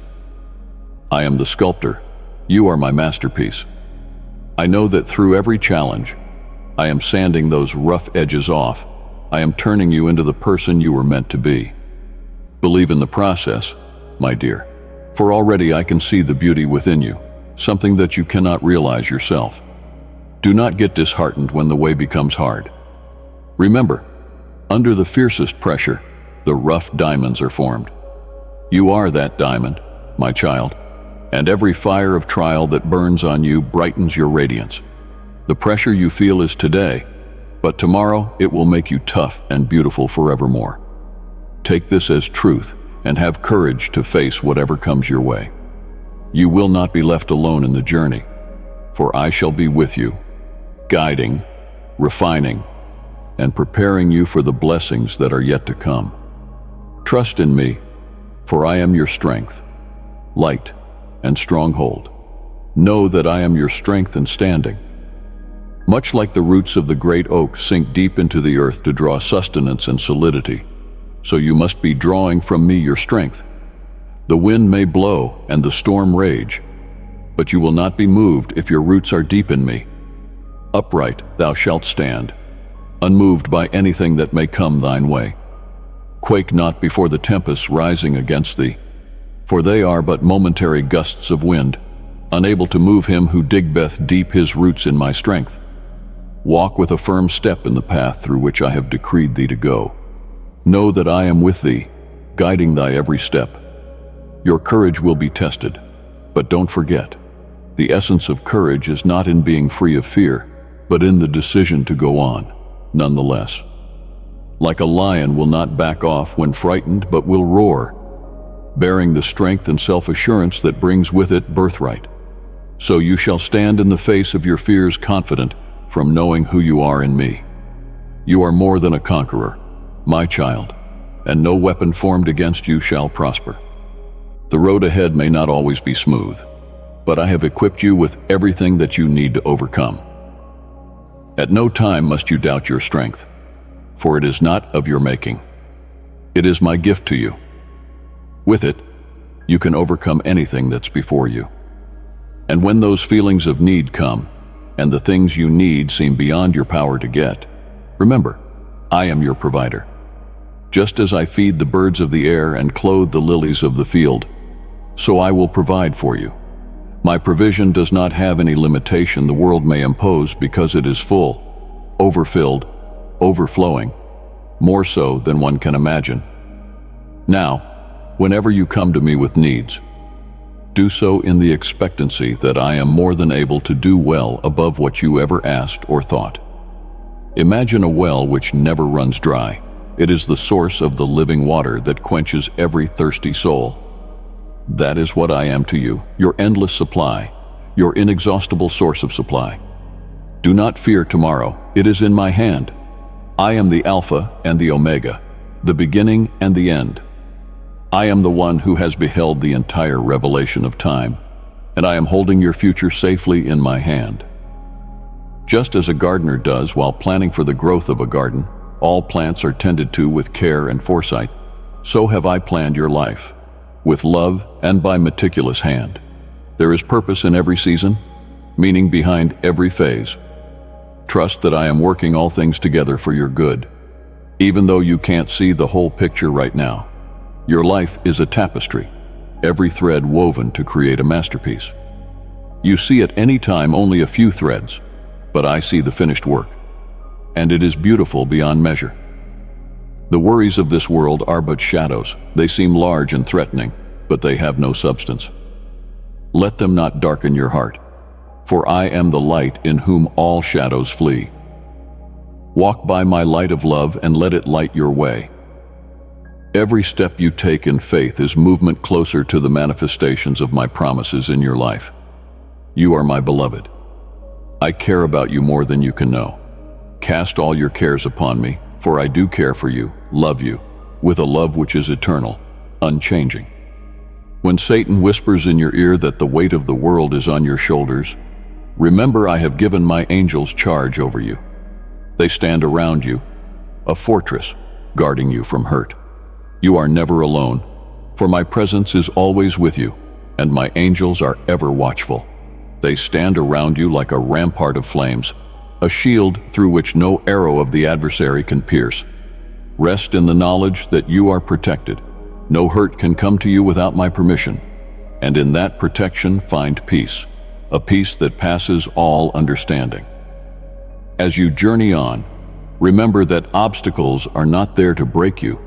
I am the sculptor. You are my masterpiece. I know that through every challenge, I am sanding those rough edges off. I am turning you into the person you were meant to be. Believe in the process, my dear, for already I can see the beauty within you, something that you cannot realize yourself. Do not get disheartened when the way becomes hard. Remember, under the fiercest pressure, the rough diamonds are formed. You are that diamond, my child, and every fire of trial that burns on you brightens your radiance. The pressure you feel is today, but tomorrow it will make you tough and beautiful forevermore. Take this as truth and have courage to face whatever comes your way. You will not be left alone in the journey, for I shall be with you, guiding, refining, and preparing you for the blessings that are yet to come. Trust in me, for I am your strength, light, and stronghold. Know that I am your strength and standing. Much like the roots of the great oak sink deep into the earth to draw sustenance and solidity, so you must be drawing from me your strength. The wind may blow and the storm rage, but you will not be moved if your roots are deep in me. Upright thou shalt stand, unmoved by anything that may come thine way. Quake not before the tempests rising against thee, for they are but momentary gusts of wind, unable to move him who diggeth deep his roots in my strength. Walk with a firm step in the path through which I have decreed thee to go. Know that I am with thee, guiding thy every step. Your courage will be tested, but don't forget, the essence of courage is not in being free of fear, but in the decision to go on, nonetheless. Like a lion will not back off when frightened, but will roar, bearing the strength and self-assurance that brings with it birthright. So you shall stand in the face of your fears confident from knowing who you are in me. You are more than a conqueror, my child, and no weapon formed against you shall prosper. The road ahead may not always be smooth, but I have equipped you with everything that you need to overcome. At no time must you doubt your strength, for it is not of your making. It is my gift to you. With it, you can overcome anything that's before you. And when those feelings of need come, and the things you need seem beyond your power to get, remember, I am your provider. Just as I feed the birds of the air and clothe the lilies of the field, so I will provide for you. My provision does not have any limitation the world may impose because it is full, overfilled, overflowing, more so than one can imagine. Now, whenever you come to me with needs, do so in the expectancy that I am more than able to do well above what you ever asked or thought. Imagine a well which never runs dry. It is the source of the living water that quenches every thirsty soul. That is what I am to you, your endless supply, your inexhaustible source of supply. Do not fear tomorrow, it is in my hand. I am the Alpha and the Omega, the beginning and the end. I am the one who has beheld the entire revelation of time, and I am holding your future safely in my hand. Just as a gardener does while planning for the growth of a garden, all plants are tended to with care and foresight, so have I planned your life, with love and by meticulous hand. There is purpose in every season, meaning behind every phase. Trust that I am working all things together for your good, even though you can't see the whole picture right now. Your life is a tapestry, every thread woven to create a masterpiece. You see at any time only a few threads, but I see the finished work, and it is beautiful beyond measure. The worries of this world are but shadows. They seem large and threatening, but they have no substance. Let them not darken your heart, for I am the light in whom all shadows flee. Walk by my light of love and let it light your way. Every step you take in faith is movement closer to the manifestations of my promises in your life. You are my beloved. I care about you more than you can know. Cast all your cares upon me, for I do care for you, love you, with a love which is eternal, unchanging. When Satan whispers in your ear that the weight of the world is on your shoulders, remember I have given my angels charge over you. They stand around you, a fortress, guarding you from hurt. You are never alone, for my presence is always with you, and my angels are ever watchful. They stand around you like a rampart of flames, a shield through which no arrow of the adversary can pierce. Rest in the knowledge that you are protected. No hurt can come to you without my permission, and in that protection find peace, a peace that passes all understanding. As you journey on, remember that obstacles are not there to break you,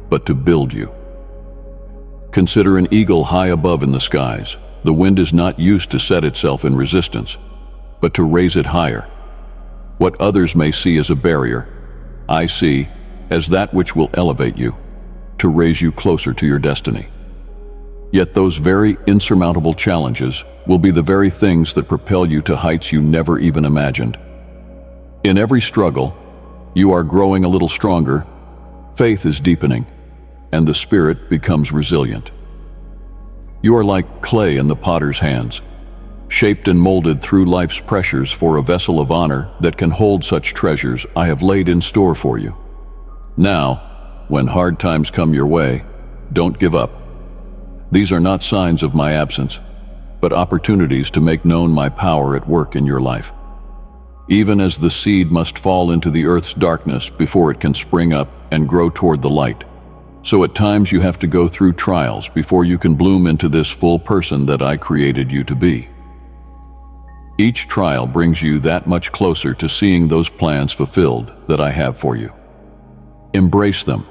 but to build you. Consider an eagle high above in the skies. The wind is not used to set itself in resistance, but to raise it higher. What others may see as a barrier, I see as that which will elevate you, to raise you closer to your destiny. Yet those very insurmountable challenges will be the very things that propel you to heights you never even imagined. In every struggle, you are growing a little stronger, faith is deepening, and the spirit becomes resilient. You are like clay in the potter's hands, shaped and molded through life's pressures for a vessel of honor that can hold such treasures I have laid in store for you. Now, when hard times come your way, don't give up. These are not signs of my absence, but opportunities to make known my power at work in your life. Even as the seed must fall into the earth's darkness before it can spring up and grow toward the light, so at times you have to go through trials before you can bloom into this full person that I created you to be. Each trial brings you that much closer to seeing those plans fulfilled that I have for you. Embrace them,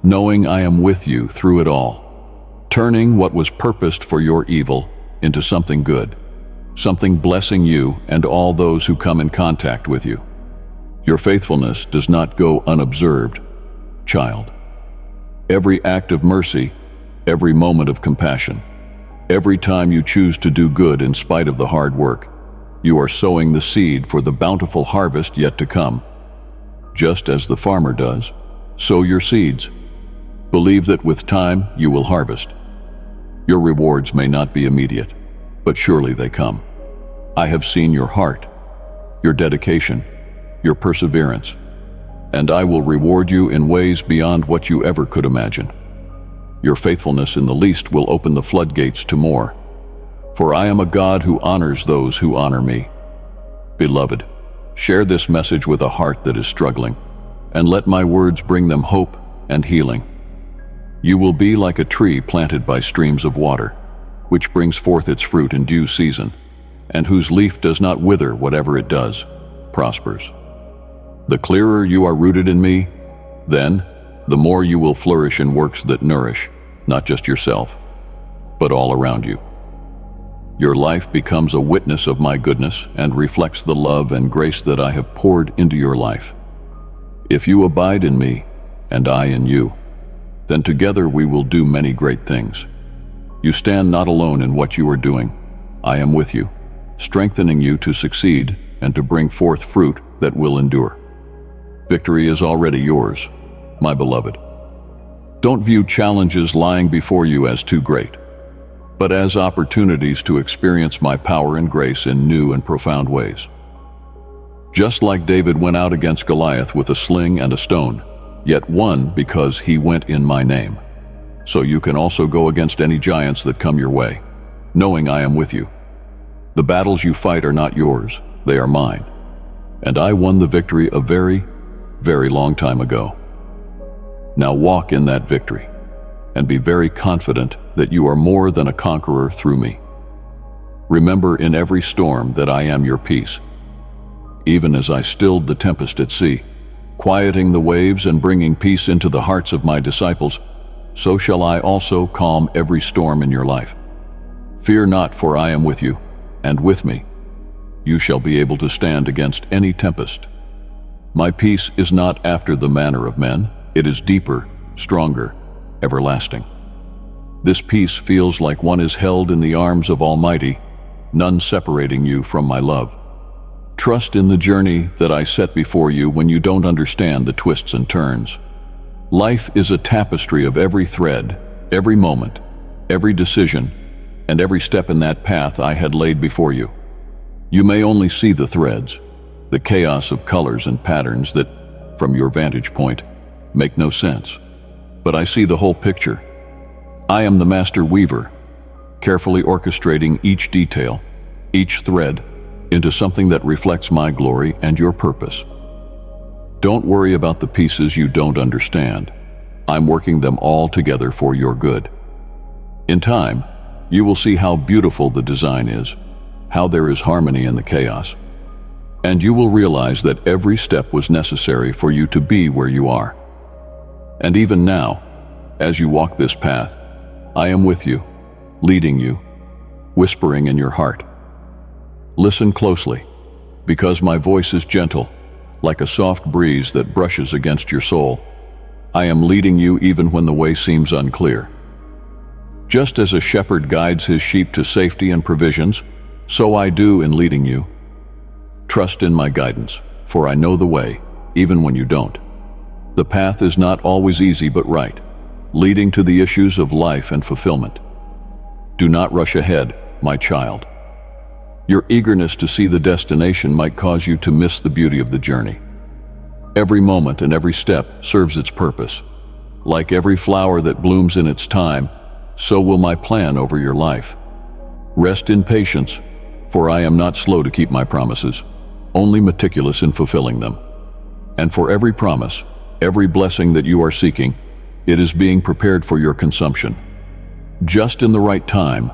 knowing I am with you through it all, turning what was purposed for your evil into something good, something blessing you and all those who come in contact with you. Your faithfulness does not go unobserved, child. Every act of mercy, every moment of compassion, every time you choose to do good in spite of the hard work, you are sowing the seed for the bountiful harvest yet to come. Just as the farmer does, sow your seeds. Believe that with time you will harvest. Your rewards may not be immediate, but surely they come. I have seen your heart, your dedication, your perseverance, and I will reward you in ways beyond what you ever could imagine. Your faithfulness in the least will open the floodgates to more, for I am a God who honors those who honor me. Beloved, share this message with a heart that is struggling, and let my words bring them hope and healing. You will be like a tree planted by streams of water, which brings forth its fruit in due season, and whose leaf does not wither. Whatever it does prospers. The clearer you are rooted in me, then the more you will flourish in works that nourish, not just yourself, but all around you. Your life becomes a witness of my goodness and reflects the love and grace that I have poured into your life. If you abide in me, and I in you, then together we will do many great things. You stand not alone in what you are doing. I am with you, strengthening you to succeed and to bring forth fruit that will endure. Victory is already yours, my beloved. Don't view challenges lying before you as too great, but as opportunities to experience my power and grace in new and profound ways. Just like David went out against Goliath with a sling and a stone, yet won because he went in my name. So you can also go against any giants that come your way, knowing I am with you. The battles you fight are not yours, they are mine. And I won the victory a very, very long time ago. Now walk in that victory, and be very confident that you are more than a conqueror through me. Remember in every storm that I am your peace. Even as I stilled the tempest at sea, quieting the waves and bringing peace into the hearts of my disciples, so shall I also calm every storm in your life. Fear not, for I am with you, and with me you shall be able to stand against any tempest. My peace is not after the manner of men, it is deeper, stronger, everlasting. This peace feels like one is held in the arms of Almighty, none separating you from my love. Trust in the journey that I set before you when you don't understand the twists and turns. Life is a tapestry of every thread, every moment, every decision, and every step in that path I had laid before you. You may only see the threads, the chaos of colors and patterns that, from your vantage point, make no sense. But I see the whole picture. I am the master weaver, carefully orchestrating each detail, each thread, into something that reflects my glory and your purpose. Don't worry about the pieces you don't understand. I'm working them all together for your good. In time, you will see how beautiful the design is, how there is harmony in the chaos, and you will realize that every step was necessary for you to be where you are. And even now, as you walk this path, I am with you, leading you, whispering in your heart. Listen closely, because my voice is gentle, like a soft breeze that brushes against your soul. I am leading you even when the way seems unclear. Just as a shepherd guides his sheep to safety and provisions, so I do in leading you. Trust in my guidance, for I know the way, even when you don't. The path is not always easy but right, leading to the issues of life and fulfillment. Do not rush ahead, my child. Your eagerness to see the destination might cause you to miss the beauty of the journey. Every moment and every step serves its purpose. Like every flower that blooms in its time, so will my plan over your life. Rest in patience, for I am not slow to keep my promises, only meticulous in fulfilling them. And for every promise, every blessing that you are seeking, it is being prepared for your consumption. Just in the right time,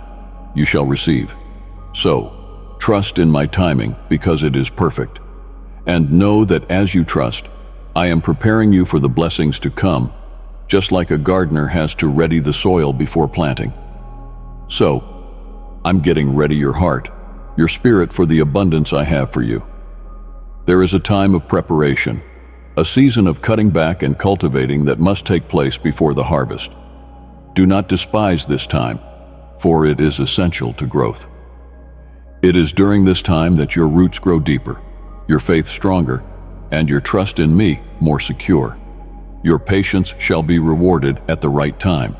you shall receive. So, trust in my timing because it is perfect. And know that as you trust, I am preparing you for the blessings to come, just like a gardener has to ready the soil before planting. So, I'm getting ready your heart, your spirit for the abundance I have for you. There is a time of preparation, a season of cutting back and cultivating that must take place before the harvest. Do not despise this time, for it is essential to growth. It is during this time that your roots grow deeper, your faith stronger, and your trust in me more secure. Your patience shall be rewarded at the right time.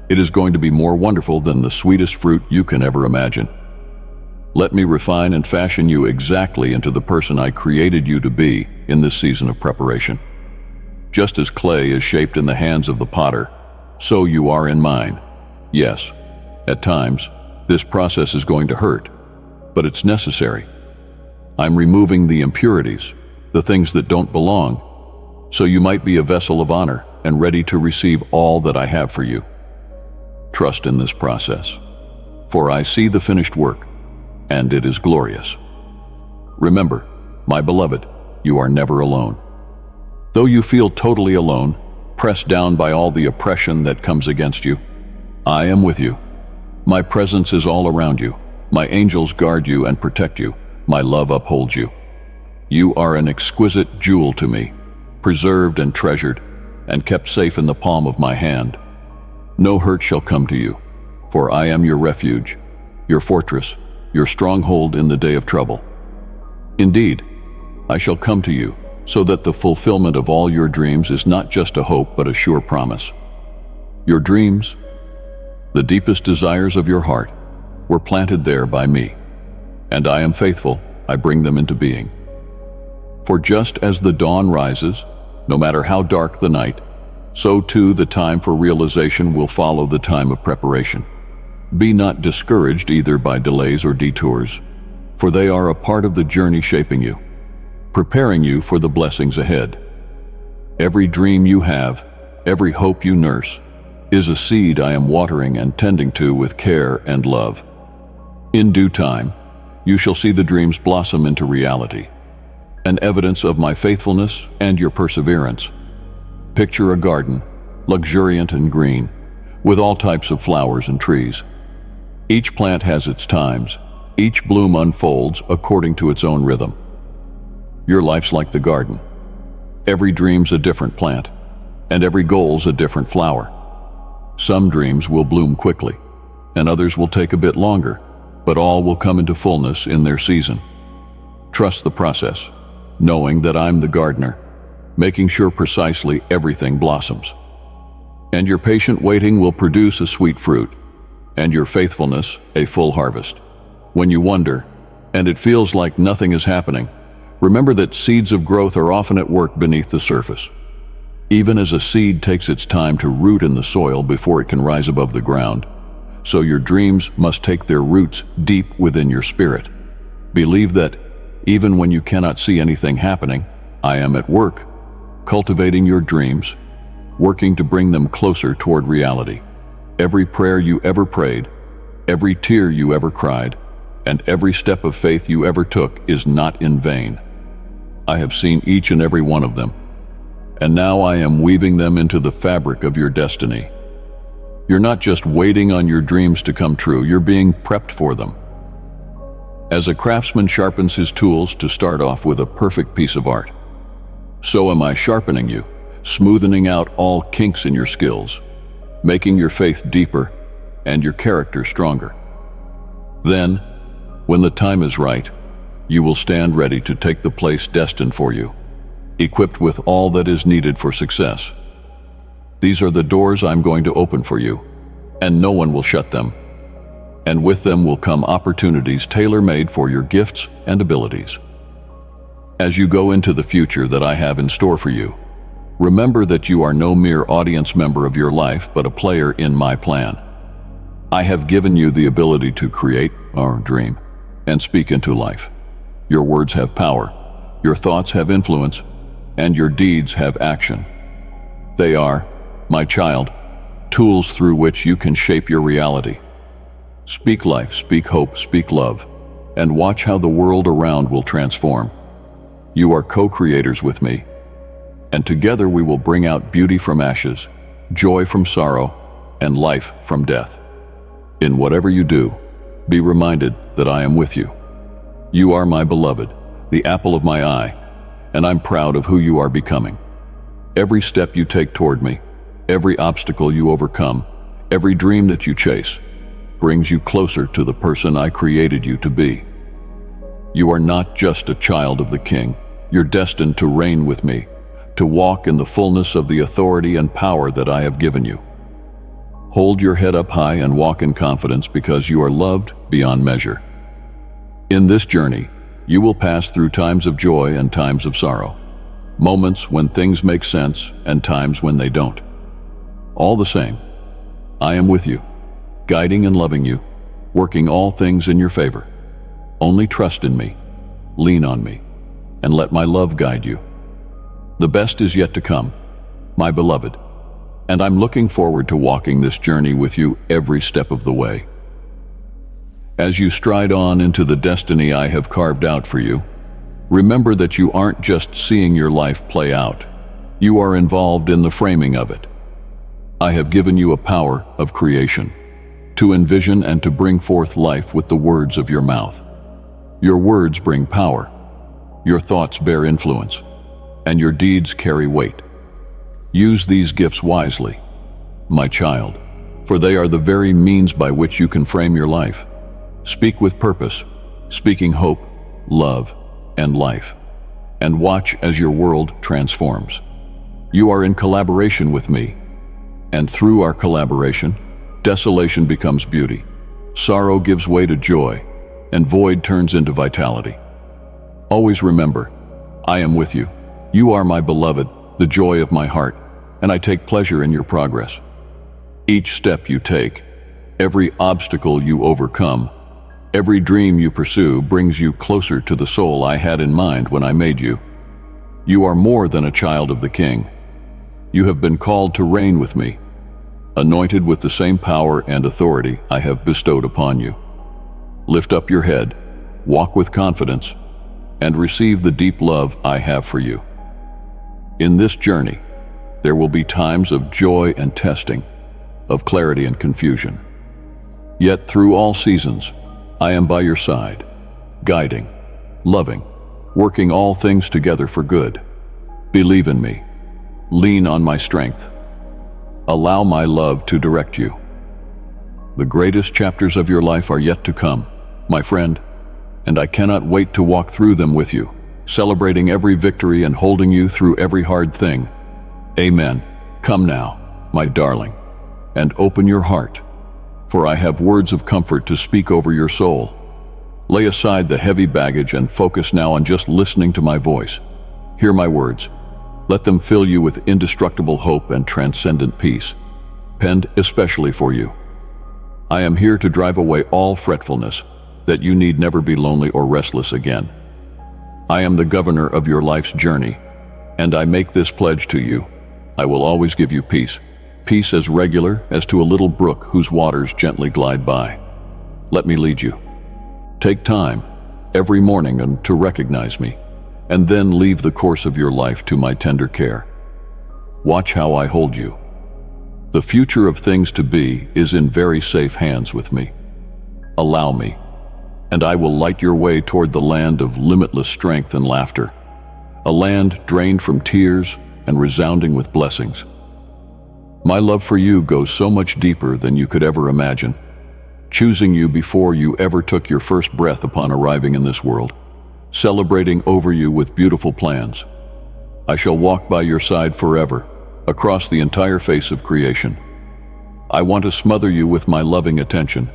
It is going to be more wonderful than the sweetest fruit you can ever imagine. Let me refine and fashion you exactly into the person I created you to be in this season of preparation. Just as clay is shaped in the hands of the potter, so you are in mine. Yes, at times, this process is going to hurt, but it's necessary. I'm removing the impurities, the things that don't belong, so you might be a vessel of honor and ready to receive all that I have for you. Trust in this process, for I see the finished work, and it is glorious. Remember, my beloved, you are never alone. Though you feel totally alone, pressed down by all the oppression that comes against you, I am with you. My presence is all around you. My angels guard you and protect you. My love upholds you. You are an exquisite jewel to me, preserved and treasured, and kept safe in the palm of my hand. No hurt shall come to you, for I am your refuge, your fortress, your stronghold in the day of trouble. Indeed, I shall come to you, so that the fulfillment of all your dreams is not just a hope but a sure promise. Your dreams, the deepest desires of your heart, were planted there by me, and I am faithful, I bring them into being. For just as the dawn rises, no matter how dark the night, so too the time for realization will follow the time of preparation. Be not discouraged either by delays or detours, for they are a part of the journey shaping you, preparing you for the blessings ahead. Every dream you have, every hope you nurse, is a seed I am watering and tending to with care and love. In due time, you shall see the dreams blossom into reality, an evidence of my faithfulness and your perseverance. Picture a garden, luxuriant and green, with all types of flowers and trees. Each plant has its times, each bloom unfolds according to its own rhythm. Your life's like the garden. Every dream's a different plant, and every goal's a different flower. Some dreams will bloom quickly, and others will take a bit longer, but all will come into fullness in their season. Trust the process, knowing that I'm the gardener, making sure precisely everything blossoms. And your patient waiting will produce a sweet fruit, and your faithfulness a full harvest. When you wonder, and it feels like nothing is happening, remember that seeds of growth are often at work beneath the surface. Even as a seed takes its time to root in the soil before it can rise above the ground, so your dreams must take their roots deep within your spirit. Believe that, even when you cannot see anything happening, I am at work, cultivating your dreams, working to bring them closer toward reality. Every prayer you ever prayed, every tear you ever cried, and every step of faith you ever took is not in vain. I have seen each and every one of them, and now I am weaving them into the fabric of your destiny. You're not just waiting on your dreams to come true, you're being prepped for them. As a craftsman sharpens his tools to start off with a perfect piece of art, so am I sharpening you, smoothing out all kinks in your skills, making your faith deeper and your character stronger. Then, when the time is right, you will stand ready to take the place destined for you, equipped with all that is needed for success. These are the doors I'm going to open for you, and no one will shut them. And with them will come opportunities tailor-made for your gifts and abilities. As you go into the future that I have in store for you, remember that you are no mere audience member of your life, but a player in my plan. I have given you the ability to create or dream and speak into life. Your words have power, your thoughts have influence, and your deeds have action. They are, my child, tools through which you can shape your reality. Speak life, speak hope, speak love, and watch how the world around will transform. You are co-creators with me, and together we will bring out beauty from ashes, joy from sorrow, and life from death. In whatever you do, be reminded that I am with you. You are my beloved, the apple of my eye, and I'm proud of who you are becoming. Every step you take toward me, every obstacle you overcome, every dream that you chase, brings you closer to the person I created you to be. You are not just a child of the King. You're destined to reign with me, to walk in the fullness of the authority and power that I have given you. Hold your head up high and walk in confidence because you are loved beyond measure. In this journey, you will pass through times of joy and times of sorrow, moments when things make sense and times when they don't. All the same, I am with you, guiding and loving you, working all things in your favor. Only trust in me, lean on me, and let my love guide you. The best is yet to come, my beloved, and I'm looking forward to walking this journey with you every step of the way. As you stride on into the destiny I have carved out for you, remember that you aren't just seeing your life play out. You are involved in the framing of it. I have given you a power of creation, to envision and to bring forth life with the words of your mouth. Your words bring power, your thoughts bear influence, and your deeds carry weight. Use these gifts wisely, my child, for they are the very means by which you can frame your life. Speak with purpose, speaking hope, love, and life, and watch as your world transforms. You are in collaboration with me, and through our collaboration, desolation becomes beauty, sorrow gives way to joy, and void turns into vitality. Always remember, I am with you. You are my beloved, the joy of my heart, and I take pleasure in your progress. Each step you take, every obstacle you overcome, every dream you pursue brings you closer to the soul I had in mind when I made you. You are more than a child of the King. You have been called to reign with me, anointed with the same power and authority I have bestowed upon you. Lift up your head, walk with confidence, and receive the deep love I have for you. In this journey, there will be times of joy and testing, of clarity and confusion. Yet through all seasons, I am by your side, guiding, loving, working all things together for good. Believe in me. Lean on my strength. Allow my love to direct you. The greatest chapters of your life are yet to come, my friend, and I cannot wait to walk through them with you, celebrating every victory and holding you through every hard thing. Amen. Come now, my darling, and open your heart, for I have words of comfort to speak over your soul. Lay aside the heavy baggage and focus now on just listening to my voice. Hear my words. Let them fill you with indestructible hope and transcendent peace, penned especially for you. I am here to drive away all fretfulness, that you need never be lonely or restless again. I am the governor of your life's journey, and I make this pledge to you. I will always give you peace, peace as regular as to a little brook whose waters gently glide by. Let me lead you. Take time every morning to recognize me, and then leave the course of your life to my tender care. Watch how I hold you. The future of things to be is in very safe hands with me. Allow me, and I will light your way toward the land of limitless strength and laughter, a land drained from tears and resounding with blessings. My love for you goes so much deeper than you could ever imagine, choosing you before you ever took your first breath upon arriving in this world, celebrating over you with beautiful plans. I shall walk by your side forever, across the entire face of creation. I want to smother you with my loving attention.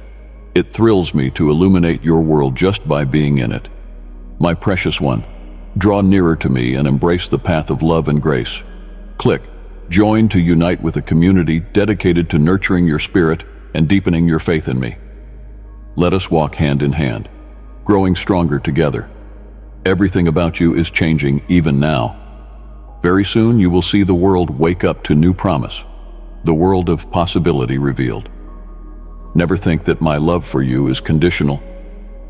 It thrills me to illuminate your world just by being in it. My precious one, draw nearer to me and embrace the path of love and grace. Click, join to unite with a community dedicated to nurturing your spirit and deepening your faith in me. Let us walk hand in hand, growing stronger together. Everything about you is changing even now. Very soon you will see the world wake up to new promise, the world of possibility revealed. Never think that my love for you is conditional.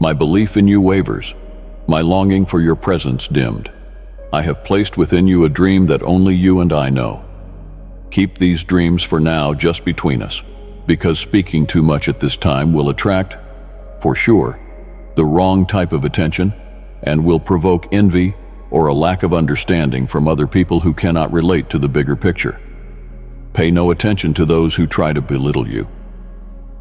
My belief in you wavers, my longing for your presence dimmed. I have placed within you a dream that only you and I know. Keep these dreams for now just between us, because speaking too much at this time will attract, for sure, the wrong type of attention and will provoke envy or a lack of understanding from other people who cannot relate to the bigger picture. Pay no attention to those who try to belittle you.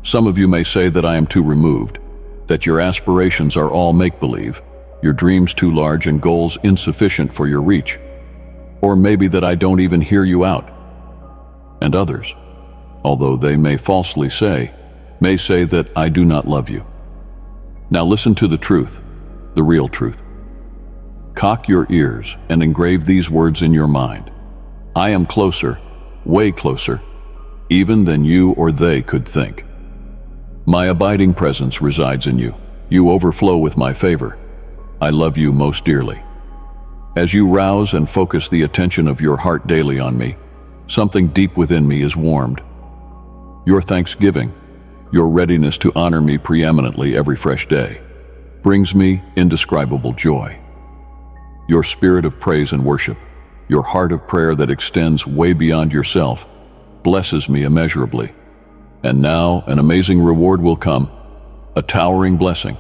Some of you may say that I am too removed, that your aspirations are all make-believe, your dreams too large and goals insufficient for your reach, or maybe that I don't even hear you out. And others, although they may falsely say, may say that I do not love you. Now listen to the truth, the real truth. Cock your ears and engrave these words in your mind. I am closer, way closer, even than you or they could think. My abiding presence resides in you. You overflow with my favor. I love you most dearly. As you rouse and focus the attention of your heart daily on me, something deep within me is warmed. Your thanksgiving, your readiness to honor me preeminently every fresh day, brings me indescribable joy. Your spirit of praise and worship, your heart of prayer that extends way beyond yourself, blesses me immeasurably. And now an amazing reward will come, a towering blessing,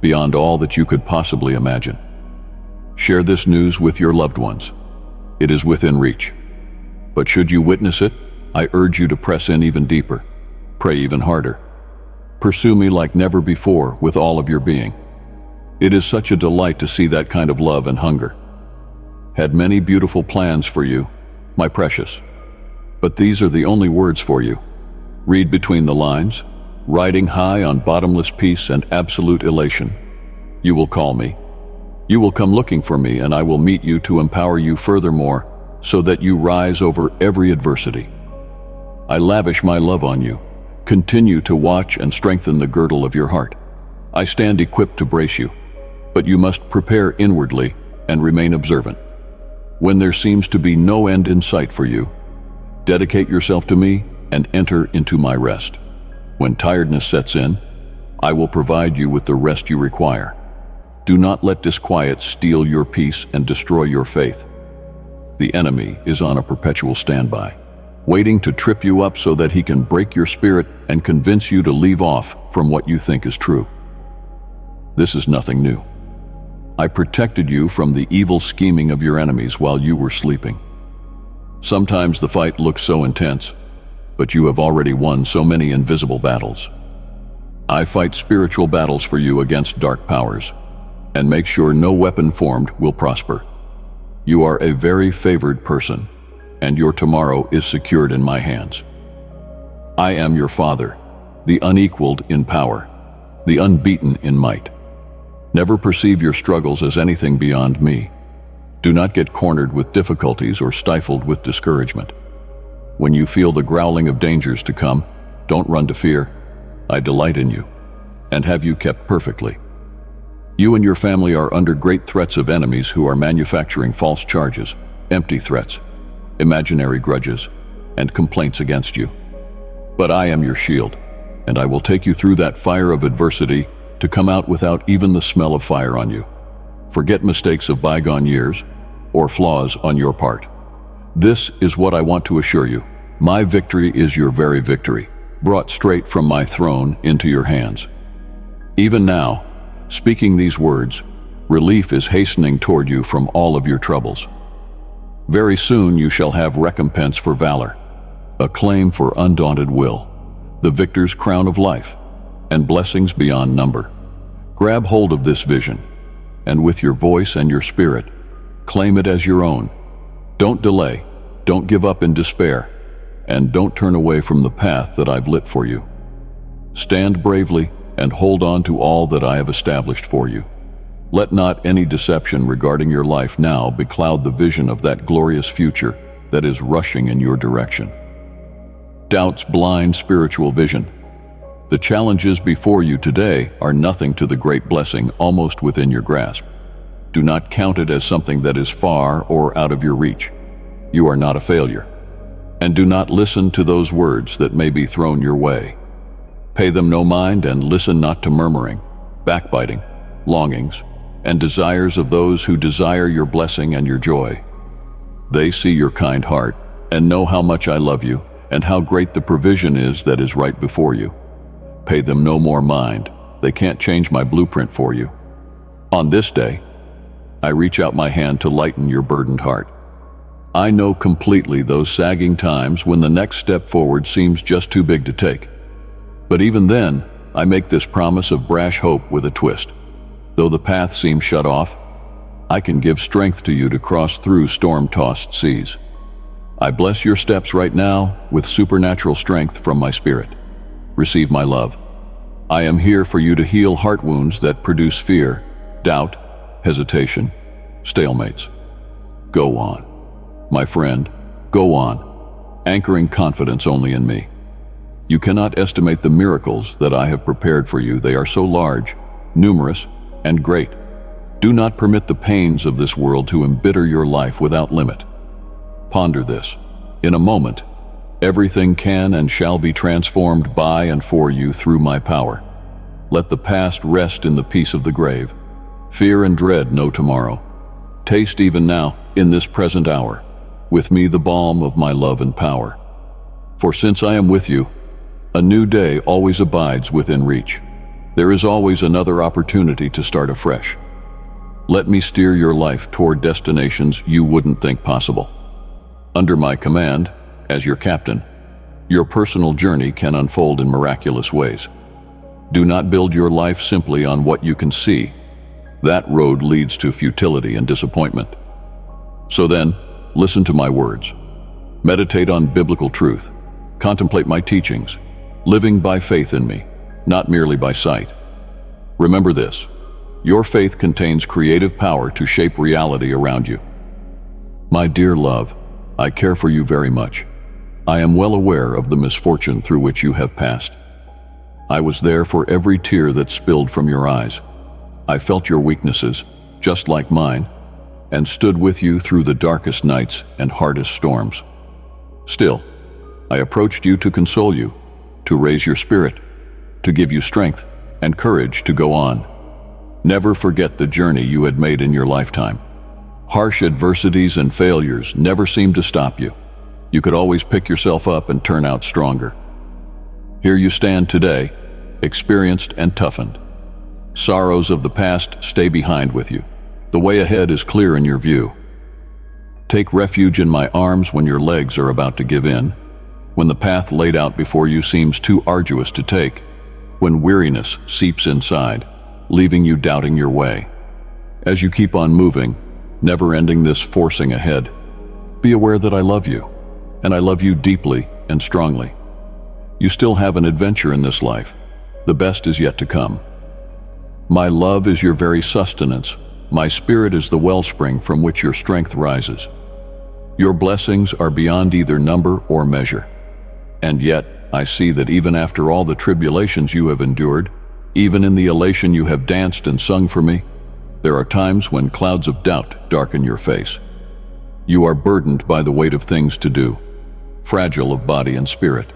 beyond all that you could possibly imagine. Share this news with your loved ones. It is within reach. But should you witness it, I urge you to press in even deeper, pray even harder. Pursue me like never before with all of your being. It is such a delight to see that kind of love and hunger. Had many beautiful plans for you, my precious, but these are the only words for you. Read between the lines, riding high on bottomless peace and absolute elation. You will call me. You will come looking for me, and I will meet you to empower you furthermore, so that you rise over every adversity. I lavish my love on you. Continue to watch and strengthen the girdle of your heart. I stand equipped to brace you, but you must prepare inwardly and remain observant. When there seems to be no end in sight for you, dedicate yourself to me and enter into my rest. When tiredness sets in, I will provide you with the rest you require. Do not let disquiet steal your peace and destroy your faith. The enemy is on a perpetual standby, waiting to trip you up so that he can break your spirit and convince you to leave off from what you think is true. This is nothing new. I protected you from the evil scheming of your enemies while you were sleeping. Sometimes the fight looks so intense, but you have already won so many invisible battles. I fight spiritual battles for you against dark powers, and make sure no weapon formed will prosper. You are a very favored person, and your tomorrow is secured in my hands. I am your Father, the unequaled in power, the unbeaten in might. Never perceive your struggles as anything beyond me. Do not get cornered with difficulties or stifled with discouragement. When you feel the growling of dangers to come, don't run to fear. I delight in you, and have you kept perfectly. You and your family are under great threats of enemies who are manufacturing false charges, empty threats, imaginary grudges, and complaints against you. But I am your shield, and I will take you through that fire of adversity to come out without even the smell of fire on you. Forget mistakes of bygone years or flaws on your part. This is what I want to assure you. My victory is your very victory, brought straight from my throne into your hands. Even now, speaking these words, relief is hastening toward you from all of your troubles. Very soon you shall have recompense for valor, acclaim for undaunted will, the victor's crown of life, and blessings beyond number. Grab hold of this vision, and with your voice and your spirit, claim it as your own. Don't delay, don't give up in despair, and don't turn away from the path that I've lit for you. Stand bravely and hold on to all that I have established for you. Let not any deception regarding your life now becloud the vision of that glorious future that is rushing in your direction. Doubts blind spiritual vision. The challenges before you today are nothing to the great blessing almost within your grasp. Do not count it as something that is far or out of your reach. You are not a failure. And do not listen to those words that may be thrown your way. Pay them no mind and listen not to murmuring, backbiting, longings, and desires of those who desire your blessing and your joy. They see your kind heart and know how much I love you and how great the provision is that is right before you. Pay them no more mind. They can't change my blueprint for you. On this day, I reach out my hand to lighten your burdened heart. I know completely those sagging times when the next step forward seems just too big to take. But even then, I make this promise of brash hope with a twist. Though the path seems shut off, I can give strength to you to cross through storm-tossed seas. I bless your steps right now with supernatural strength from my spirit. Receive my love. I am here for you to heal heart wounds that produce fear, doubt, hesitation, stalemates. Go on. My friend, go on, anchoring confidence only in me. You cannot estimate the miracles that I have prepared for you. They are so large, numerous, and great. Do not permit the pains of this world to embitter your life without limit. Ponder this. In a moment, everything can and shall be transformed by and for you through my power. Let the past rest in the peace of the grave. Fear and dread no tomorrow. Taste even now, in this present hour, with me the balm of my love and power. For since I am with you, a new day always abides within reach. There is always another opportunity to start afresh. Let me steer your life toward destinations you wouldn't think possible. Under my command, as your captain, your personal journey can unfold in miraculous ways. Do not build your life simply on what you can see. That road leads to futility and disappointment. So then, listen to my words. Meditate on biblical truth. Contemplate my teachings, living by faith in me, not merely by sight. Remember this: Your faith contains creative power to shape reality around you. My dear love, I care for you very much. I am well aware of the misfortune through which you have passed. I was there for every tear that spilled from your eyes. I felt your weaknesses, just like mine, and stood with you through the darkest nights and hardest storms. Still, I approached you to console you, to raise your spirit, to give you strength and courage to go on. Never forget the journey you had made in your lifetime. Harsh adversities and failures never seemed to stop you. You could always pick yourself up and turn out stronger. Here you stand today, experienced and toughened. Sorrows of the past stay behind with you. The way ahead is clear in your view. Take refuge in my arms when your legs are about to give in, when the path laid out before you seems too arduous to take, when weariness seeps inside, leaving you doubting your way. As you keep on moving, never ending this forcing ahead, be aware that I love you, and I love you deeply and strongly. You still have an adventure in this life. The best is yet to come. My love is your very sustenance. My spirit is the wellspring from which your strength rises. Your blessings are beyond either number or measure. And yet, I see that even after all the tribulations you have endured, even in the elation you have danced and sung for me, there are times when clouds of doubt darken your face. You are burdened by the weight of things to do, fragile of body and spirit.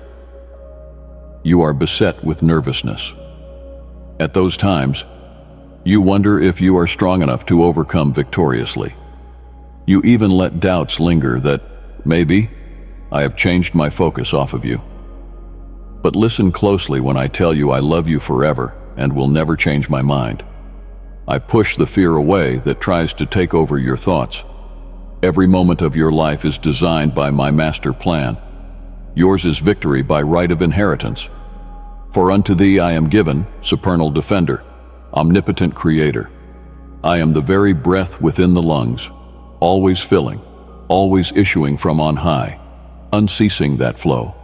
You are beset with nervousness. At those times, you wonder if you are strong enough to overcome victoriously. You even let doubts linger that, maybe, I have changed my focus off of you. But listen closely when I tell you I love you forever and will never change my mind. I push the fear away that tries to take over your thoughts. Every moment of your life is designed by my master plan. Yours is victory by right of inheritance. For unto thee I am given, supernal defender, omnipotent creator. I am the very breath within the lungs, always filling, always issuing from on high, unceasing that flow,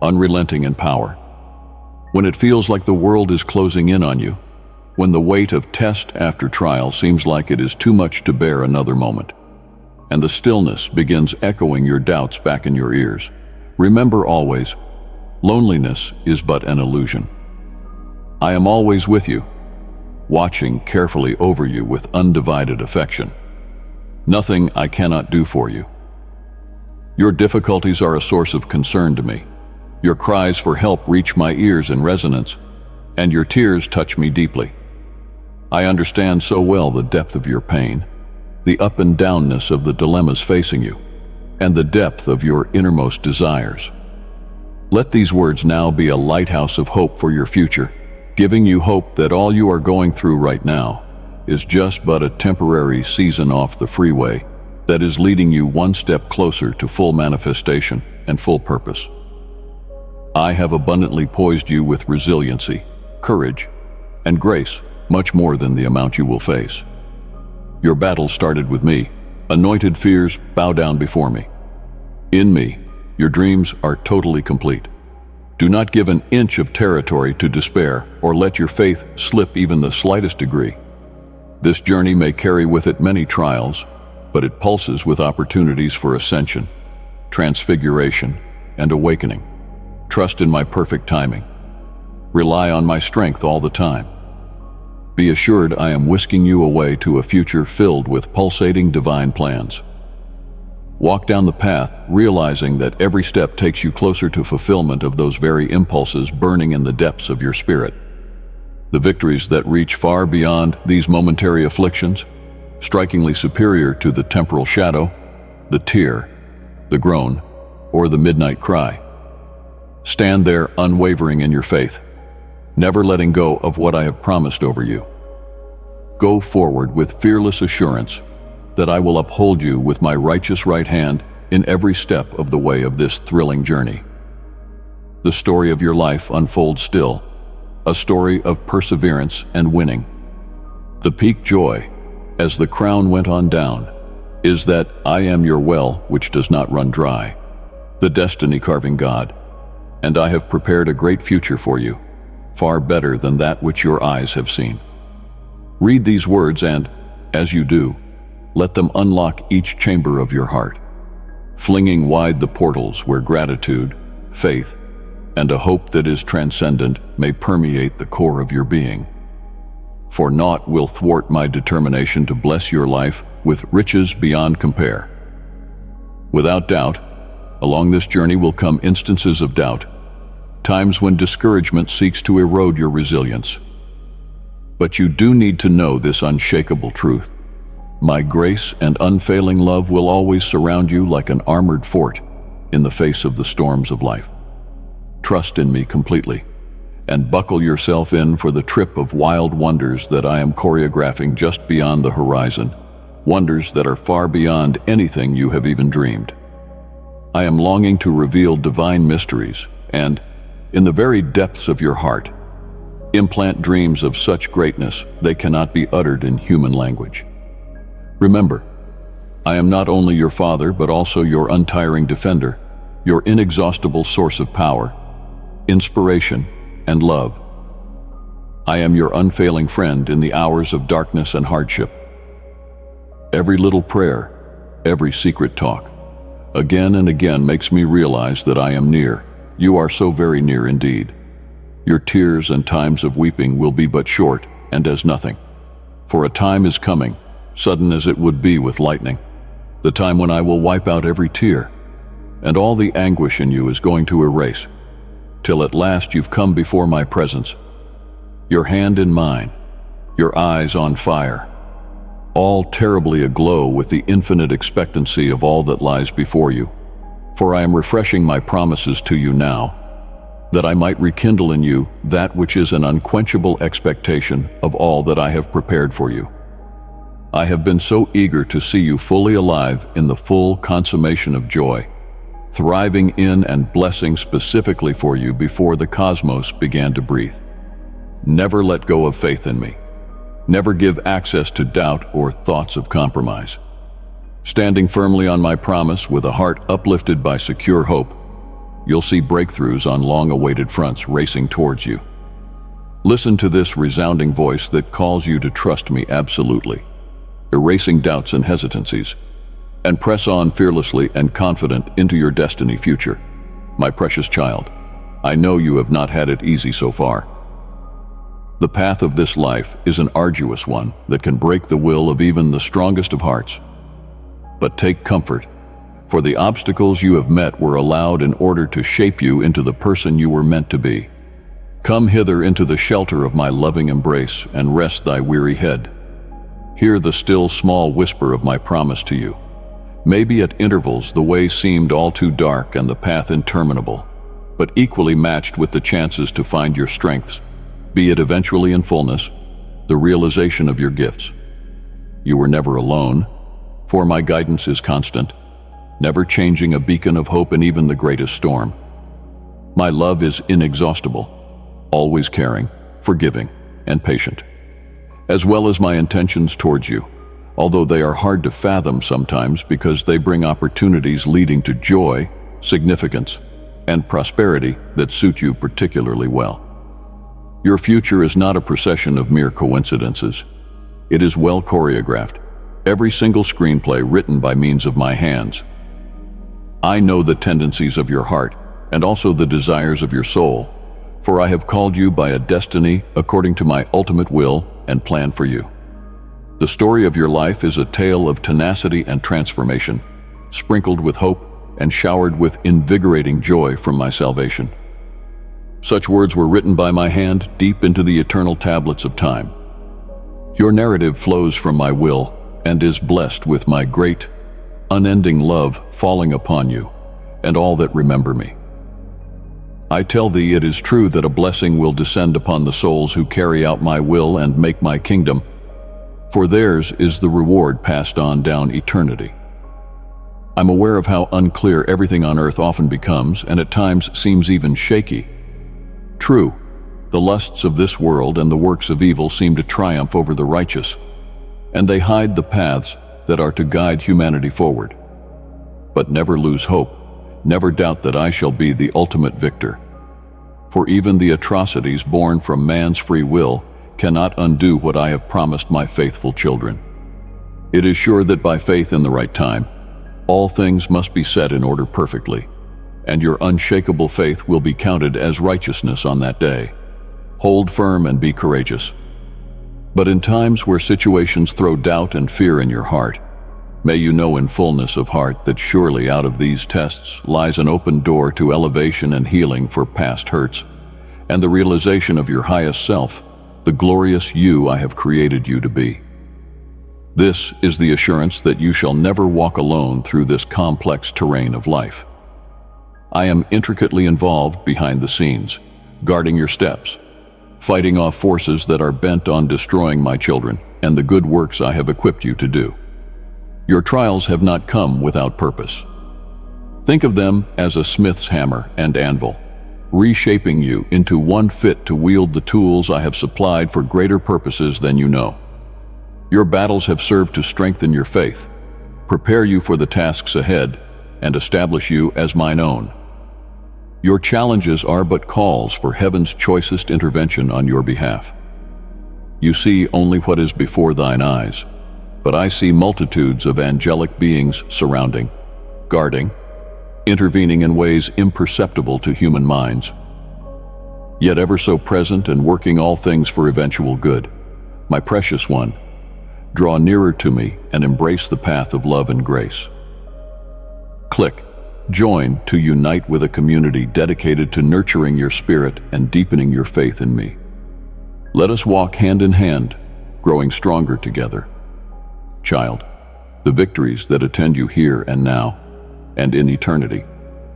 unrelenting in power. When it feels like the world is closing in on you, when the weight of test after trial seems like it is too much to bear another moment, and the stillness begins echoing your doubts back in your ears, remember always, loneliness is but an illusion. I am always with you, watching carefully over you with undivided affection. Nothing I cannot do for you. Your difficulties are a source of concern to me. Your cries for help reach my ears in resonance, and your tears touch me deeply. I understand so well the depth of your pain, the up and downness of the dilemmas facing you, and the depth of your innermost desires. Let these words now be a lighthouse of hope for your future, giving you hope that all you are going through right now is just but a temporary season off the freeway that is leading you one step closer to full manifestation and full purpose. I have abundantly poised you with resiliency, courage, and grace, much more than the amount you will face. Your battle started with me. Anointed fears bow down before me. In me, your dreams are totally complete. Do not give an inch of territory to despair or let your faith slip even the slightest degree. This journey may carry with it many trials, but it pulses with opportunities for ascension, transfiguration, and awakening. Trust in my perfect timing. Rely on my strength all the time. Be assured I am whisking you away to a future filled with pulsating divine plans. Walk down the path, realizing that every step takes you closer to fulfillment of those very impulses burning in the depths of your spirit. The victories that reach far beyond these momentary afflictions, strikingly superior to the temporal shadow, the tear, the groan, or the midnight cry. Stand there unwavering in your faith, never letting go of what I have promised over you. Go forward with fearless assurance that I will uphold you with my righteous right hand in every step of the way of this thrilling journey. The story of your life unfolds still, a story of perseverance and winning. The peak joy, as the crown went on down, is that I am your well which does not run dry, the destiny-carving God, and I have prepared a great future for you, far better than that which your eyes have seen. Read these words and, as you do, let them unlock each chamber of your heart, flinging wide the portals where gratitude, faith, and a hope that is transcendent may permeate the core of your being. For naught will thwart my determination to bless your life with riches beyond compare. Without doubt, along this journey will come instances of doubt, times when discouragement seeks to erode your resilience. But you do need to know this unshakable truth. My grace and unfailing love will always surround you like an armored fort in the face of the storms of life. Trust in me completely, and buckle yourself in for the trip of wild wonders that I am choreographing just beyond the horizon, wonders that are far beyond anything you have even dreamed. I am longing to reveal divine mysteries and, in the very depths of your heart, implant dreams of such greatness they cannot be uttered in human language. Remember, I am not only your father but also your untiring defender, your inexhaustible source of power, inspiration, and love. I am your unfailing friend in the hours of darkness and hardship. Every little prayer, every secret talk, again and again makes me realize that I am near. You are so very near indeed. Your tears and times of weeping will be but short and as nothing. For a time is coming, sudden as it would be with lightning, the time when I will wipe out every tear, and all the anguish in you is going to erase, till at last you've come before my presence, your hand in mine, your eyes on fire, all terribly aglow with the infinite expectancy of all that lies before you. For I am refreshing my promises to you now, that I might rekindle in you that which is an unquenchable expectation of all that I have prepared for you. I have been so eager to see you fully alive in the full consummation of joy, thriving in and blessing specifically for you before the cosmos began to breathe. Never let go of faith in me. Never give access to doubt or thoughts of compromise. Standing firmly on my promise with a heart uplifted by secure hope, you'll see breakthroughs on long-awaited fronts racing towards you. Listen to this resounding voice that calls you to trust me absolutely, erasing doubts and hesitancies, and press on fearlessly and confident into your destiny future. My precious child, I know you have not had it easy so far. The path of this life is an arduous one that can break the will of even the strongest of hearts. But take comfort, for the obstacles you have met were allowed in order to shape you into the person you were meant to be. Come hither into the shelter of my loving embrace and rest thy weary head. Hear the still small whisper of my promise to you. Maybe at intervals the way seemed all too dark and the path interminable, but equally matched with the chances to find your strengths, be it eventually in fullness, the realization of your gifts. You were never alone, for my guidance is constant, never changing, a beacon of hope in even the greatest storm. My love is inexhaustible, always caring, forgiving, and patient, as well as my intentions towards you, although they are hard to fathom sometimes because they bring opportunities leading to joy, significance, and prosperity that suit you particularly well. Your future is not a procession of mere coincidences. It is well choreographed, every single screenplay written by means of my hands. I know the tendencies of your heart and also the desires of your soul, for I have called you by a destiny according to my ultimate will and plan for you. The story of your life is a tale of tenacity and transformation, sprinkled with hope and showered with invigorating joy from my salvation. Such words were written by my hand deep into the eternal tablets of time. Your narrative flows from my will and is blessed with my great, unending love falling upon you and all that remember me. I tell thee it is true that a blessing will descend upon the souls who carry out my will and make my kingdom, for theirs is the reward passed on down eternity. I'm aware of how unclear everything on earth often becomes and at times seems even shaky. True, the lusts of this world and the works of evil seem to triumph over the righteous, and they hide the paths that are to guide humanity forward. But never lose hope, never doubt that I shall be the ultimate victor. For even the atrocities born from man's free will cannot undo what I have promised my faithful children. It is sure that by faith in the right time, all things must be set in order perfectly, and your unshakable faith will be counted as righteousness on that day. Hold firm and be courageous. But in times where situations throw doubt and fear in your heart, may you know in fullness of heart that surely out of these tests lies an open door to elevation and healing for past hurts, and the realization of your highest self, the glorious you I have created you to be. This is the assurance that you shall never walk alone through this complex terrain of life. I am intricately involved behind the scenes, guarding your steps, fighting off forces that are bent on destroying my children and the good works I have equipped you to do. Your trials have not come without purpose. Think of them as a smith's hammer and anvil, reshaping you into one fit to wield the tools I have supplied for greater purposes than you know. Your battles have served to strengthen your faith, prepare you for the tasks ahead, and establish you as mine own. Your challenges are but calls for heaven's choicest intervention on your behalf. You see only what is before thine eyes, but I see multitudes of angelic beings surrounding, guarding, intervening in ways imperceptible to human minds, yet ever so present and working all things for eventual good. My precious one, draw nearer to me and embrace the path of love and grace. Click Join to unite with a community dedicated to nurturing your spirit and deepening your faith in me. Let us walk hand in hand, growing stronger together. Child, the victories that attend you here and now, and in eternity,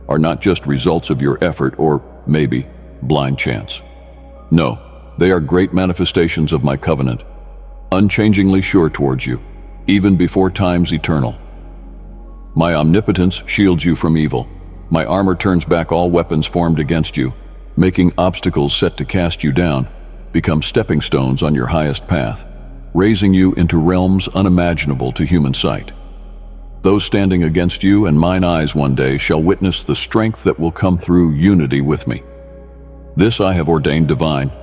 are not just results of your effort or, maybe, blind chance. No, they are great manifestations of my covenant, unchangingly sure towards you, even before time's eternal. My omnipotence shields you from evil. My armor turns back all weapons formed against you, making obstacles set to cast you down become stepping stones on your highest path, raising you into realms unimaginable to human sight. Those standing against you and mine eyes one day shall witness the strength that will come through unity with me. This I have ordained divine,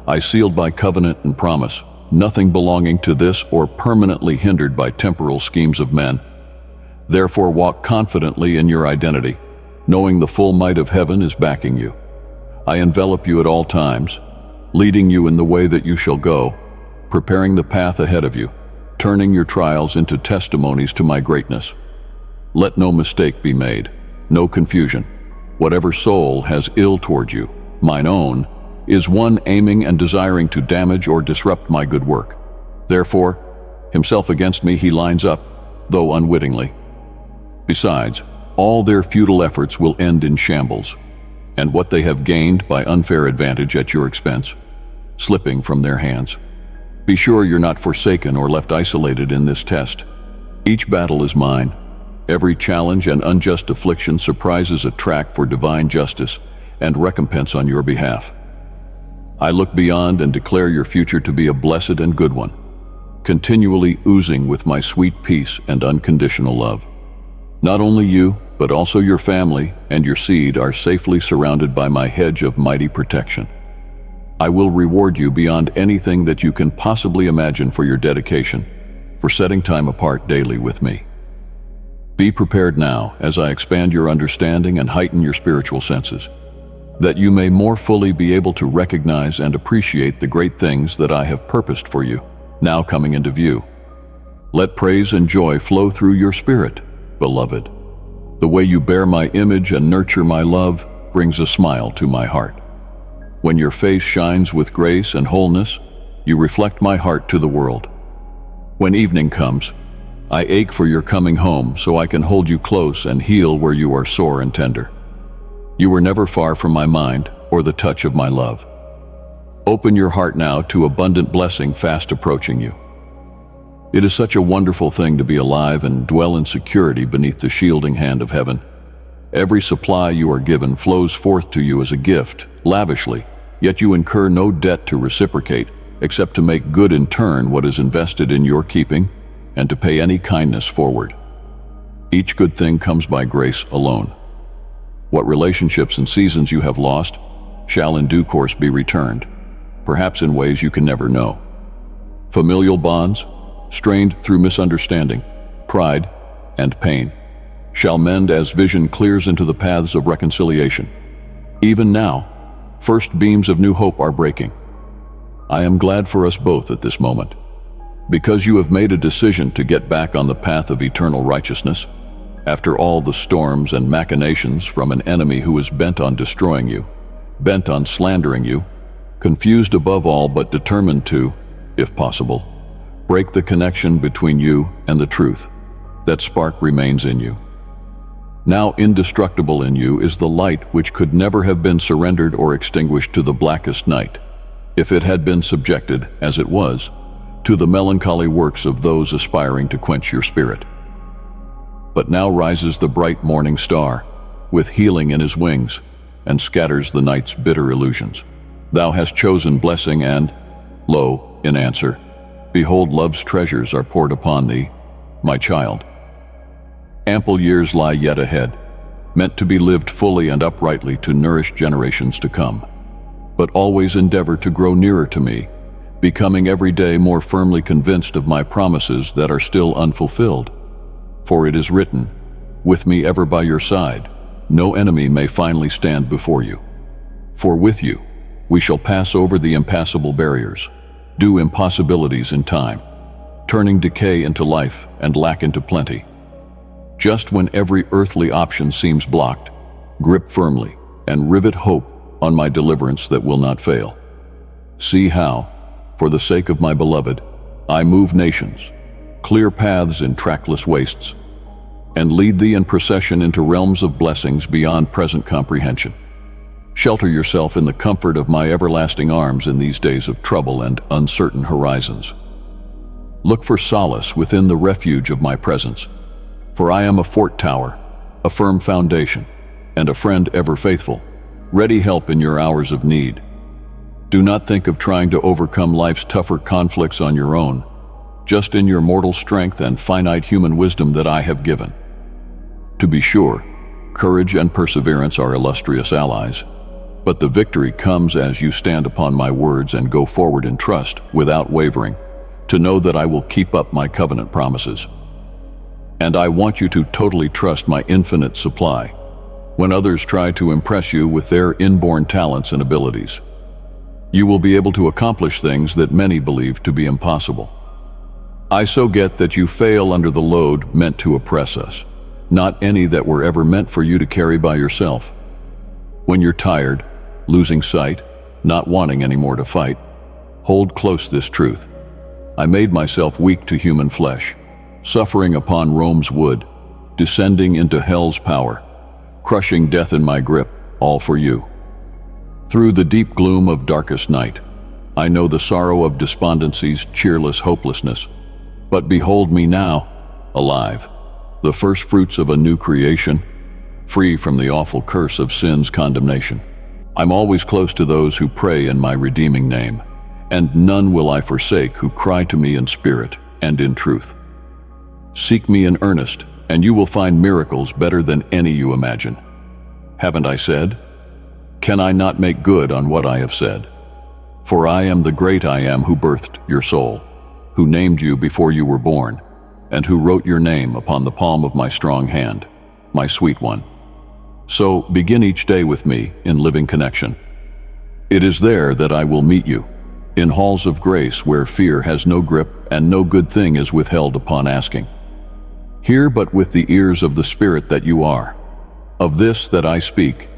I sealed by covenant and promise, nothing belonging to this or permanently hindered by temporal schemes of men. Therefore walk confidently in your identity, knowing the full might of heaven is backing you. I envelop you at all times, leading you in the way that you shall go, preparing the path ahead of you, turning your trials into testimonies to my greatness. Let no mistake be made, no confusion. Whatever soul has ill toward you, mine own, is one aiming and desiring to damage or disrupt my good work. Therefore, himself against me he lines up, though unwittingly. Besides, all their futile efforts will end in shambles, and what they have gained by unfair advantage at your expense, slipping from their hands. Be sure you're not forsaken or left isolated in this test. Each battle is mine. Every challenge and unjust affliction surprises a track for divine justice and recompense on your behalf. I look beyond and declare your future to be a blessed and good one, continually oozing with my sweet peace and unconditional love. Not only you, but also your family and your seed are safely surrounded by my hedge of mighty protection. I will reward you beyond anything that you can possibly imagine for your dedication, for setting time apart daily with me. Be prepared now as I expand your understanding and heighten your spiritual senses, that you may more fully be able to recognize and appreciate the great things that I have purposed for you, now coming into view. Let praise and joy flow through your spirit, beloved. The way you bear my image and nurture my love brings a smile to my heart. When your face shines with grace and wholeness, you reflect my heart to the world. When evening comes, I ache for your coming home so I can hold you close and heal where you are sore and tender. You were never far from my mind or the touch of my love. Open your heart now to abundant blessing fast approaching you. It is such a wonderful thing to be alive and dwell in security beneath the shielding hand of heaven. Every supply you are given flows forth to you as a gift, lavishly, yet you incur no debt to reciprocate, except to make good in turn what is invested in your keeping, and to pay any kindness forward. Each good thing comes by grace alone. What relationships and seasons you have lost shall in due course be returned. perhaps in ways you can never know. Familial bonds, strained through misunderstanding, pride, and pain, shall mend as vision clears into the paths of reconciliation. Even now, first beams of new hope are breaking. I am glad for us both at this moment, because you have made a decision to get back on the path of eternal righteousness, after all the storms and machinations from an enemy who is bent on destroying you, bent on slandering you, confused above all but determined to, if possible, break the connection between you and the truth. That spark remains in you. Now indestructible in you is the light which could never have been surrendered or extinguished to the blackest night, if it had been subjected, as it was, to the melancholy works of those aspiring to quench your spirit. But now rises the bright morning star, with healing in his wings, and scatters the night's bitter illusions. Thou hast chosen blessing and, lo, in answer, behold, love's treasures are poured upon thee, my child. Ample years lie yet ahead, meant to be lived fully and uprightly to nourish generations to come. But always endeavor to grow nearer to me, becoming every day more firmly convinced of my promises that are still unfulfilled. For it is written, with me ever by your side, no enemy may finally stand before you. For with you, we shall pass over the impassable barriers, do impossibilities in time, turning decay into life and lack into plenty. Just when every earthly option seems blocked, grip firmly and rivet hope on my deliverance that will not fail. See how, for the sake of my beloved, I move nations, clear paths in trackless wastes, and lead thee in procession into realms of blessings beyond present comprehension. Shelter yourself in the comfort of my everlasting arms in these days of trouble and uncertain horizons. Look for solace within the refuge of my presence, for I am a fort tower, a firm foundation, and a friend ever faithful, ready help in your hours of need. Do not think of trying to overcome life's tougher conflicts on your own, just in your mortal strength and finite human wisdom that I have given. To be sure, courage and perseverance are illustrious allies, but the victory comes as you stand upon my words and go forward in trust, without wavering, to know that I will keep up my covenant promises. And I want you to totally trust my infinite supply when others try to impress you with their inborn talents and abilities. You will be able to accomplish things that many believe to be impossible. I so get that you fail under the load meant to oppress us, not any that were ever meant for you to carry by yourself. When you're tired, losing sight, not wanting any more to fight, hold close this truth. I made myself weak to human flesh, suffering upon Rome's wood, descending into hell's power, crushing death in my grip, all for you. Through the deep gloom of darkest night, I know the sorrow of despondency's cheerless hopelessness, but behold me now, alive, the first fruits of a new creation, free from the awful curse of sin's condemnation. I'm always close to those who pray in my redeeming name, and none will I forsake who cry to me in spirit and in truth. Seek me in earnest, and you will find miracles better than any you imagine. Haven't I said? Can I not make good on what I have said? For I am the great I am who birthed your soul, who named you before you were born, and who wrote your name upon the palm of my strong hand, my sweet one. So begin each day with me in living connection. It is there that I will meet you, in halls of grace where fear has no grip and no good thing is withheld upon asking. Hear but with the ears of the Spirit that you are. Of this that I speak,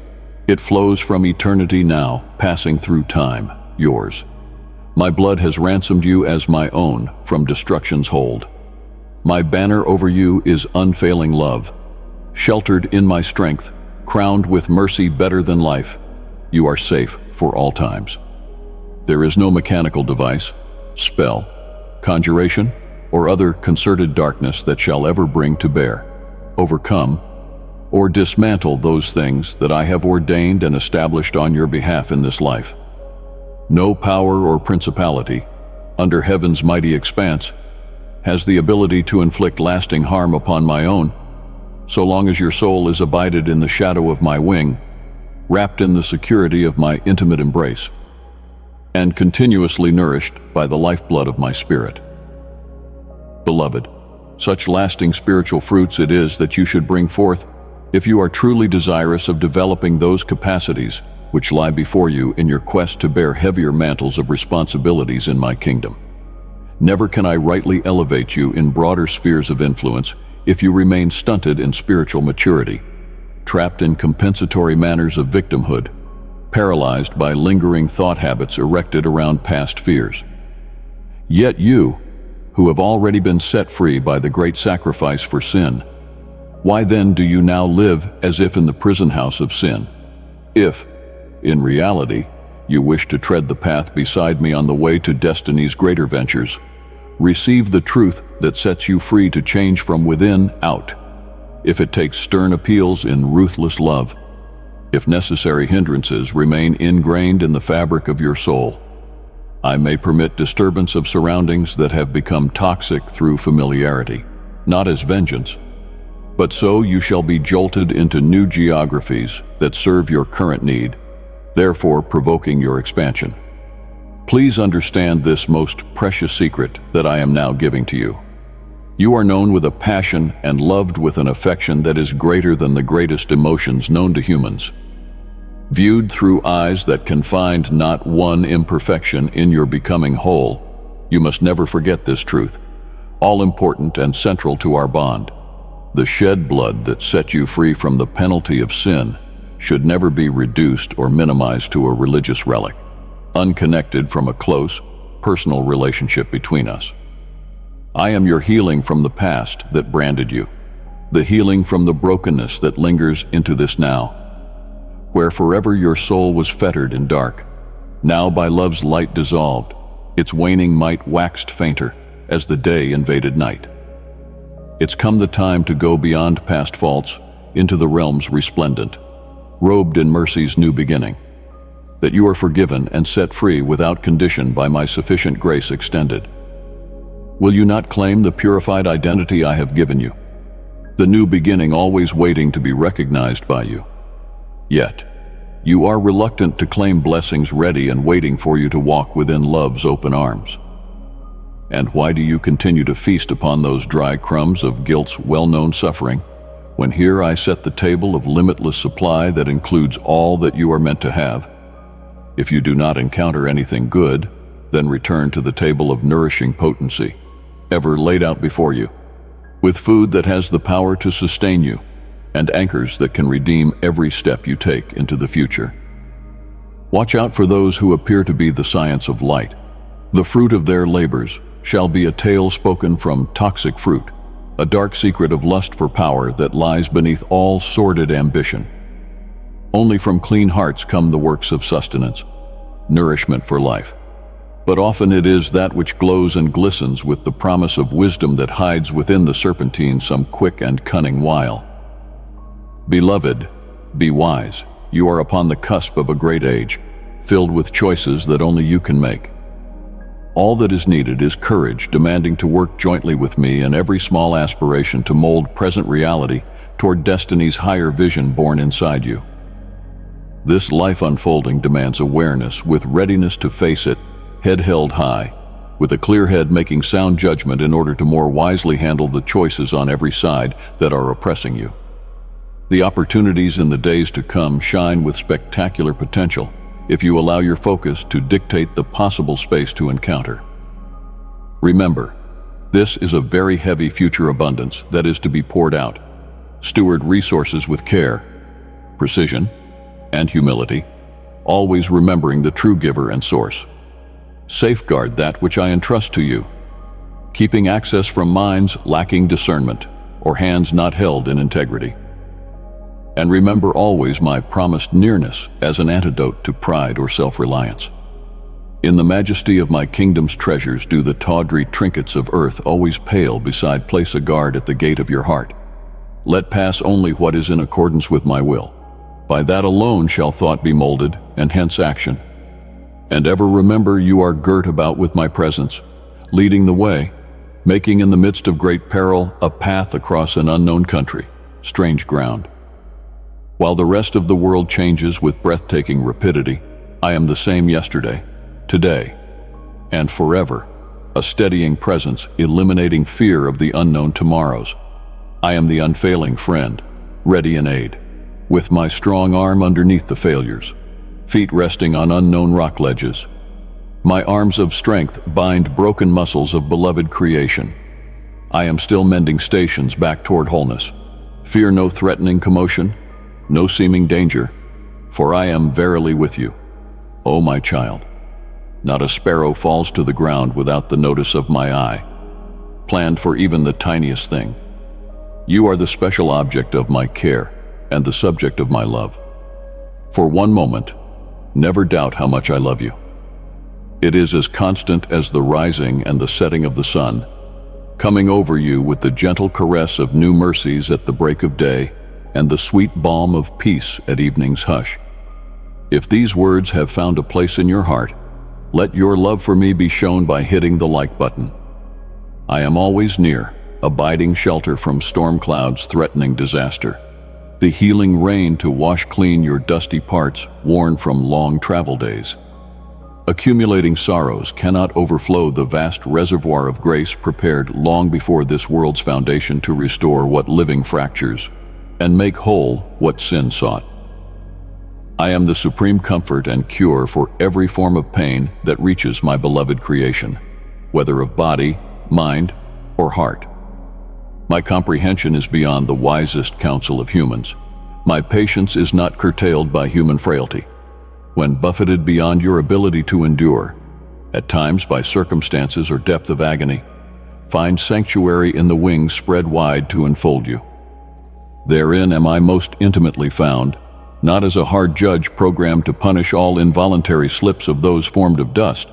it flows from eternity now, passing through time, yours. My blood has ransomed you as my own from destruction's hold. My banner over you is unfailing love. Sheltered in my strength, crowned with mercy better than life, you are safe for all times. There is no mechanical device, spell, conjuration, or other concerted darkness that shall ever bring to bear, overcome, or dismantle those things that I have ordained and established on your behalf in this life. No power or principality, under heaven's mighty expanse, has the ability to inflict lasting harm upon my own, so long as your soul is abided in the shadow of my wing, wrapped in the security of my intimate embrace. and continuously nourished by the lifeblood of my spirit. Beloved, such lasting spiritual fruits it is that you should bring forth if you are truly desirous of developing those capacities which lie before you in your quest to bear heavier mantles of responsibilities in my kingdom. Never can I rightly elevate you in broader spheres of influence if you remain stunted in spiritual maturity, trapped in compensatory manners of victimhood, paralyzed by lingering thought habits erected around past fears. Yet you, who have already been set free by the great sacrifice for sin, why then do you now live as if in the prison house of sin? If, in reality, you wish to tread the path beside me on the way to destiny's greater ventures, receive the truth that sets you free to change from within out, if it takes stern appeals in ruthless love, if necessary hindrances remain ingrained in the fabric of your soul. I may permit disturbance of surroundings that have become toxic through familiarity, not as vengeance, but so you shall be jolted into new geographies that serve your current need, therefore provoking your expansion. Please understand this most precious secret that I am now giving to you. You are known with a passion and loved with an affection that is greater than the greatest emotions known to humans. Viewed through eyes that can find not one imperfection in your becoming whole, you must never forget this truth, all important and central to our bond. The shed blood that set you free from the penalty of sin should never be reduced or minimized to a religious relic, unconnected from a close, personal relationship between us. I am your healing from the past that branded you, the healing from the brokenness that lingers into this now, where forever your soul was fettered in dark, now by love's light dissolved, its waning might waxed fainter as the day invaded night. It's come the time to go beyond past faults into the realms resplendent, robed in mercy's new beginning, that you are forgiven and set free without condition by my sufficient grace extended. Will you not claim the purified identity I have given you, the new beginning always waiting to be recognized by you? Yet, you are reluctant to claim blessings ready and waiting for you to walk within love's open arms. And why do you continue to feast upon those dry crumbs of guilt's well-known suffering, when here I set the table of limitless supply that includes all that you are meant to have? If you do not encounter anything good, then return to the table of nourishing potency, ever laid out before you, with food that has the power to sustain you, and anchors that can redeem every step you take into the future. Watch out for those who appear to be the science of light. The fruit of their labors shall be a tale spoken from toxic fruit, a dark secret of lust for power that lies beneath all sordid ambition. Only from clean hearts come the works of sustenance, nourishment for life. But often it is that which glows and glistens with the promise of wisdom that hides within the serpentine some quick and cunning wile. Beloved, be wise. You are upon the cusp of a great age, filled with choices that only you can make. All that is needed is courage, demanding to work jointly with me in every small aspiration to mold present reality toward destiny's higher vision born inside you. This life unfolding demands awareness with readiness to face it, head held high, with a clear head making sound judgment in order to more wisely handle the choices on every side that are oppressing you. The opportunities in the days to come shine with spectacular potential if you allow your focus to dictate the possible space to encounter. Remember, this is a very heavy future abundance that is to be poured out. Steward resources with care, precision, and humility, always remembering the true giver and source. Safeguard that which I entrust to you, keeping access from minds lacking discernment or hands not held in integrity. And remember always my promised nearness as an antidote to pride or self-reliance. In the majesty of my kingdom's treasures do the tawdry trinkets of earth always pale beside place a guard at the gate of your heart. Let pass only what is in accordance with my will. By that alone shall thought be molded, and hence action. And ever remember you are girt about with my presence, leading the way, making in the midst of great peril a path across an unknown country, strange ground. While the rest of the world changes with breathtaking rapidity, I am the same yesterday, today, and forever, a steadying presence eliminating fear of the unknown tomorrows. I am the unfailing friend, ready in aid, with my strong arm underneath the failures, feet resting on unknown rock ledges. My arms of strength bind broken muscles of beloved creation. I am still mending stations back toward wholeness. Fear no threatening commotion, no seeming danger, for I am verily with you, O my child. Not a sparrow falls to the ground without the notice of my eye, planned for even the tiniest thing. You are the special object of my care and the subject of my love. For one moment, never doubt how much I love you. It is as constant as the rising and the setting of the sun, coming over you with the gentle caress of new mercies at the break of day and the sweet balm of peace at evening's hush. If these words have found a place in your heart, let your love for me be shown by hitting the like button. I am always near, abiding shelter from storm clouds threatening disaster, the healing rain to wash clean your dusty parts worn from long travel days. Accumulating sorrows cannot overflow the vast reservoir of grace prepared long before this world's foundation to restore what living fractures and make whole what sin sought. I am the supreme comfort and cure for every form of pain that reaches my beloved creation, whether of body, mind, or heart. My comprehension is beyond the wisest counsel of humans. My patience is not curtailed by human frailty. When buffeted beyond your ability to endure, at times by circumstances or depth of agony, find sanctuary in the wings spread wide to enfold you. Therein am I most intimately found, not as a hard judge programmed to punish all involuntary slips of those formed of dust.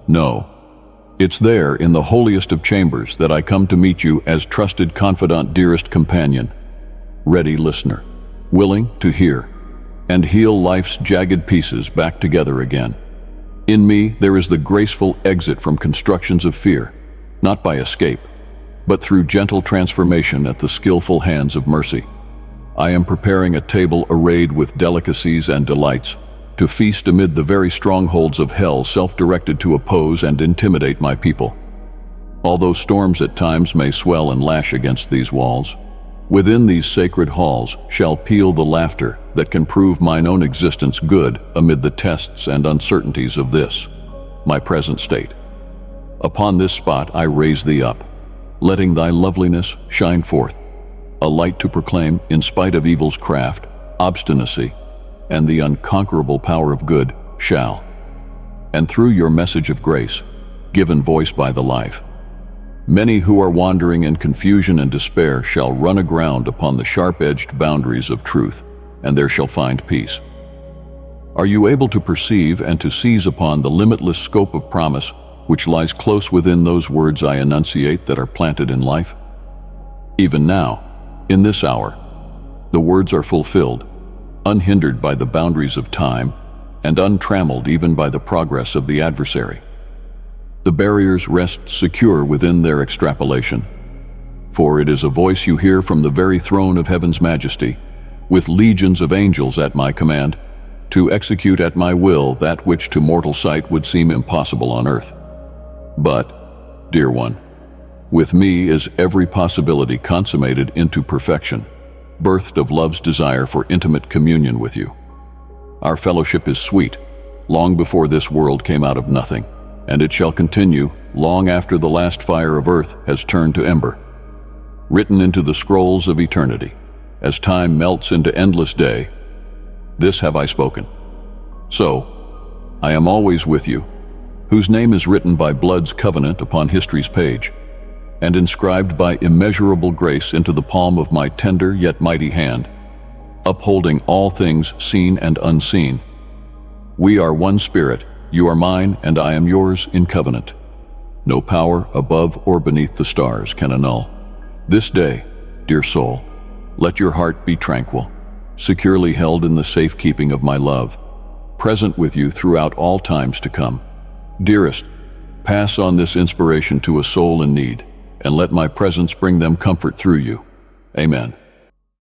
No, it's there in the holiest of chambers that I come to meet you as trusted confidant, dearest companion, ready listener, willing to hear and heal life's jagged pieces back together again. In me there is the graceful exit from constructions of fear, not by escape, but through gentle transformation at the skillful hands of mercy. I am preparing a table arrayed with delicacies and delights, to feast amid the very strongholds of hell self-directed to oppose and intimidate my people. Although storms at times may swell and lash against these walls, within these sacred halls shall peal the laughter that can prove mine own existence good amid the tests and uncertainties of this, my present state. Upon this spot I raise thee up, letting thy loveliness shine forth, a light to proclaim in spite of evil's craft, obstinacy, and the unconquerable power of good shall. And through your message of grace, given voice by the life, many who are wandering in confusion and despair shall run aground upon the sharp-edged boundaries of truth, and there shall find peace. Are you able to perceive and to seize upon the limitless scope of promise which lies close within those words I enunciate that are planted in life? Even now, in this hour, the words are fulfilled, unhindered by the boundaries of time and untrammeled even by the progress of the adversary. The barriers rest secure within their extrapolation, for it is a voice you hear from the very throne of heaven's majesty, with legions of angels at my command, to execute at my will that which to mortal sight would seem impossible on earth. But, dear one, with me is every possibility consummated into perfection, birthed of love's desire for intimate communion with you. Our fellowship is sweet, long before this world came out of nothing, and it shall continue long after the last fire of earth has turned to ember, written into the scrolls of eternity, as time melts into endless day. This have I spoken. So, I am always with you, whose name is written by blood's covenant upon history's page, and inscribed by immeasurable grace into the palm of my tender yet mighty hand, upholding all things seen and unseen. We are one spirit, you are mine and I am yours in covenant. No power above or beneath the stars can annul. This day, dear soul, let your heart be tranquil, securely held in the safekeeping of my love, present with you throughout all times to come. Dearest, pass on this inspiration to a soul in need, and let my presence bring them comfort through you. Amen.